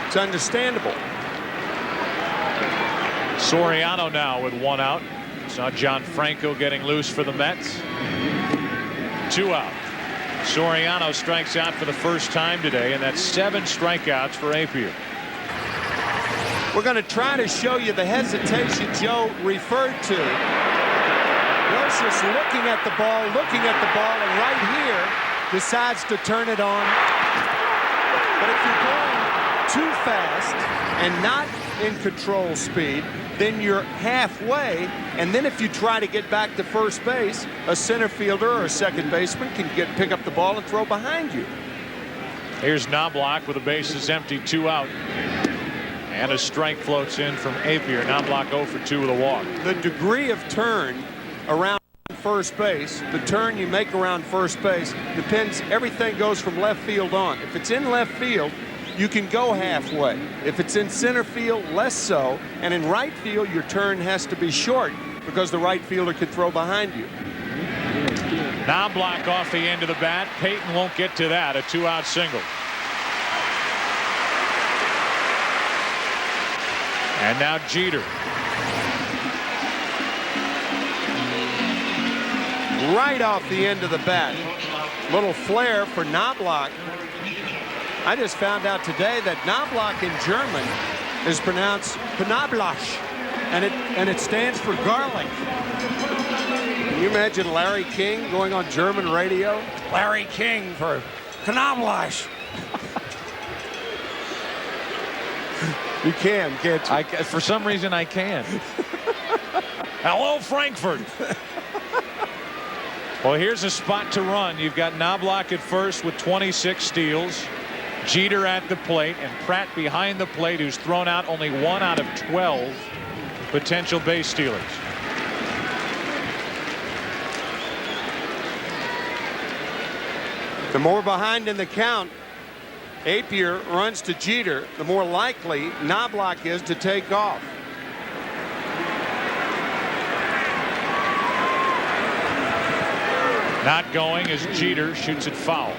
It's understandable. Soriano now with 1 out. Saw John Franco getting loose for the Mets. 2 out. Soriano strikes out for the first time today, and that's 7 strikeouts for Apier. We're going to try to show you the hesitation Joe referred to. Brocious looking at the ball, and right here decides to turn it on. But if you're going too fast and not in control speed, then you're halfway, and then if you try to get back to first base, a center fielder or a second baseman can pick up the ball and throw behind you. Here's Knobloch with the bases empty, 2 out. And a strike floats in from Apier. Knobloch 0 for 2 with a walk. The degree of turn around first base, the turn you make around first base, depends. Everything goes from left field on. If it's in left field, you can go halfway. If it's in center field, less so. And in right field, your turn has to be short because the right fielder could throw behind you. Knobloch off the end of the bat. Payton won't get to that. A 2-out single. And now Jeter. Right off the end of the bat. Little flare for Knobloch. I just found out today that Knobloch in German is pronounced Knoblauch, and it stands for garlic. Can you imagine Larry King going on German radio? Larry King for Knoblauch. You can't you? For some reason I can. Hello, Frankfurt. Well, here's a spot to run. You've got Knobloch at first with 26 steals. Jeter at the plate and Pratt behind the plate, who's thrown out only 1 out of 12 potential base stealers. The more behind in the count Apier runs to Jeter, the more likely Knobloch is to take off. Not going as Jeter shoots it foul.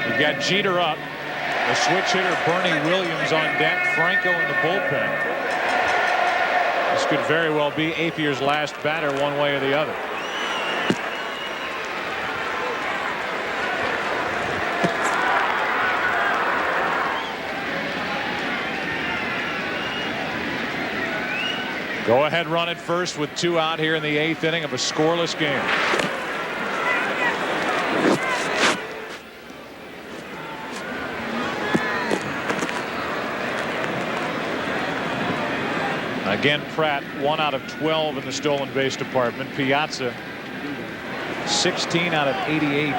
We've got Jeter up. The switch hitter Bernie Williams on deck. Franco in the bullpen. This could very well be Apier's last batter one way or the other. Go ahead run at first with 2 out here in the 8th inning of a scoreless game. Again, Pratt 1 out of 12 in the stolen base department. Piazza 16 out of 88.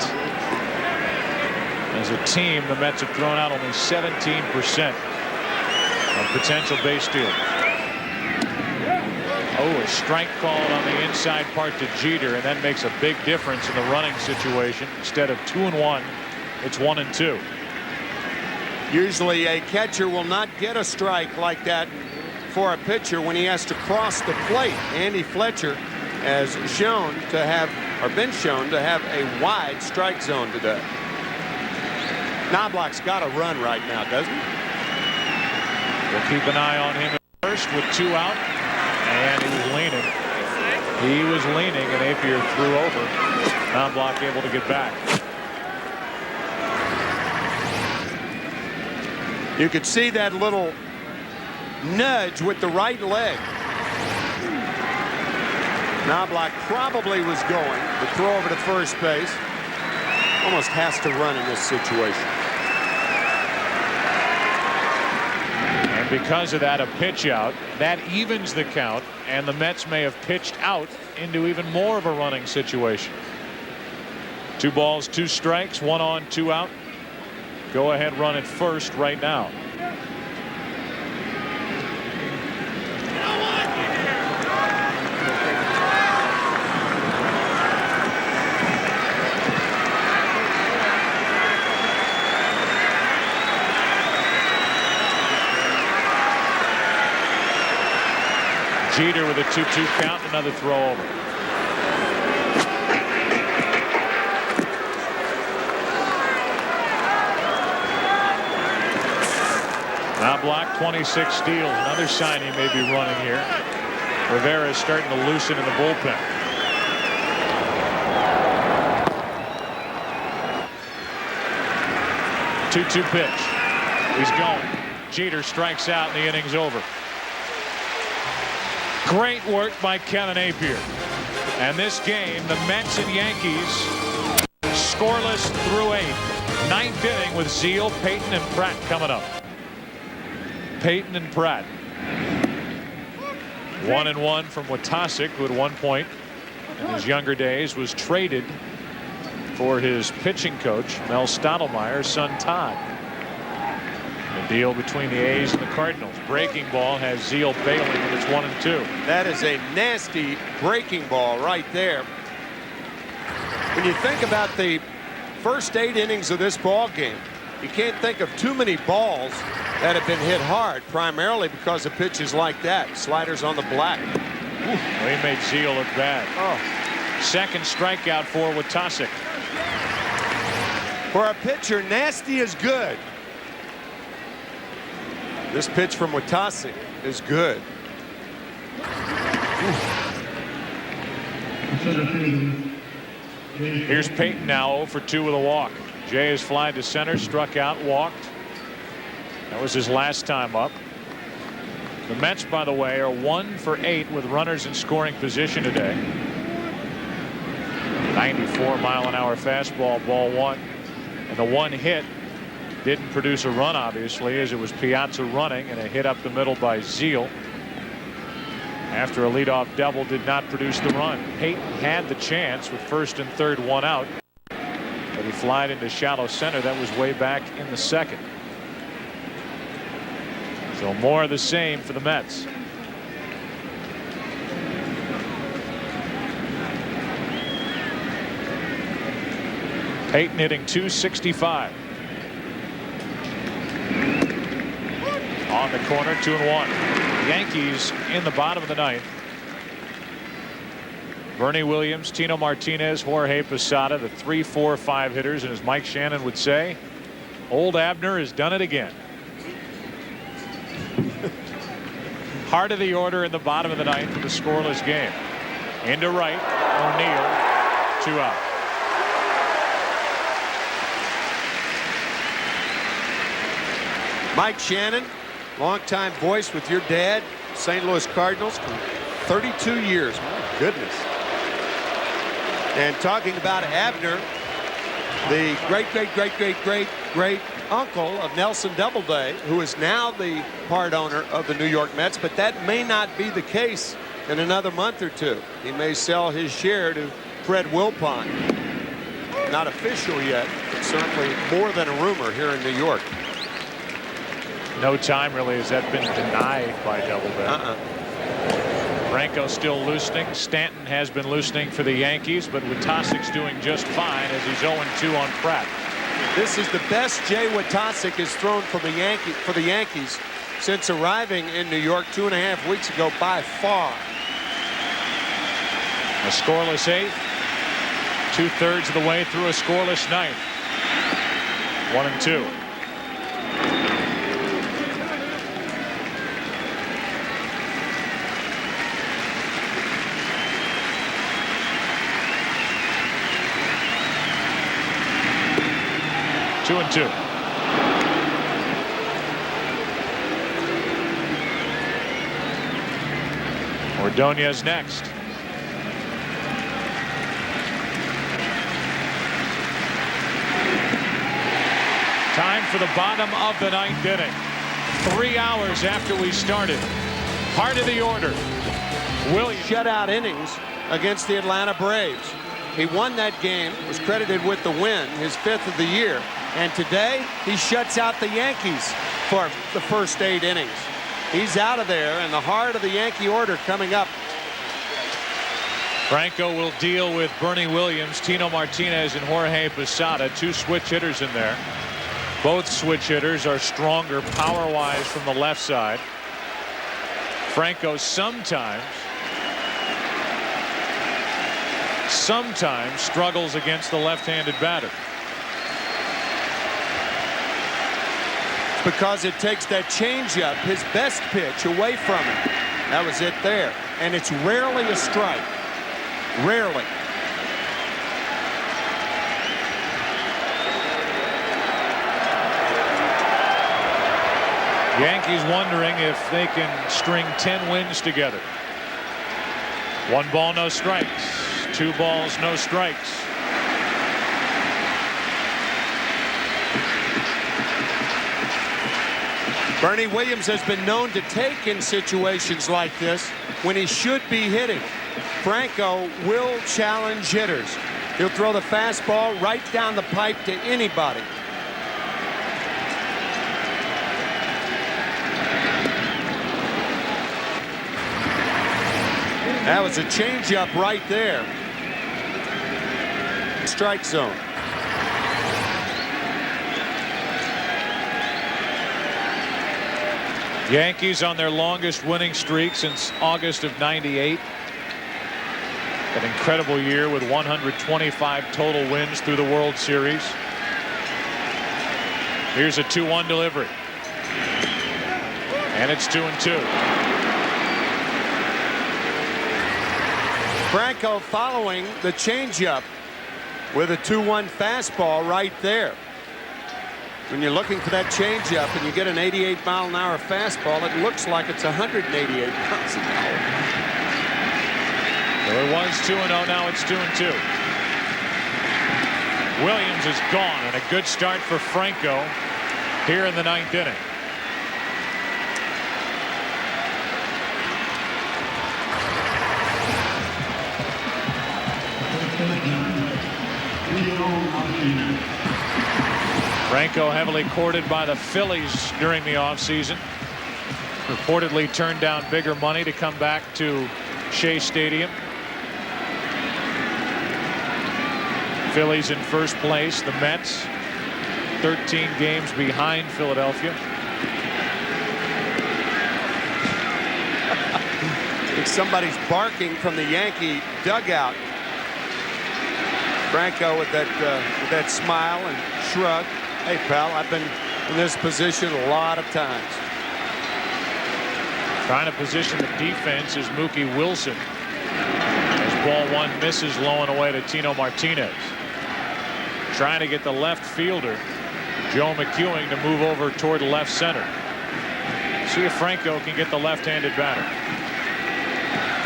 As a team, the Mets have thrown out only 17% of potential base steals. Oh, a strike called on the inside part to Jeter, and that makes a big difference in the running situation. Instead of 2-1, it's 1-2. Usually a catcher will not get a strike like that for a pitcher when he has to cross the plate. Andy Fletcher has shown to have, or been shown to have, a wide strike zone today. Knobloch's got to run right now, doesn't he? We'll keep an eye on him at first with 2 out. And he was leaning. He was leaning, and Apier threw over. Knobloch able to get back. You could see that little nudge with the right leg. Knobloch probably was going. The throw over to first base. Almost has to run in this situation. And because of that, a pitch out. That evens the count, and the Mets may have pitched out into even more of a running situation. 2 balls, 2 strikes, 1 on, 2 out. Go ahead run at first right now. Jeter with a 2-2 count, another throw over. Knobloch 26 steals, another sign he may be running here. Rivera is starting to loosen in the bullpen. Two-two pitch. He's going. Jeter strikes out and the inning's over. Great work by Kevin Apier. And this game, the Mets and Yankees scoreless through 8. 9th inning with Zeal, Payton, and Pratt coming up. Payton and Pratt. 1-1 from Watasik, who at one point in his younger days was traded for his pitching coach, Mel Stottlemyre's son Todd. The deal between the A's and the Cardinals. Breaking ball has Zeal bailing, and it's 1-2. That is a nasty breaking ball right there. When you think about the first 8 innings of this ball game, you can't think of too many balls that have been hit hard, primarily because of pitches like that. Sliders on the black. Well, he made Zeal look bad. Second strikeout for Witasic. For a pitcher, nasty is good. This pitch from Witasic is good. Here's Payton now 0 for 2 with a walk. Jay is fly to center, struck out, walked. That was his last time up. The Mets, by the way, are 1 for 8 with runners in scoring position today. 94-mile-an-hour fastball, ball 1. And the one hit didn't produce a run, obviously, as it was Piazza running, and a hit up the middle by Zeal. After a leadoff double did not produce the run. Payton had the chance with first and third, 1 out. But he flied into shallow center. That was way back in the second. So more of the same for the Mets. Payton hitting .265. On the corner, 2-1. Yankees in the bottom of the 9th. Bernie Williams, Tino Martinez, Jorge Posada, the 3, 4, 5 hitters, and as Mike Shannon would say, old Abner has done it again. Heart of the order in the bottom of the 9th with a scoreless game. Into right, O'Neill, 2 out. Mike Shannon, longtime voice with your dad, St. Louis Cardinals, for 32 years. My goodness. And talking about Abner, the great uncle of Nelson Doubleday, who is now the part owner of the New York Mets, but that may not be the case in another month or 2. He may sell his share to Fred Wilpon. Not official yet, but certainly more than a rumor here in New York. No time really has that been denied by Doubleday. Franco still loosening. Stanton has been loosening for the Yankees, but Witasic's doing just fine as he's 0-2 on Pratt. This is the best Jay Witasic has thrown for the Yankees since arriving in New York 2.5 weeks ago, by far. A scoreless 8th. 2/3 of the way through a scoreless 9th. 1-2. Two and 2. Ordonez next. Time for the bottom of the 9th inning. 3 hours after we started. Heart of the order. Williams. Shutout innings against the Atlanta Braves. He won that game, was credited with the win, his 5th of the year. And today, he shuts out the Yankees for the first 8 innings. He's out of there, and the heart of the Yankee order coming up. Franco will deal with Bernie Williams, Tino Martinez, and Jorge Posada. 2 switch hitters in there. Both switch hitters are stronger power-wise from the left side. Franco sometimes struggles against the left-handed batter. Because it takes that changeup, his best pitch, away from him. That was it there. And it's rarely a strike. Rarely. Yankees wondering if they can string 10 wins together. 1 ball, no strikes. 2 balls, no strikes. Bernie Williams has been known to take in situations like this when he should be hitting. Franco will challenge hitters. He'll throw the fastball right down the pipe to anybody. That was a changeup right there. Strike zone. Yankees on their longest winning streak since August of '98. An incredible year with 125 total wins through the World Series. Here's a 2-1 delivery. And it's 2-2. Franco following the changeup with a 2-1 fastball right there. When you're looking for that changeup and you get an 88-mile-an-hour fastball, it looks like it's 188 miles an hour. So it was 2-0. Now it's 2-2. Williams is gone, and a good start for Franco here in the 9th inning. Franco heavily courted by the Phillies during the offseason. Reportedly turned down bigger money to come back to Shea Stadium. Phillies in first place. The Mets 13 games behind Philadelphia. I think somebody's barking from the Yankee dugout. Franco with that smile and shrug. Hey, pal, I've been in this position a lot of times. Trying to position the defense is Mookie Wilson. As ball one misses low and away to Tino Martinez. Trying to get the left fielder, Joe McEwing, to move over toward left center. See if Franco can get the left-handed batter.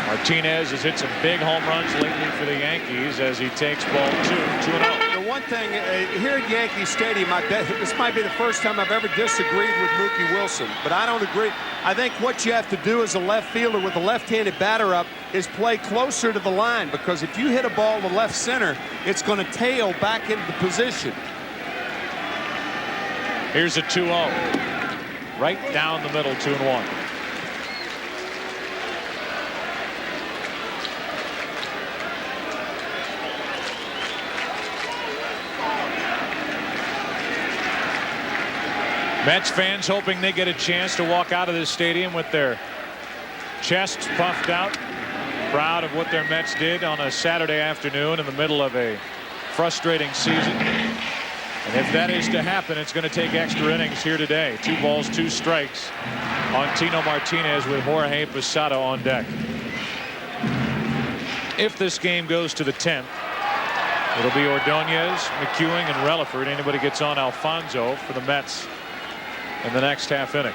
Martinez has hit some big home runs lately for the Yankees as he takes ball 2-0. The one thing here at Yankee Stadium, I bet this might be the first time I've ever disagreed with Mookie Wilson, but I don't agree. I think what you have to do as a left fielder with a left-handed batter up is play closer to the line, because if you hit a ball to left center, it's going to tail back into position. Here's a 2-0. Right down the middle, 2-1. Mets fans hoping they get a chance to walk out of this stadium with their chests puffed out, proud of what their Mets did on a Saturday afternoon in the middle of a frustrating season. And if that is to happen, it's going to take extra innings here today. 2 balls, 2 strikes on Tino Martinez with Jorge Posada on deck. If this game goes to the 10th, it'll be Ordonez, McEwing, and Relaford. Anybody gets on Alfonso for the Mets in the next half inning.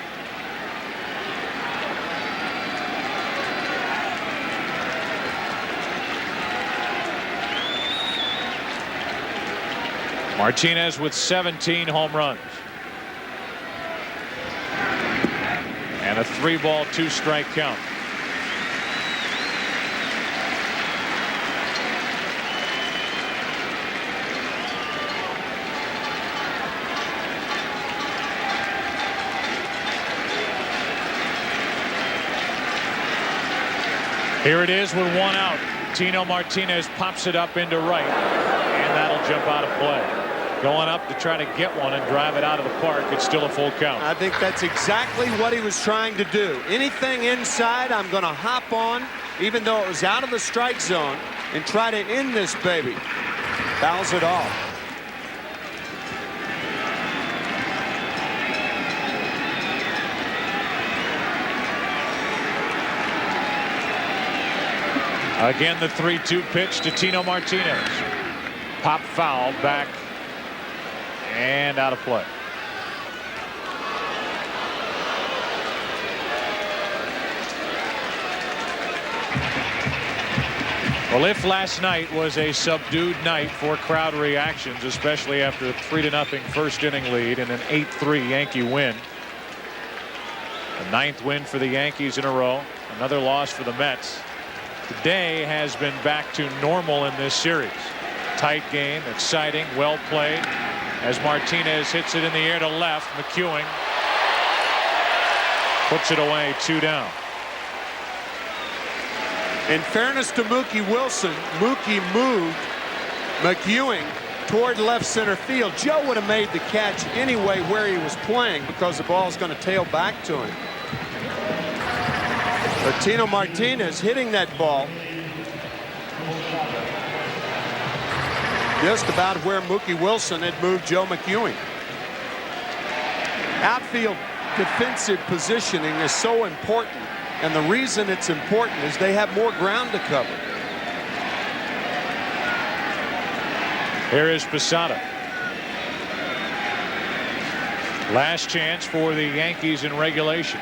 Martinez with 17 home runs. And a 3-ball, 2-strike count. Here it is with 1 out. Tino Martinez pops it up into right, and that'll jump out of play. Going up to try to get one and drive it out of the park. It's still a full count. I think that's exactly what he was trying to do. Anything inside, I'm going to hop on, even though it was out of the strike zone, and try to end this baby. Fouls it off. Again, the 3-2 pitch to Tino Martinez. Pop foul, back and out of play. Well, if last night was a subdued night for crowd reactions, especially after a 3-0 first inning lead and an 8-3 Yankee win, the 9th win for the Yankees in a row, another loss for the Mets. Today has been back to normal in this series. Tight game, exciting, well played. As Martinez hits it in the air to left, McEwing puts it away, 2 down. In fairness to Mookie Wilson, Mookie moved McEwing toward left center field. Joe would have made the catch anyway where he was playing because the ball's going to tail back to him. But Tino Martinez hitting that ball just about where Mookie Wilson had moved Joe McEwing. Outfield defensive positioning is so important, and the reason it's important is they have more ground to cover. Here is Posada. Last chance for the Yankees in regulation.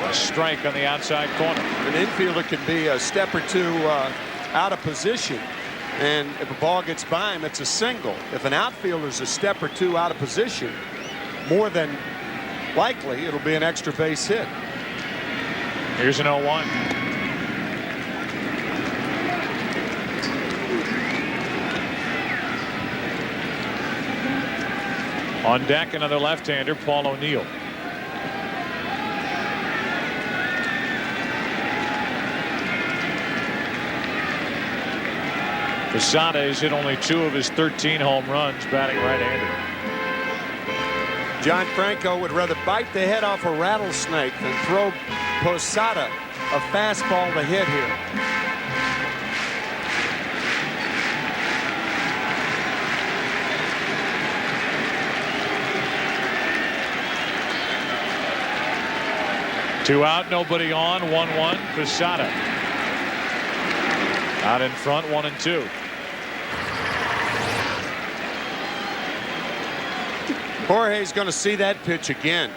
A strike on the outside corner. An infielder can be a step or two out of position, and if a ball gets by him, it's a single. If an outfielder's a step or two out of position, more than likely it'll be an extra base hit. Here's an 0-1. On deck, another left-hander, Paul O'Neill. Posada has hit only 2 of his 13 home runs, batting right-handed. John Franco would rather bite the head off a rattlesnake than throw Posada a fastball to hit here. Two out, nobody on, 1-1. Posada out in front, 1-2. Jorge's going to see that pitch again.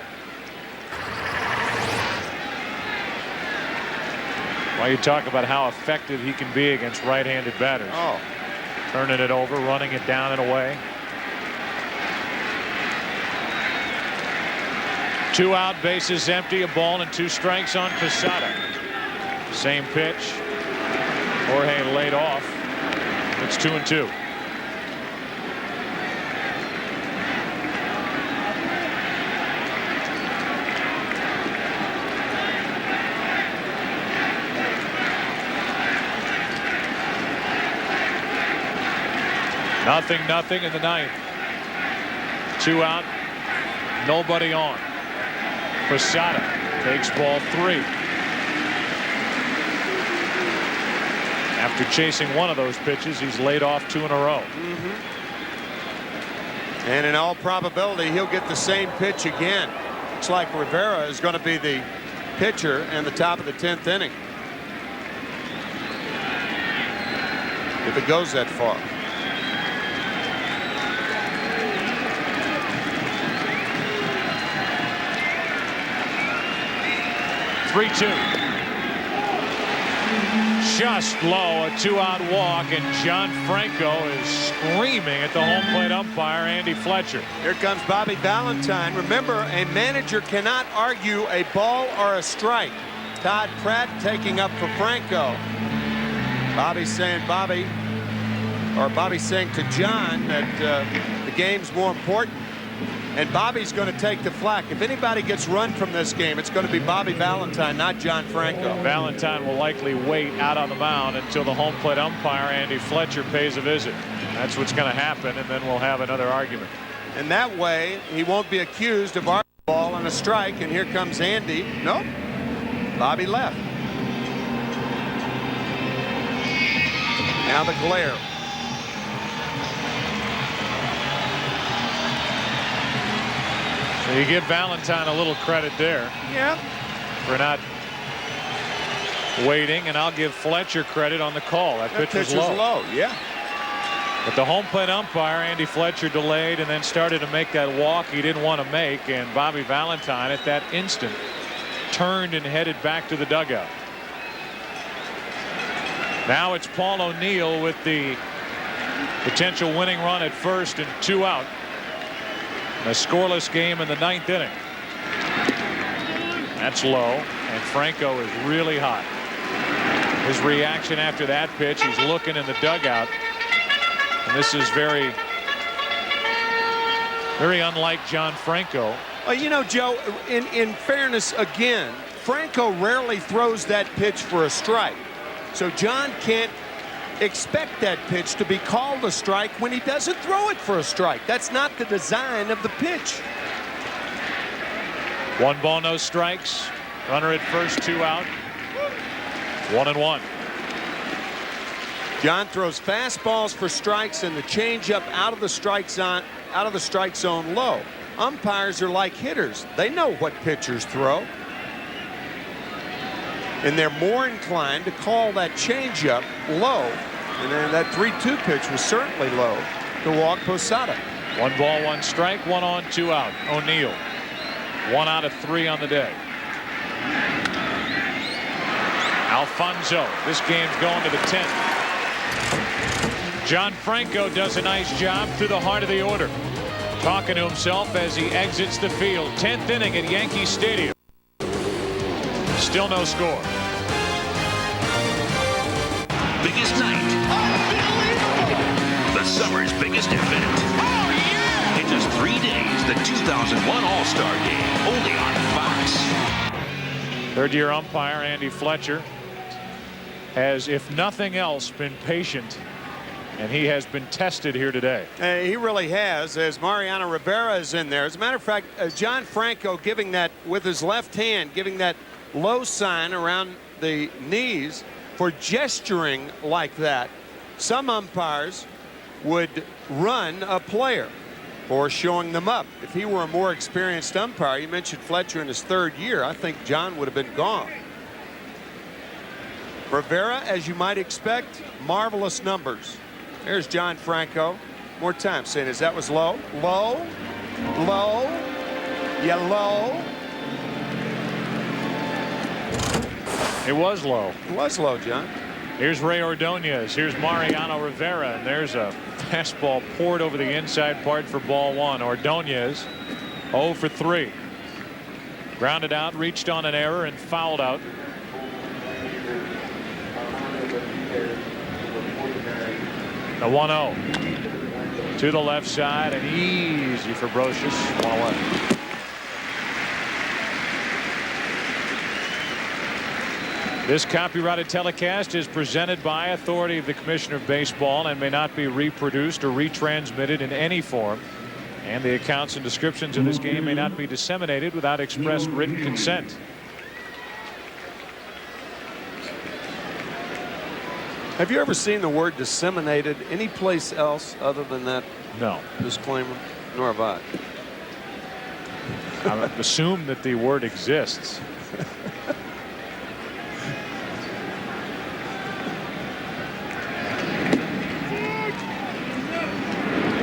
Well, you talk about how effective he can be against right-handed batters. Oh. Turning it over, running it down and away. 2 out, bases empty, a ball and 2 strikes on Posada. Same pitch. Jorge laid off. It's 2-2. Nothing in the 9th. 2 out, nobody on. Posada takes ball 3. After chasing one of those pitches, he's laid off 2 in a row. And in all probability, he'll get the same pitch again. Looks like Rivera is going to be the pitcher in the top of the 10th inning, if it goes that far. Just low, a 2-out walk, and John Franco is screaming at the home plate umpire, Andy Fletcher. Here comes Bobby Valentine. Remember, a manager cannot argue a ball or a strike. Todd Pratt taking up for Franco. Bobby's saying to John that the game's more important. And Bobby's going to take the flack. If anybody gets run from this game, it's going to be Bobby Valentine, not John Franco. Valentine will likely wait out on the mound until the home plate umpire, Andy Fletcher, pays a visit. That's what's going to happen, and then we'll have another argument. And that way, he won't be accused of arguing a ball and a strike. And here comes Andy. Nope. Bobby left. Now the glare. So you give Valentine a little credit there. Yeah. For not waiting, and I'll give Fletcher credit on the call. That pitch was low. Yeah. But the home plate umpire, Andy Fletcher, delayed and then started to make that walk he didn't want to make, and Bobby Valentine at that instant turned and headed back to the dugout. Now it's Paul O'Neill with the potential winning run at first and 2 out. A scoreless game in the 9th inning. That's low, and Franco is really hot. His reaction after that pitch, he's looking in the dugout. And this is very unlike John Franco. You know, Joe, in fairness, again, Franco rarely throws that pitch for a strike. So John can't expect that pitch to be called a strike when he doesn't throw it for a strike. That's not the design of the pitch. 1 ball, no strikes. Runner at first, 2 out. 1-1. John throws fastballs for strikes and the changeup out of the strike zone, low. Umpires are like hitters. They know what pitchers throw. And they're more inclined to call that changeup low. And then that 3-2 pitch was certainly low to walk Posada. 1 ball, 1 strike, 1 on, 2 out. O'Neill, 1 out of 3 on the day. Alfonso, this game's going to the 10th. John Franco does a nice job through the heart of the order, talking to himself as he exits the field. 10th inning at Yankee Stadium. Still no score. Biggest night. The summer's biggest event. In just 3 days, the 2001 All-Star Game, only on Fox. Third-year umpire Andy Fletcher has, if nothing else, been patient, and he has been tested here today. He really has, as Mariano Rivera is in there. As a matter of fact, John Franco giving that with his left hand, giving that low sign around the knees for gesturing like that. Some umpires would run a player for showing them up. If he were a more experienced umpire, you mentioned Fletcher in his 3rd year, I think John would have been gone. Rivera, as you might expect, marvelous numbers. There's John Franco. More time, saying as that was low, low, low, yeah, low. It was low. It was low, John. Here's Ray Ordonez. Here's Mariano Rivera. And there's a fastball poured over the inside part for ball 1. Ordonez 0 for 3. Grounded out, reached on an error, and fouled out. The 1-0 to the left side, and easy for Brocious. 1-1. This copyrighted telecast is presented by authority of the Commissioner of Baseball and may not be reproduced or retransmitted in any form. And the accounts and descriptions of this game may not be disseminated without express written consent. Have you ever seen the word disseminated any place else other than that No. disclaimer? Nor have I. I assume that the word exists.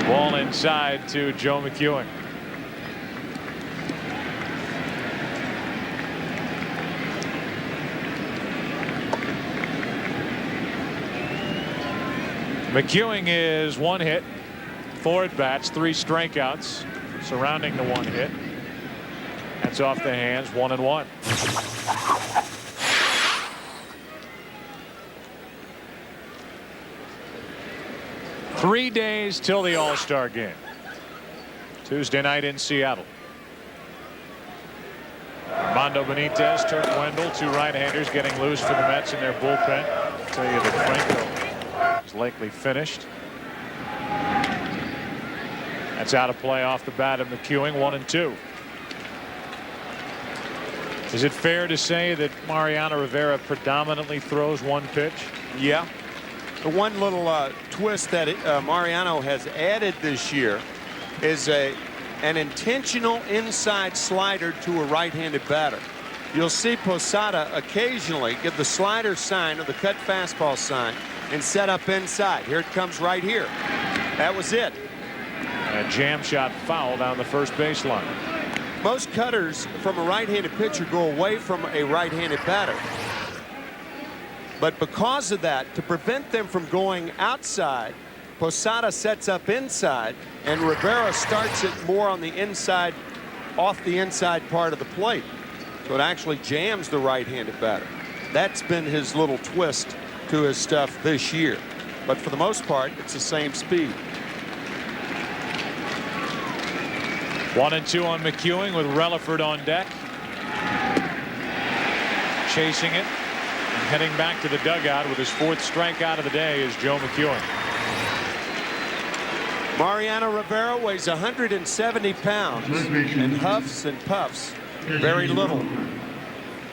Ball inside to Joe McEwing. McEwing is 1 hit, 4 at bats, 3 strikeouts surrounding the 1 hit. That's off the hands, 1-1. Three days till the All-Star game. Tuesday night in Seattle. Armando Benitez, Turk Wendell, 2 right-handers getting loose for the Mets in their bullpen. I'll tell you that Franco is likely finished. That's out of play off the bat of McEwing, 1-2. Is it fair to say that Mariano Rivera predominantly throws 1 pitch? Yeah. The one little twist that Mariano has added this year is an intentional inside slider to a right-handed batter. You'll see Posada occasionally give the slider sign or the cut fastball sign and set up inside. Here it comes right here. That was it. And a jam shot foul down the first baseline. Most cutters from a right-handed pitcher go away from a right-handed batter. But because of that, to prevent them from going outside, Posada sets up inside, and Rivera starts it more on the inside, off the inside part of the plate. So it actually jams the right-handed batter. That's been his little twist to his stuff this year. but for the most part, it's the same speed. 1-2 on McEwing with Relaford on deck. Chasing it and heading back to the dugout with his 4th strikeout of the day is Joe McEwing. Mariano Rivera weighs 170 pounds and huffs and puffs very little.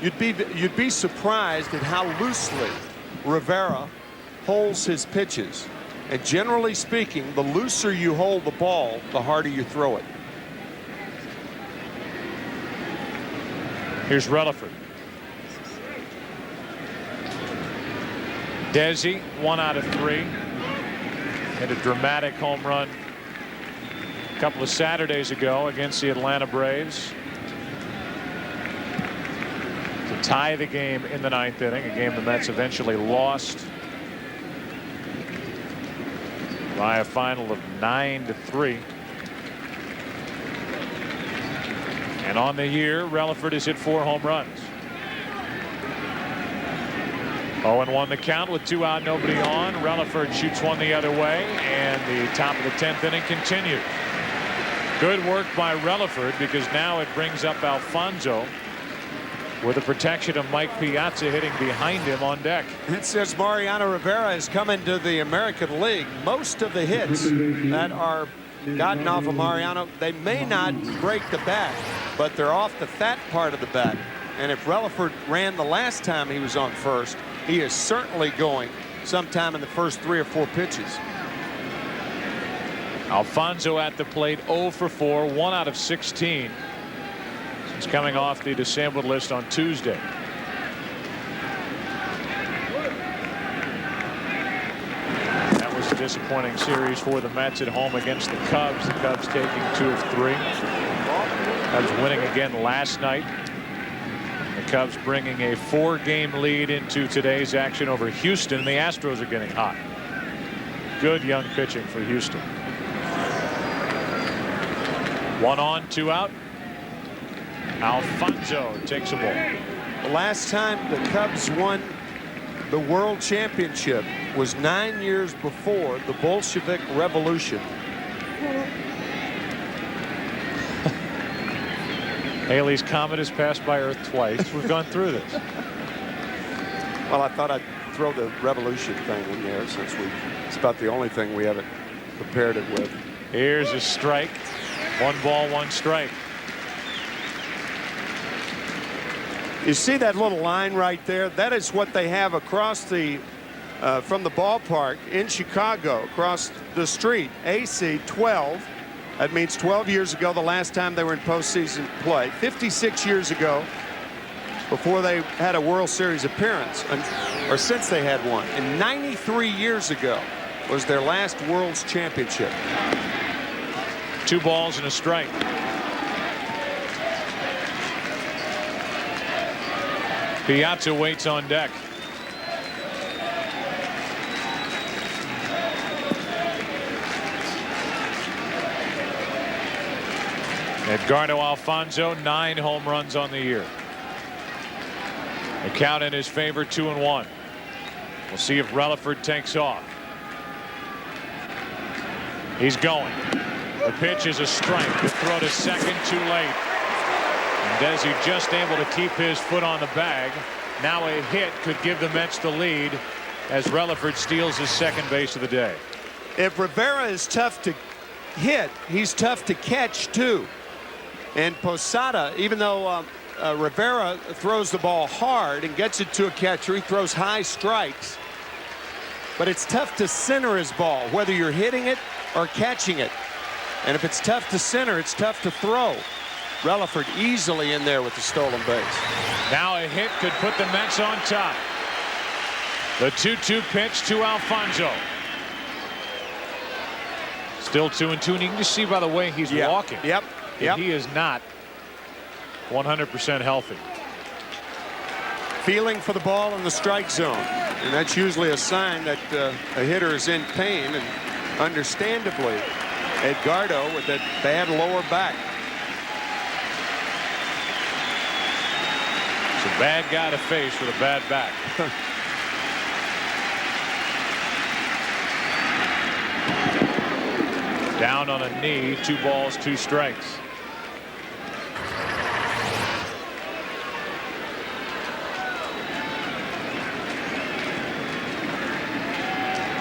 You'd be surprised at how loosely Rivera holds his pitches. And generally speaking, the looser you hold the ball, the harder you throw it. Here's Relaford. Desi, 1 out of 3. Hit a dramatic home run a couple of Saturdays ago against the Atlanta Braves to tie the game in the 9th inning, a game the Mets eventually lost by a final of 9-3. And on the year, Relaford has hit 4 home runs. 0-1 the count with 2 out, nobody on. Relaford shoots one the other way, and the top of the 10th inning continues. Good work by Relaford, because now it brings up Alfonso with the protection of Mike Piazza hitting behind him on deck. And since Mariano Rivera has come into the American League, most of the hits that are gotten off of Mariano, they may not break the bat, but they're off the fat part of the bat. And if Relaford ran the last time he was on first, he is certainly going sometime in the first 3 or 4 pitches. Alfonso at the plate, 0 for 4, 1 out of 16 since coming off the disabled list on Tuesday. That was a disappointing series for the Mets at home against the Cubs. The Cubs taking 2 of 3. Cubs winning again last night. The Cubs bringing a 4-game lead into today's action over Houston. The Astros are getting hot. Good young pitching for Houston. 1 on, 2 out. Alfonso takes a ball. The last time the Cubs won the World Championship was 9 years before the Bolshevik Revolution. Halley's Comet has passed by Earth twice. We've gone through this. Well, I thought I'd throw the revolution thing in there, since it's about the only thing we haven't prepared it with. Here's a strike. 1 ball, 1 strike. You see that little line right there? That is what they have across the from the ballpark in Chicago, across the street. AC 12. That means 12 years ago, the last time they were in postseason play. 56 years ago, before they had a World Series appearance, or since they had one. And 93 years ago was their last World's Championship. 2 balls and a strike. Piazza waits on deck. Edgardo Alfonso, 9 home runs on the year. The count in his favor, 2-1. We'll see if Relaford takes off. He's going. The pitch is a strike. The throw to second, too late. And Desi just able to keep his foot on the bag. Now a hit could give the Mets the lead as Relaford steals his second base of the day. If Rivera is tough to hit, he's tough to catch too. And Posada, even though Rivera throws the ball hard and gets it to a catcher, he throws high strikes. But it's tough to center his ball, whether you're hitting it or catching it. And if it's tough to center, it's tough to throw. Relaford easily in there with the stolen base. Now a hit could put the Mets on top. The 2-2 pitch to Alfonso. Still 2-2, and you can just see by the way he's walking. Yep. He is not 100% healthy. Feeling for the ball in the strike zone. And that's usually a sign that a hitter is in pain. And understandably, Edgardo with that bad lower back. It's a bad guy to face with a bad back. Down on a knee, 2 balls, 2 strikes.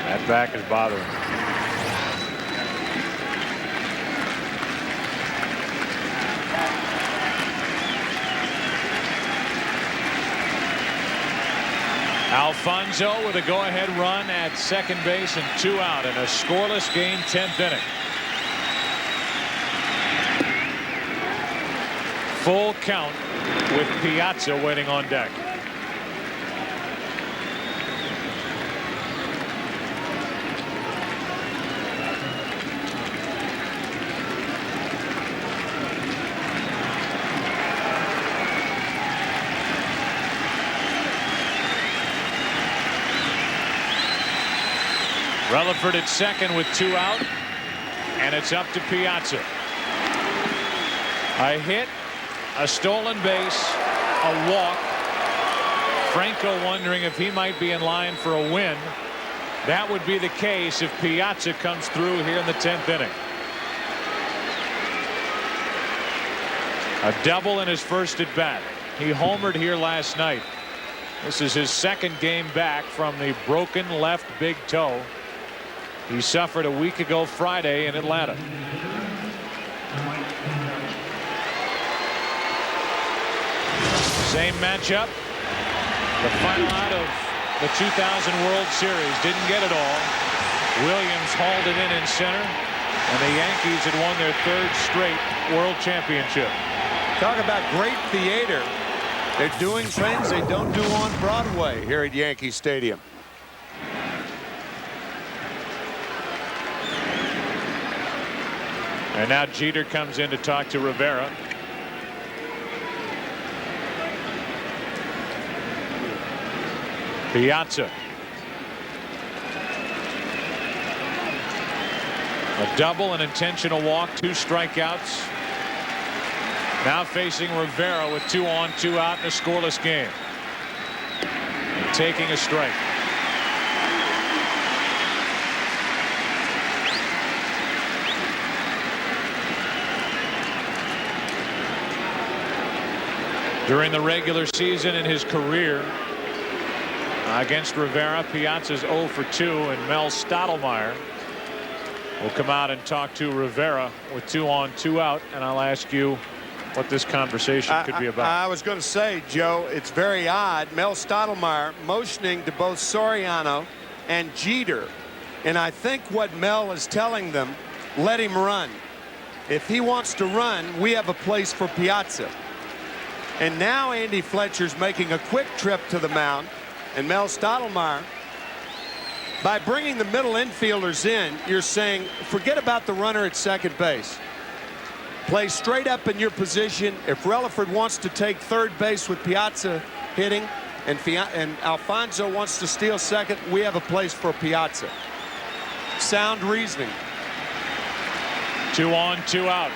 That back is bothering him. Alfonso with a go-ahead run at second base and 2 out in a scoreless game, 10th inning. Full count with Piazza waiting on deck. Relaford at second with 2 out, and it's up to Piazza. A hit, a stolen base, a walk. Franco wondering if he might be in line for a win. That would be the case if Piazza comes through here in the 10th inning. A double in his first at bat. He homered here last night. This is his second game back from the broken left big toe he suffered a week ago Friday in Atlanta. Same matchup. The final out of the 2000 World Series. Didn't get it all. Williams hauled it in center, and the Yankees had won their 3rd straight World Championship. Talk about great theater. They're doing things they don't do on Broadway here at Yankee Stadium. And now Jeter comes in to talk to Rivera. Piazza. A double, an intentional walk, 2 strikeouts. Now facing Rivera with 2 on, 2 out in a scoreless game. And taking a strike. During the regular season in his career against Rivera, Piazza's 0 for 2, and Mel Stottlemyre will come out and talk to Rivera with 2 on, 2 out, and I'll ask you what this conversation could be about. I was going to say, Joe, it's very odd. Mel Stottlemyre motioning to both Soriano and Jeter, and I think what Mel is telling them, let him run. If he wants to run, we have a place for Piazza. And now Andy Fletcher's making a quick trip to the mound, and Mel Stottlemyre, by bringing the middle infielders in, you're saying forget about the runner at second base. Play straight up in your position. If Relaford wants to take third base with Piazza hitting, and Alfonso wants to steal second, we have a place for Piazza. Sound reasoning. 2 on, 2 out.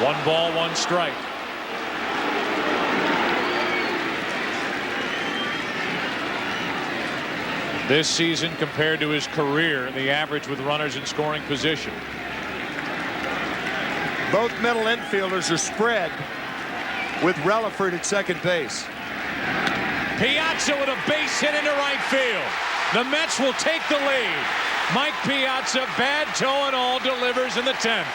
1 ball, 1 strike. This season compared to his career, the average with runners in scoring position. Both middle infielders are spread with Relaford at second base. Piazza with a base hit into right field. The Mets will take the lead. Mike Piazza, bad toe and all, delivers in the 10th.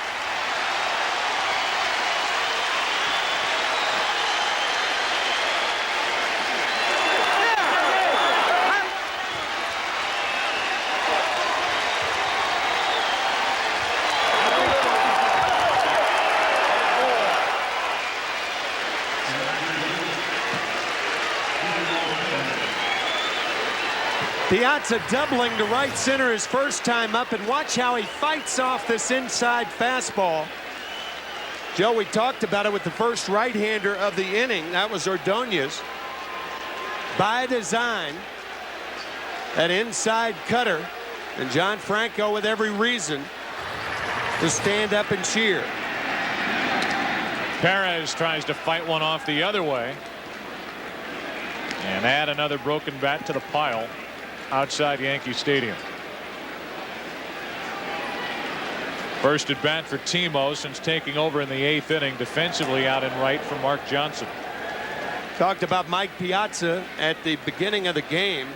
Piazza doubling to right center his first time up, and watch how he fights off this inside fastball. Joe, we talked about it with the first right-hander of the inning. That was Ordonez. By design, that inside cutter, and John Franco with every reason to stand up and cheer. Perez tries to fight one off the other way and add another broken bat to the pile outside Yankee Stadium. First at bat for Timo since taking over in the 8th inning defensively out in right for Mark Johnson. Talked about Mike Piazza at the beginning of the game.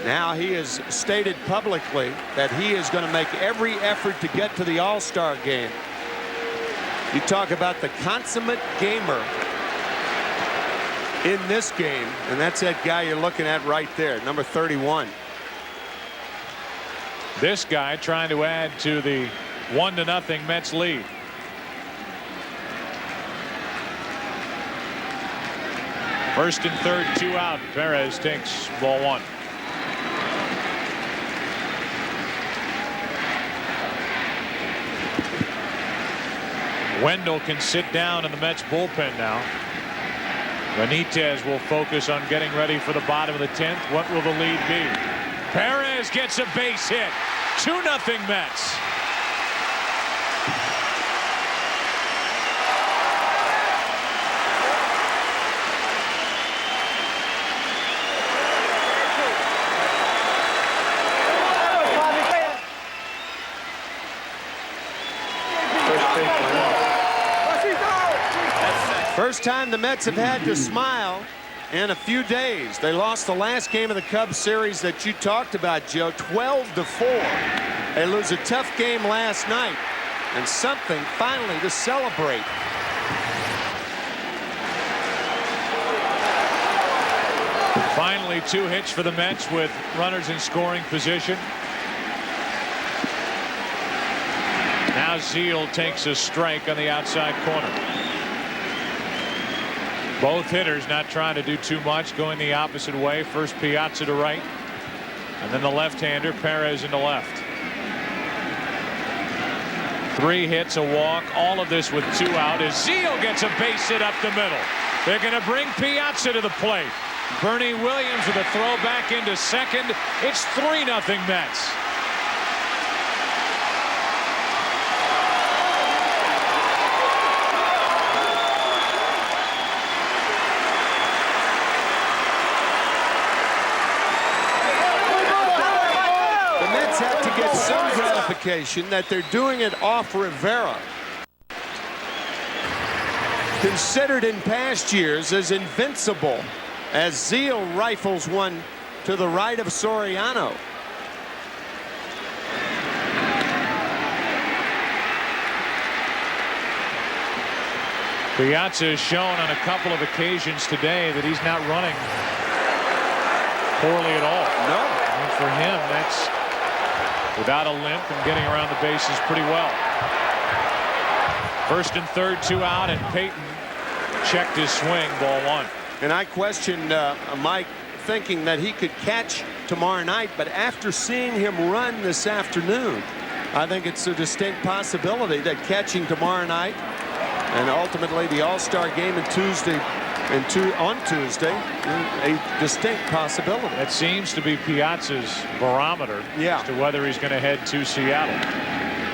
Now he has stated publicly that he is going to make every effort to get to the All-Star game. You talk about the consummate gamer in this game, and that's that guy you're looking at right there, number 31. This guy trying to add to the 1-0 Mets lead. First and third, 2 out. Perez takes ball 1. Wendell can sit down in the Mets bullpen now. Benitez will focus on getting ready for the bottom of the 10th. What will the lead be? Perez gets a base hit. 2-0 Mets. First time the Mets have had to smile in a few days. They lost the last game of the Cubs series that you talked about, Joe, 12-4. They lose a tough game last night, and something finally to celebrate. Finally 2 hits for the Mets with runners in scoring position. Now Zeal takes a strike on the outside corner. Both hitters not trying to do too much, going the opposite way. First Piazza to right, and then the left-hander Perez into left. 3 hits, a walk, all of this with 2 out as Zeal gets a base hit up the middle. They're going to bring Piazza to the plate. Bernie Williams with a throw back into second. It's 3-0 Mets. Some gratification that they're doing it off Rivera. Considered in past years as invincible as Zeal rifles one to the right of Soriano. Piazza has shown on a couple of occasions today that he's not running poorly at all. No. I mean, for him, that's without a limp and getting around the bases pretty well. First and third, 2 out, and Payton checked his swing, ball 1. And I questioned Mike, thinking that he could catch tomorrow night, but after seeing him run this afternoon, I think it's a distinct possibility that catching tomorrow night and ultimately the All-Star game on Tuesday, a distinct possibility. That seems to be Piazza's barometer as to whether he's going to head to Seattle.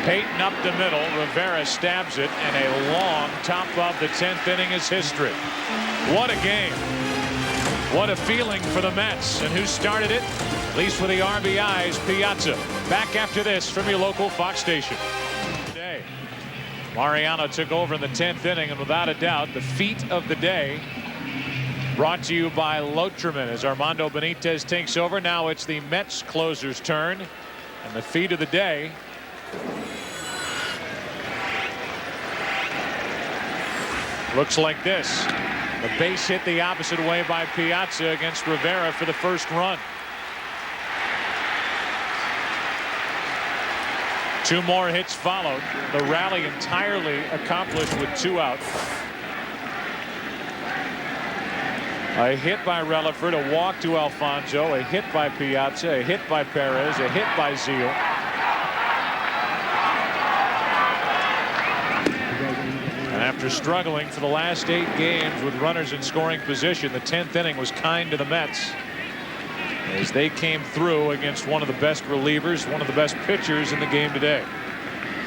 Payton up the middle. Rivera stabs it, and a long top of the 10th inning is history. What a game. What a feeling for the Mets. And who started it? At least for the RBIs, Piazza. Back after this from your local Fox station. Today, Mariano took over in the 10th inning, and without a doubt, the feat of the day. Brought to you by Lotrimin as Armando Benitez takes over. Now it's the Mets closer's turn, and the feat of the day looks like this. The base hit the opposite way by Piazza against Rivera for the first run. 2 more hits followed. The rally entirely accomplished with 2 out. A hit by Relaford, a walk to Alfonso, a hit by Piazza, a hit by Perez, a hit by Zeal. And after struggling for the last 8 games with runners in scoring position, the 10th inning was kind to the Mets as they came through against one of the best relievers, one of the best pitchers in the game today.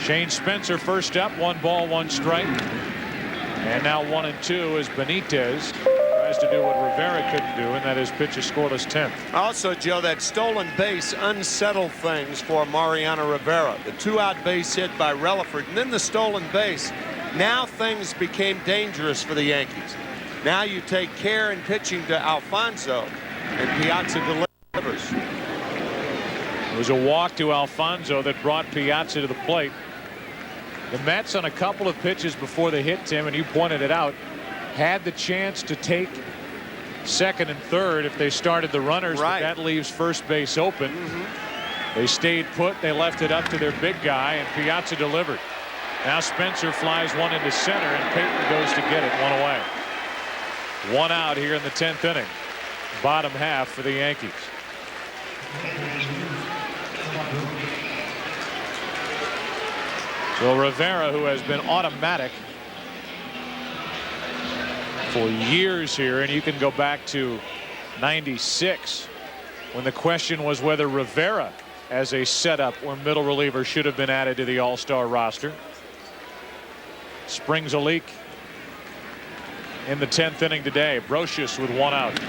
Shane Spencer first up, 1 ball, 1 strike. And now 1-2 as Benitez tries has to do what Rivera couldn't do, and that is pitch a scoreless 10th. Also, Joe, that stolen base unsettled things for Mariano Rivera. The 2-out base hit by Relaford, and then the stolen base. Now things became dangerous for the Yankees. Now you take care in pitching to Alfonso, and Piazza delivers. It was a walk to Alfonso that brought Piazza to the plate. The Mets, on a couple of pitches before the hit, Tim, and you pointed it out, had the chance to take second and third if they started the runners, right. But that leaves first base open. They stayed put. They left it up to their big guy, and Piazza delivered. Now Spencer flies one into center, and Payton goes to get it, one away. One out here in the 10th inning. Bottom half for the Yankees. So Rivera, who has been automatic for years here, and you can go back to '96 when the question was whether Rivera as a setup or middle reliever should have been added to the All-Star roster. Springs a leak in the 10th inning today. Brocious with one out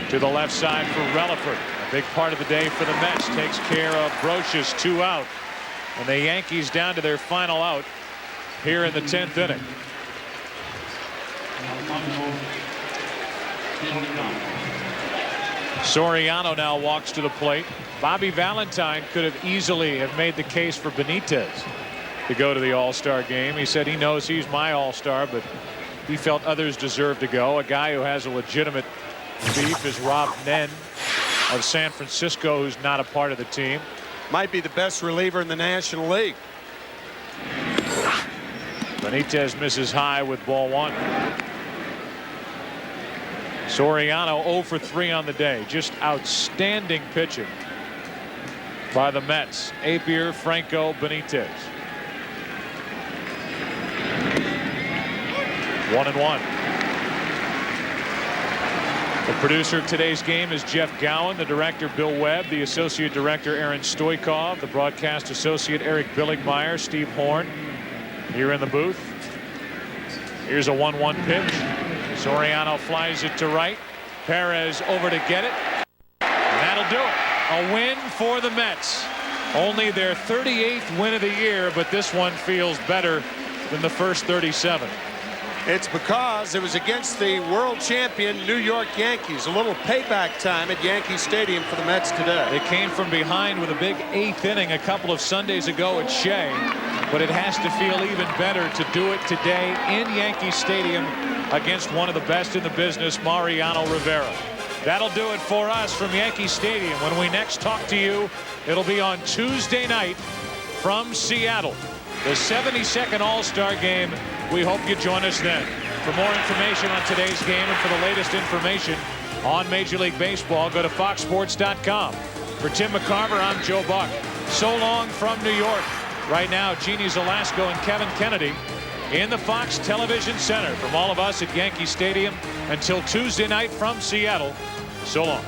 to the left side for Relaford. A big part of the day for the Mets. Takes care of Brocious, 2 out. And the Yankees down to their final out here in the 10th inning. Soriano now walks to the plate. Bobby Valentine could have easily have made the case for Benitez to go to the All-Star game. He said he knows he's my All-Star, but he felt others deserve to go. A guy who has a legitimate beef is Rob Nen of San Francisco, who's not a part of the team. Might be the best reliever in the National League. Benitez misses high with ball 1. Soriano 0 for 3 on the day. Just outstanding pitching by the Mets. Apier, Franco, Benitez. 1-1. The producer of today's game is Jeff Gowen, the director Bill Webb, the associate director Aaron Stoikov, the broadcast associate Eric Billigmeyer, Steve Horn here in the booth. Here's a 1-1 pitch. Soriano flies it to right. Perez over to get it. And that'll do it. A win for the Mets. Only their 38th win of the year, but this one feels better than the first 37. It's because it was against the world champion New York Yankees. A little payback time at Yankee Stadium for the Mets today. They came from behind with a big 8th inning a couple of Sundays ago at Shea, but it has to feel even better to do it today in Yankee Stadium against one of the best in the business, Mariano Rivera. That'll do it for us from Yankee Stadium. When we next talk to you, it'll be on Tuesday night from Seattle. The 72nd All-Star Game. We hope you join us then. For more information on today's game and for the latest information on Major League Baseball, go to foxsports.com. For Tim McCarver, I'm Joe Buck. So long from New York. Right now, Jeannie Zelasco and Kevin Kennedy in the Fox Television Center. From all of us at Yankee Stadium until Tuesday night from Seattle, so long.